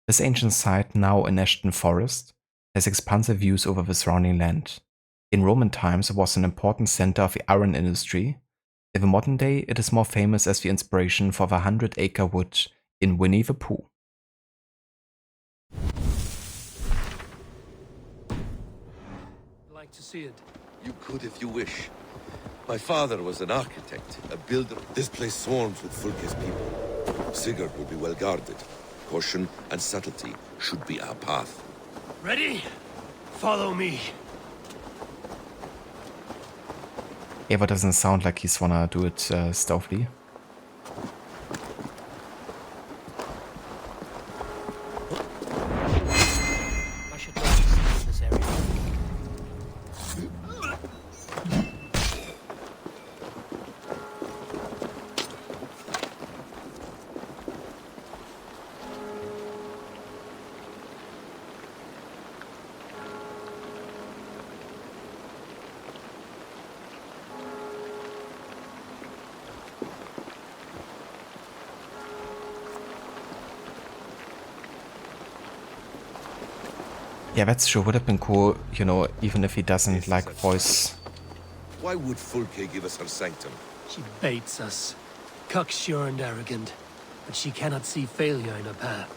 This ancient site, now in Ashton Forest, has expansive views over the surrounding land. In Roman times, it was an important center of the iron industry. In the modern day, it is more famous as the inspiration for the 100-acre wood in Winnie the Pooh. Like to see it. You could if you wish. My father was an architect, a builder. This place swarms with Fulke's people. Sigurd will be well guarded. Caution and subtlety should be our path. Ready? Follow me. Eva doesn't sound like he's wanna do it stealthily. I should know this area. Yeah, that's true. Would have been cool, you know, even if he doesn't like voice. Why would Fulke give us her sanctum? She baits us. Cocksure and arrogant. But she cannot see failure in her path.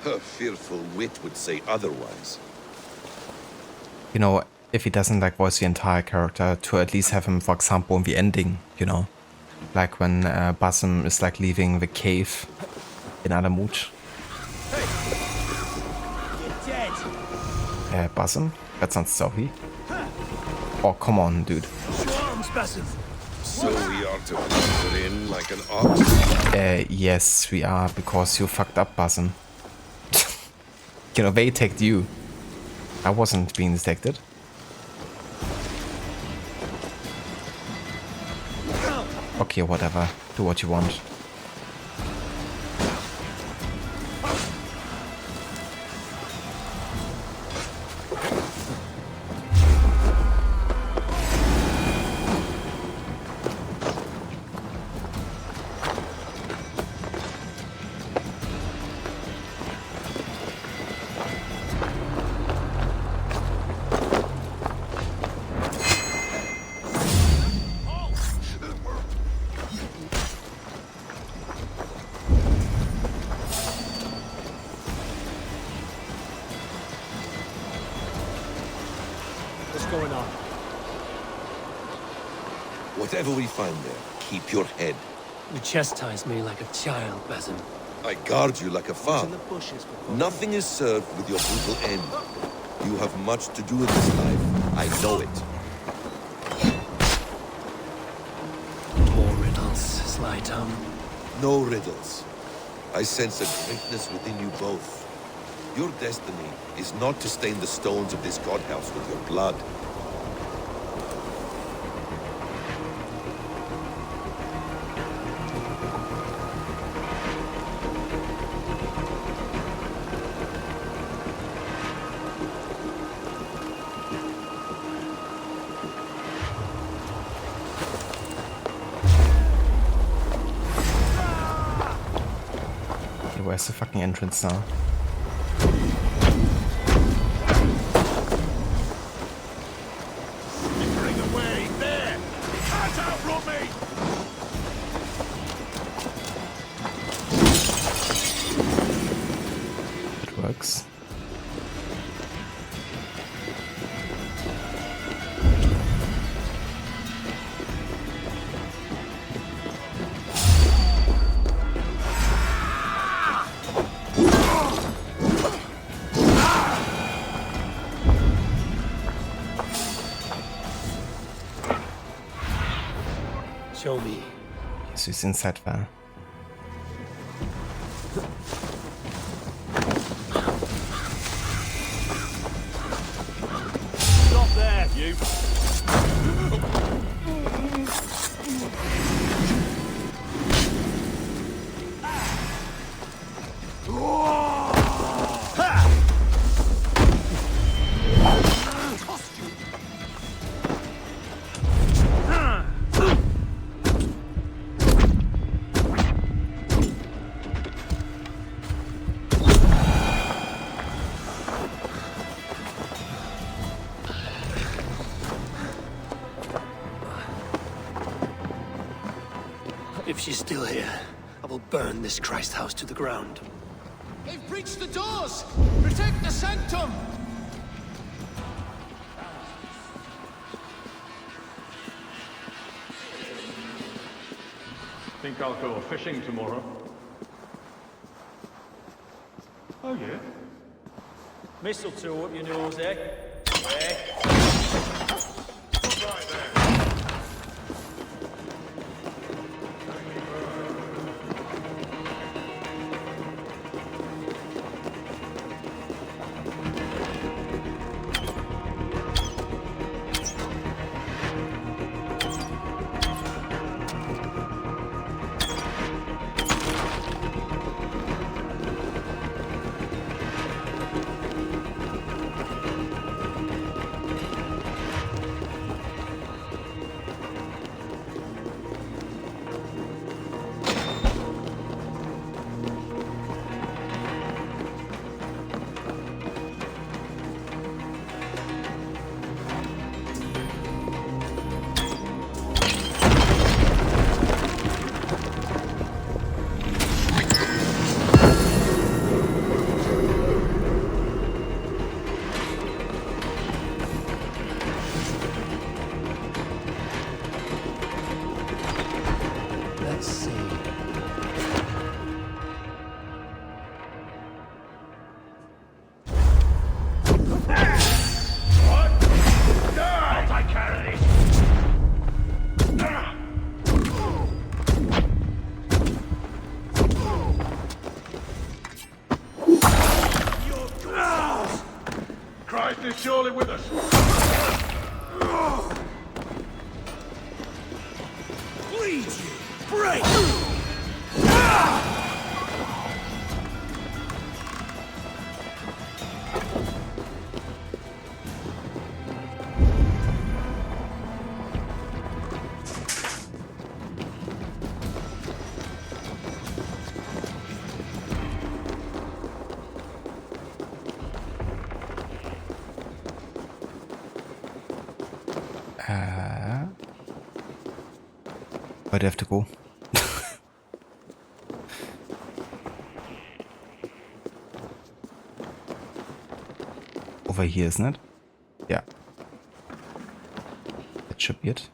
Her fearful wit would say otherwise. You know, if he doesn't like voice the entire character, to at least have him, for example, in the ending, you know. Like when Basim is like leaving the cave in Alamut. Basim? That's not stealthy. Oh, come on, dude. So we are to wander in like an ox? Yes, we are, because you fucked up, Basim. You know, they attacked you. I wasn't being detected. Okay, whatever. Do what you want. Whatever we find there, keep your head. You chastise me like a child, Basim. I guard you like a father. Nothing is served with your brutal end. You have much to do in this life. I know it. More riddles, sly tongue. No riddles. I sense a greatness within you both. Your destiny is not to stain the stones of this godhouse with your blood. Where's the fucking entrance now? Bring away there! Can't outrun me! It works. Show me. So he's inside there. Stop there, you! If she's still here, I will burn this Christ house to the ground. They've breached the doors! Protect the sanctum! Think I'll go fishing tomorrow? Oh, yeah? Mistletoe up your nose, eh? Eh? Right there. Let's see. I'll take care of this. Christ is surely with us. Bleed you! Break! Where do I have to go? Over here, isn't it? Yeah. That should be it.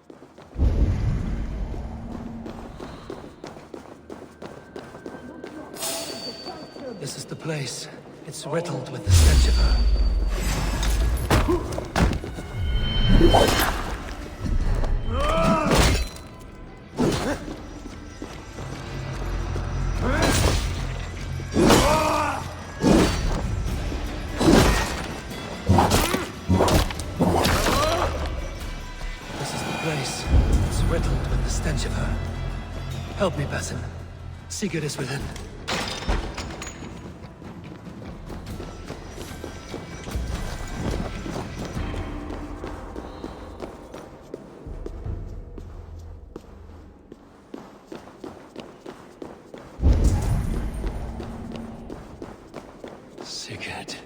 This is the place. It's riddled with the stench of her. This is the place. It's riddled with the stench of her. Help me, Basim. Sigurd is within. Sigurd.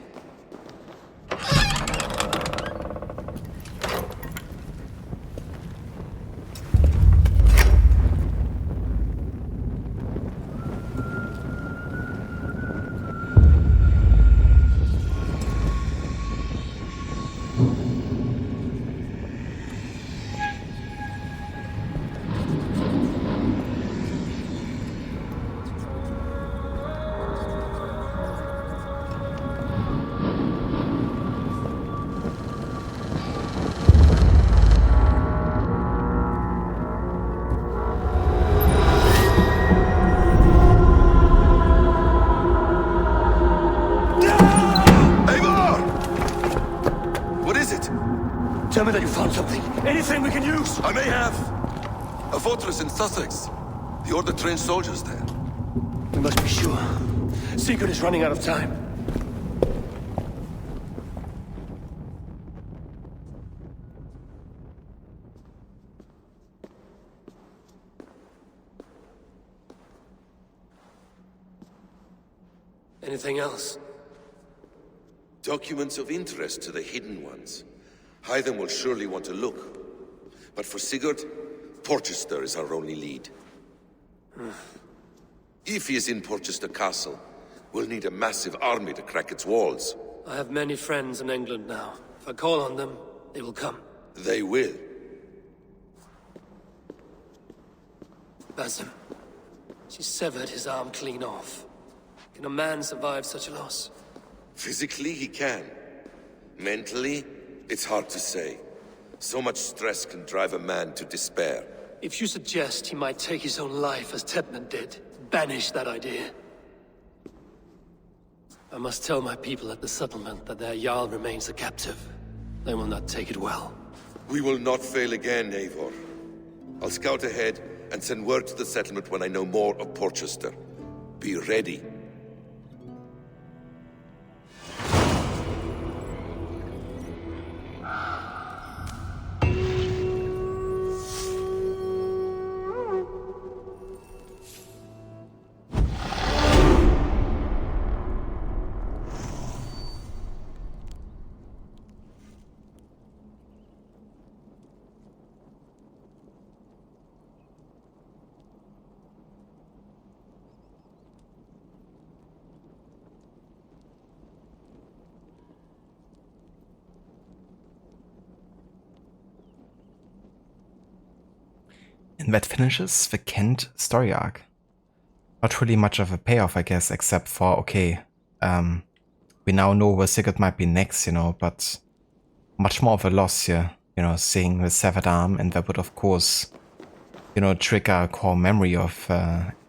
Tell me that you found something. Anything we can use. I may have. A fortress in Sussex. The Order trained soldiers there. We must be sure. Sigurd is running out of time. Anything else? Documents of interest to the Hidden Ones. Hyden will surely want to look. But for Sigurd, Porchester is our only lead. If he is in Porchester Castle, we'll need a massive army to crack its walls. I have many friends in England now. If I call on them, they will come. They will. Basim, She severed his arm clean off. Can a man survive such a loss? Physically, he can. Mentally, it's hard to say. So much stress can drive a man to despair. If you suggest he might take his own life as Tebman did, banish that idea. I must tell my people at the settlement that their Jarl remains a captive. They will not take it well. We will not fail again, Eivor. I'll scout ahead and send word to the settlement when I know more of Porchester. Be ready. And that finishes the Kent story arc. Not really much of a payoff, I guess, except for, okay, we now know where Sigurd might be next, you know, but much more of a loss here, you know, seeing the severed arm, and that would, of course, you know, trigger a core memory of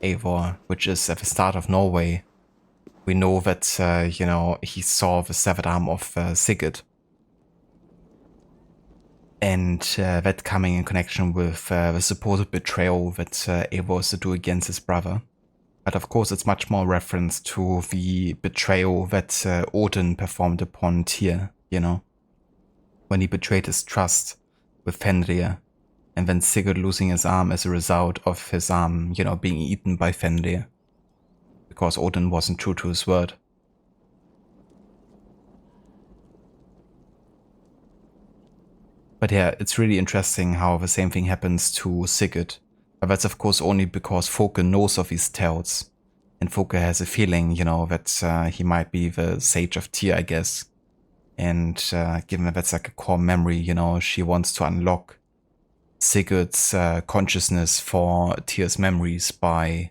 Eivor, which is at the start of Norway. We know that, you know, he saw the severed arm of Sigurd. And that coming in connection with the supposed betrayal that Eivor is to do against his brother. But of course it's much more reference to the betrayal that Woden performed upon Tyr, you know. When he betrayed his trust with Fenrir, and then Sigurd losing his arm as a result of his arm, you know, being eaten by Fenrir. Because Woden wasn't true to his word. But yeah, it's really interesting how the same thing happens to Sigurd. But that's of course only because Folke knows of these tales. And Folke has a feeling, you know, that he might be the Sage of Tyr, I guess. And given that that's like a core memory, you know, she wants to unlock Sigurd's consciousness for Tyr's memories by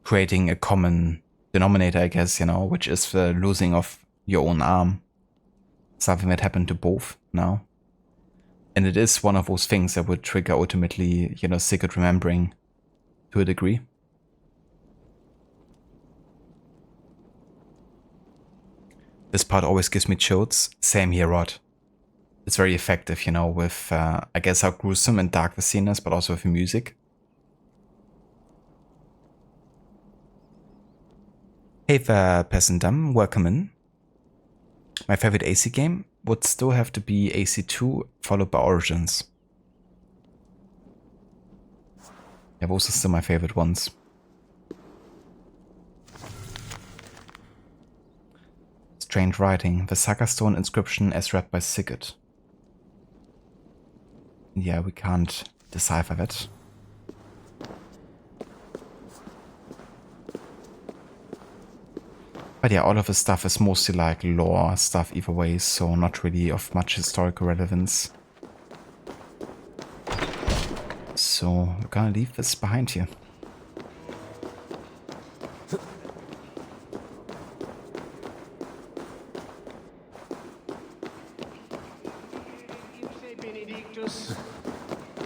creating a common denominator, I guess, you know, which is the losing of your own arm. Something that happened to both now. And it is one of those things that would trigger ultimately, you know, Sigurd remembering to a degree. This part always gives me chills. Same here, Rod. It's very effective, you know, with, I guess, how gruesome and dark the scene is, but also with the music. Hey there, Peasantdom, welcome in. My favorite AC game would still have to be AC2 followed by Origins. Yeah, those are still my favorite ones. Strange writing. The Saga Stone inscription as read by Sigurd. Yeah, we can't decipher that. But yeah, all of the stuff is mostly like lore stuff either way, so not really of much historical relevance. So we're gonna leave this behind here.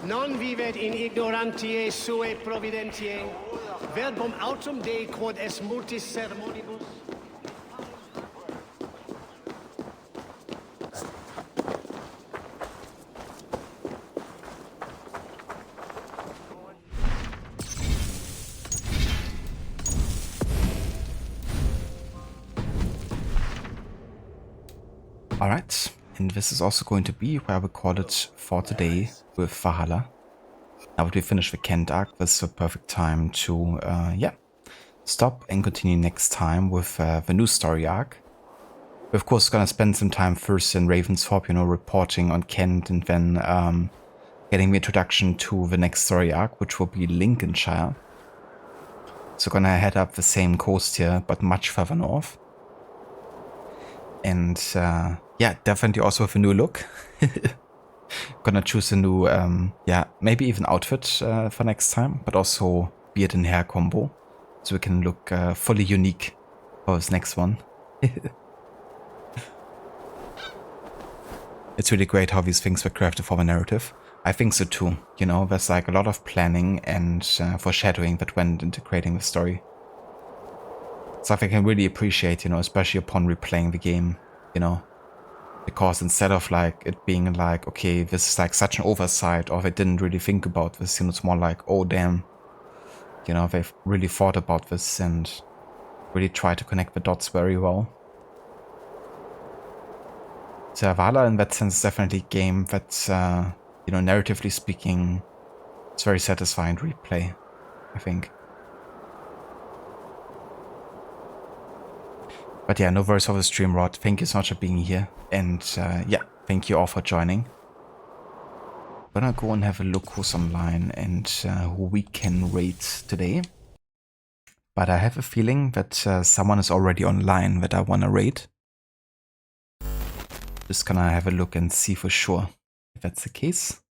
Non vivet in ignorantiae sue providentiae, verbum autum Dei quod est multis sermonibus. Alright, and this is also going to be where we call it for today with Valhalla. Now that we finish the Kent arc, this is a perfect time to, yeah, stop and continue next time with the new story arc. We're of course gonna spend some time first in Ravensthorpe, you know, reporting on Kent, and then getting the introduction to the next story arc, which will be Lincolnshire. So gonna head up the same coast here, but much further north. And yeah, definitely also with a new look. Gonna choose a new, yeah, maybe even outfit for next time, but also beard and hair combo. so we can look fully unique for his next one. It's really great how these things were crafted for the narrative. I think so too, you know, there's like a lot of planning and foreshadowing that went into creating the story. Stuff I can really appreciate, you know, especially upon replaying the game, you know. Because instead of like it being like, okay, this is like such an oversight, or they didn't really think about this, you know, it's more like, oh damn, you know, they've really thought about this and really tried to connect the dots very well. So Valhalla in that sense is definitely a game that, you know, narratively speaking, it's very satisfying to replay, I think. But yeah, no worries for the stream, Rod. Thank you so much for being here. And yeah, thank you all for joining. I'm gonna go and have a look who's online and who we can raid today. But I have a feeling that someone is already online that I wanna raid. Just gonna have a look and see for sure if that's the case.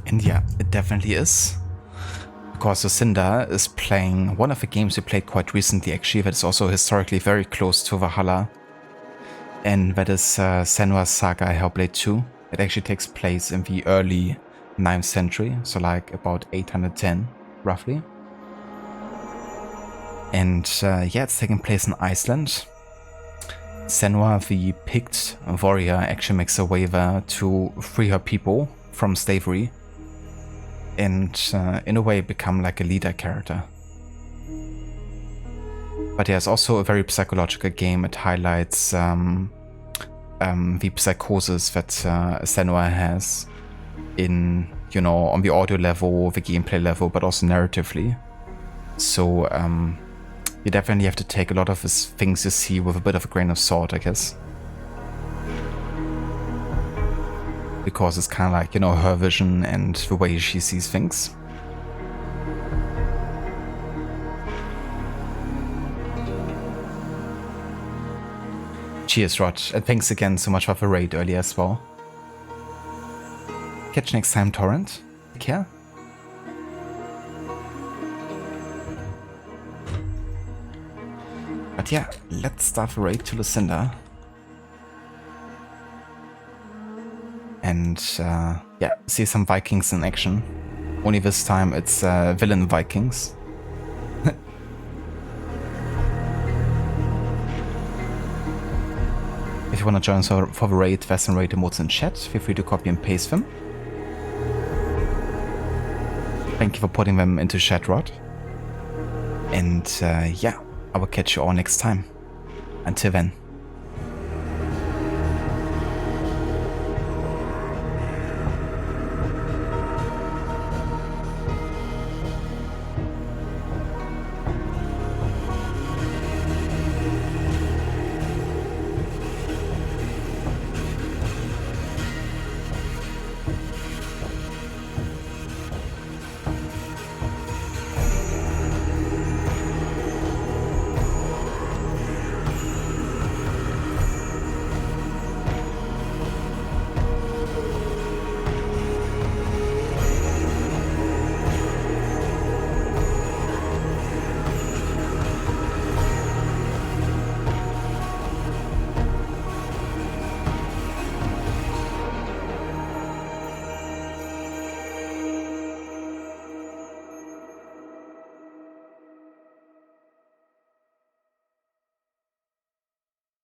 And yeah, it definitely is. Because Lucinda is playing one of the games we played quite recently actually, that is also historically very close to Valhalla. And that is Senua's Saga Hellblade 2. It actually takes place in the early 9th century, so like about 810 roughly. And yeah, it's taking place in Iceland. Senua, the picked warrior, actually makes a way there to free her people from slavery. And in a way become like a leader character. But yeah, it's also a very psychological game. It highlights the psychosis that Senua has in, you know, on the audio level, the gameplay level, but also narratively. So you definitely have to take a lot of these things you see with a bit of a grain of salt, I guess. Because it's kind of like, you know, her vision and the way she sees things. Cheers, Rod, and thanks again so much for the raid earlier as well. Catch you next time, Torrent. Take care. But yeah, let's start the raid to Lucinda. And yeah, see some Vikings in action. Only this time it's villain Vikings. If you want to join us for the raid, there's some raid emotes in chat. Feel free to copy and paste them. Thank you for putting them into chat, Rod. And yeah, I will catch you all next time. Until then.